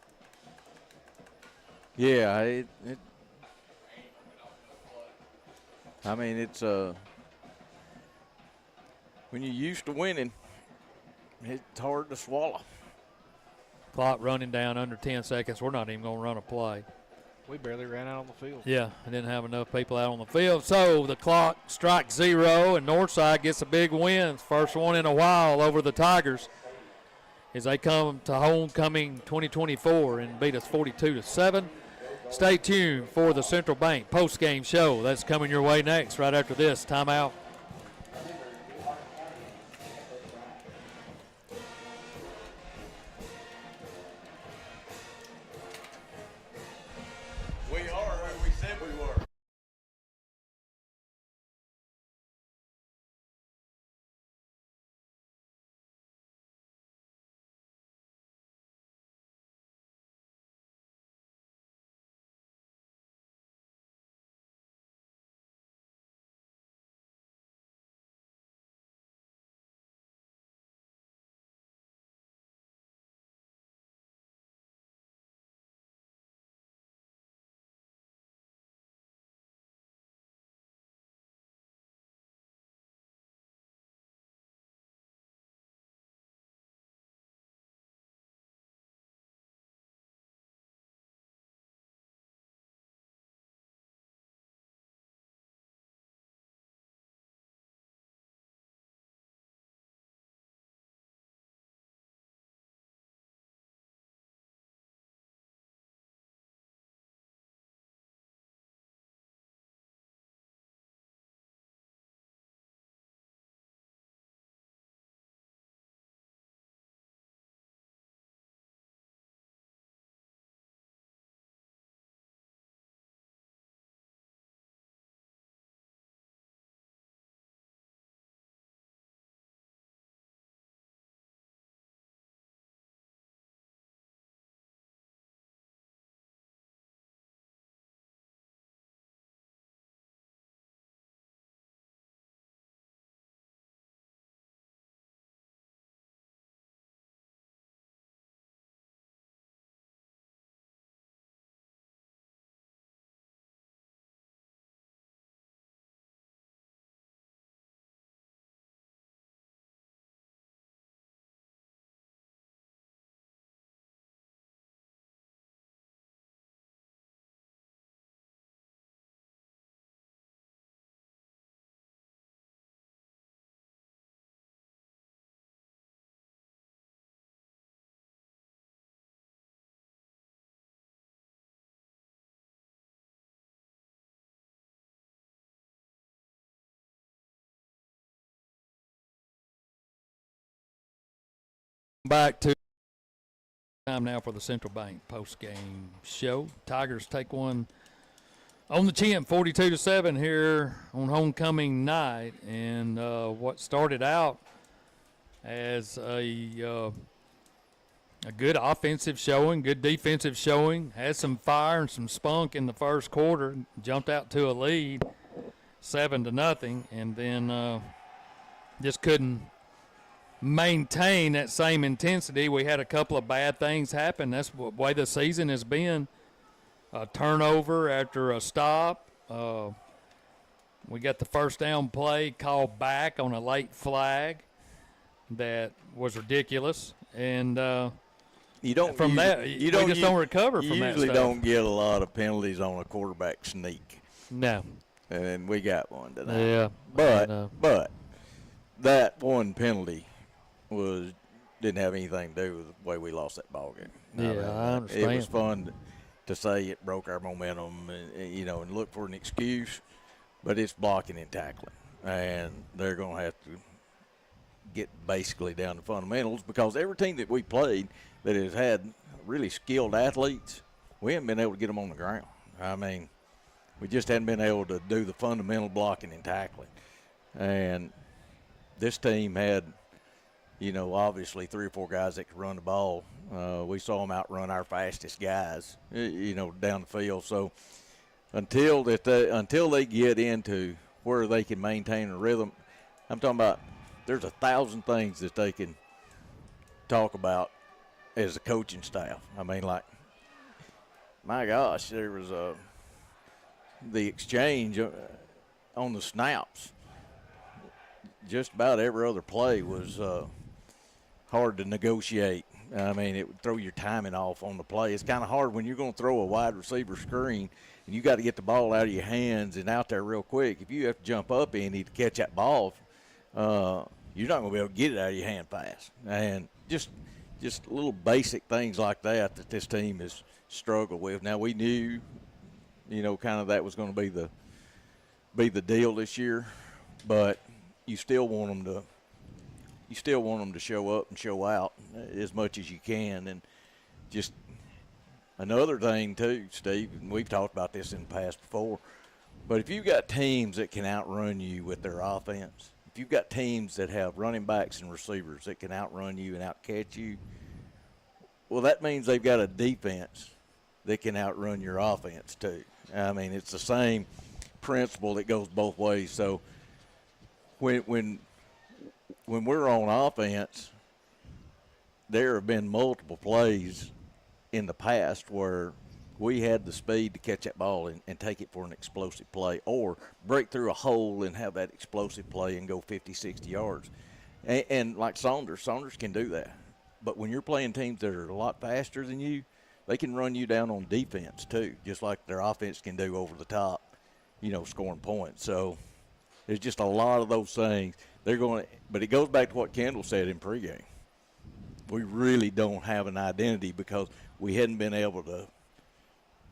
Yeah, it's when you're used to winning, it's hard to swallow. Clock running down under 10 seconds. We're not even going to run a play. We barely ran out on the field. Yeah, I didn't have enough people out on the field. So the clock strikes 0, and Northside gets a big win. First one in a while over the Tigers as they come to homecoming 2024 and beat us 42-7. Stay tuned for the Central Bank post-game show. That's coming your way next right after this. Timeout. Back to time now for the Central Bank post-game show. Tigers take one on the chin, 42-7 here on homecoming night, and what started out as a good offensive showing, good defensive showing, had some fire and some spunk in the first quarter, jumped out to a lead, 7-0, and then just couldn't maintain that same intensity. We had a couple of bad things happen. That's the way the season has been. A turnover after a stop. We got the first down play called back on a late flag that was ridiculous. And you don't from usually, that, you don't recover from that. You usually stuff. don't get a lot of penalties on a quarterback sneak. No. And we got one tonight. Yeah. But that one penalty didn't have anything to do with the way we lost that ball game. Yeah, I understand. It was fun to say it broke our momentum, and look for an excuse, but it's blocking and tackling, and they're going to have to get basically down to fundamentals because every team that we played that has had really skilled athletes, we haven't been able to get them on the ground. I mean, we just hadn't been able to do the fundamental blocking and tackling, and this team had – obviously 3 or 4 guys that could run the ball. We saw them outrun our fastest guys, down the field. So until they get into where they can maintain a rhythm, I'm talking about there's 1,000 things that they can talk about as a coaching staff. I mean, like, my gosh, there was the exchange on the snaps. Just about every other play was hard to negotiate. I mean, it would throw your timing off on the play. It's kind of hard when you're going to throw a wide receiver screen and you got to get the ball out of your hands and out there real quick. If you have to jump up and need to catch that ball, you're not going to be able to get it out of your hand fast. And just little basic things like that this team has struggled with. Now, we knew, kind of that was going to be the deal this year, but you still want them to show up and show out as much as you can. And just another thing too, Steve, and we've talked about this in the past before, but if you've got teams that can outrun you with their offense, if you've got teams that have running backs and receivers that can outrun you and outcatch you, well, that means they've got a defense that can outrun your offense too. I mean, it's the same principle that goes both ways. So when we're on offense, there have been multiple plays in the past where we had the speed to catch that ball and take it for an explosive play or break through a hole and have that explosive play and go 50, 60 yards. And like Saunders can do that. But when you're playing teams that are a lot faster than you, they can run you down on defense too, just like their offense can do over the top, scoring points. So there's just a lot of those things. But it goes back to what Kendall said in pregame. We really don't have an identity because we hadn't been able to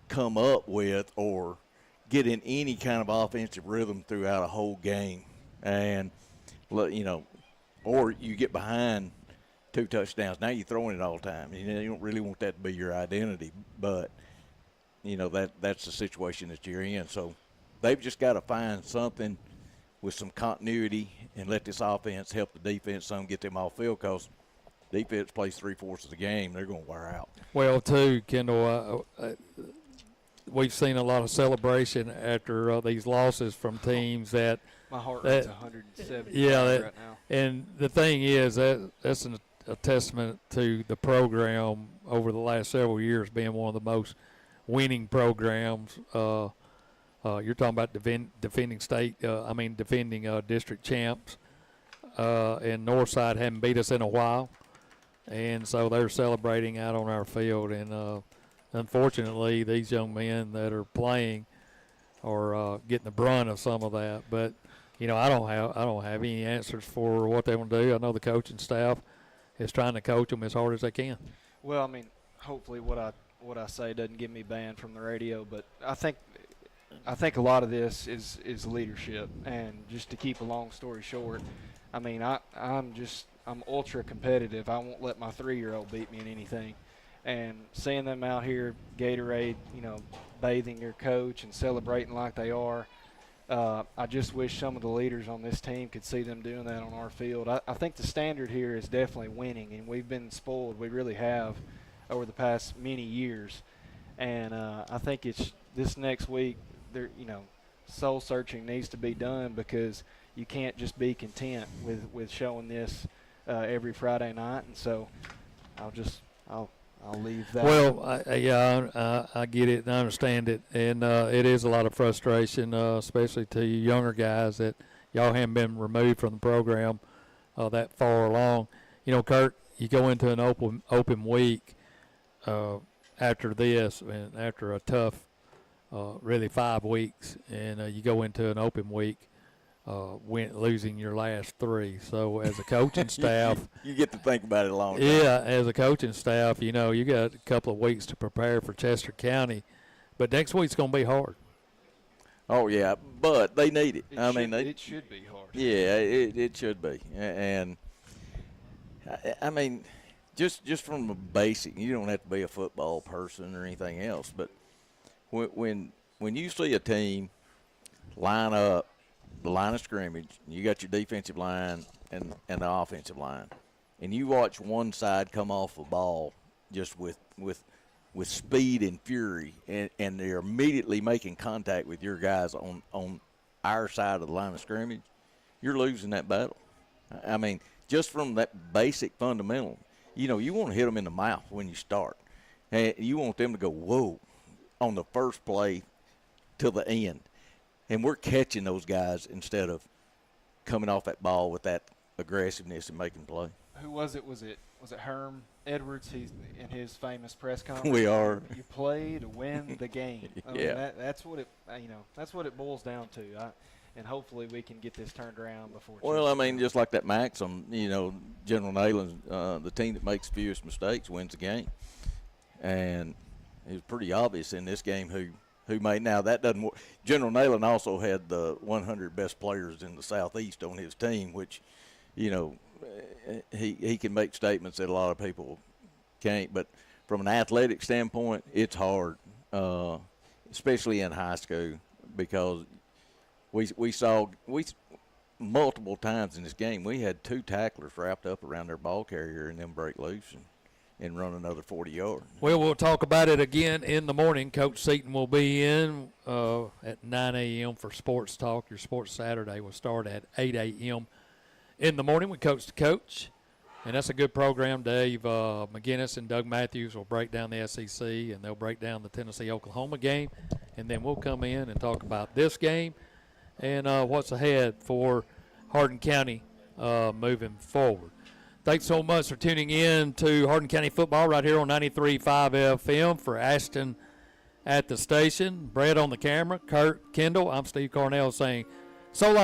come up with or get in any kind of offensive rhythm throughout a whole game. And, or you get behind 2 touchdowns. Now you're throwing it all the time. You don't really want that to be your identity. But, that's the situation that you're in. So they've just got to find something with some continuity and let this offense help the defense some get them off field because defense plays 3/4 of the game. They're going to wear out. Well, too, Kendall, we've seen a lot of celebration after these losses from teams that – my heart rate's 170 right now. And the thing is that's a testament to the program over the last several years being one of the most winning programs. You're talking about defending district champs, and Northside hadn't beat us in a while, and so they're celebrating out on our field. And unfortunately, these young men that are playing are getting the brunt of some of that. But I don't have any answers for what they want to do. I know the coaching staff is trying to coach them as hard as they can. Well, I mean, hopefully what I say doesn't get me banned from the radio, but I think a lot of this is leadership. And just to keep a long story short, I mean, I'm ultra competitive. I won't let my 3-year-old beat me in anything. And seeing them out here, Gatorade, bathing their coach and celebrating like they are, I just wish some of the leaders on this team could see them doing that on our field. I think the standard here is definitely winning, and we've been spoiled. We really have over the past many years. And I think it's this next week, soul searching needs to be done, because you can't just be content with showing this every Friday night. And so I'll leave that. Well, I get it and I understand it, and it is a lot of frustration, especially to you younger guys that y'all haven't been removed from the program that far along. Kurt, you go into an open week after this, and after a tough, really 5 weeks, and you go into an open week losing your last 3. So as a coaching staff, you get to think about it a long time. Yeah, as a coaching staff, you got a couple of weeks to prepare for Chester County, but next week's going to be hard. Oh yeah, but they need it. It should be hard. Yeah, it should be. And I mean, just from a basic, you don't have to be a football person or anything else, but when you see a team line up the line of scrimmage, you got your defensive line and the offensive line, and you watch one side come off the ball just with speed and fury, and they're immediately making contact with your guys on our side of the line of scrimmage, you're losing that battle. I mean, just from that basic fundamental, you want to hit them in the mouth when you start. And you want them to go, whoa, on the first play till the end. And we're catching those guys instead of coming off that ball with that aggressiveness and making play. Who was it? Was it Herm Edwards? He's in his famous press conference. We are. You play to win the game. Yeah. That's what it. That's what it boils down to. And hopefully we can get this turned around before. Well, I mean, just like that maxim, General Neyland, the team that makes fewest mistakes wins the game. And it was pretty obvious in this game who made. Now, that doesn't work. General Neyland also had the 100 best players in the Southeast on his team, which, he can make statements that a lot of people can't. But from an athletic standpoint, it's hard, especially in high school, because we saw multiple times in this game, we had 2 tacklers wrapped up around their ball carrier and then break loose and run another 40 yards. Well, we'll talk about it again in the morning. Coach Seaton will be in at 9 a.m. for Sports Talk. Your Sports Saturday will start at 8 a.m. in the morning with Coach to Coach. And that's a good program. Dave McGinnis and Doug Matthews will break down the SEC, and they'll break down the Tennessee-Oklahoma game. And then we'll come in and talk about this game and what's ahead for Hardin County moving forward. Thanks so much for tuning in to Hardin County football right here on 93.5 FM. For Ashton at the station, Brett on the camera, Kurt, Kendall, I'm Steve Cornell saying so long.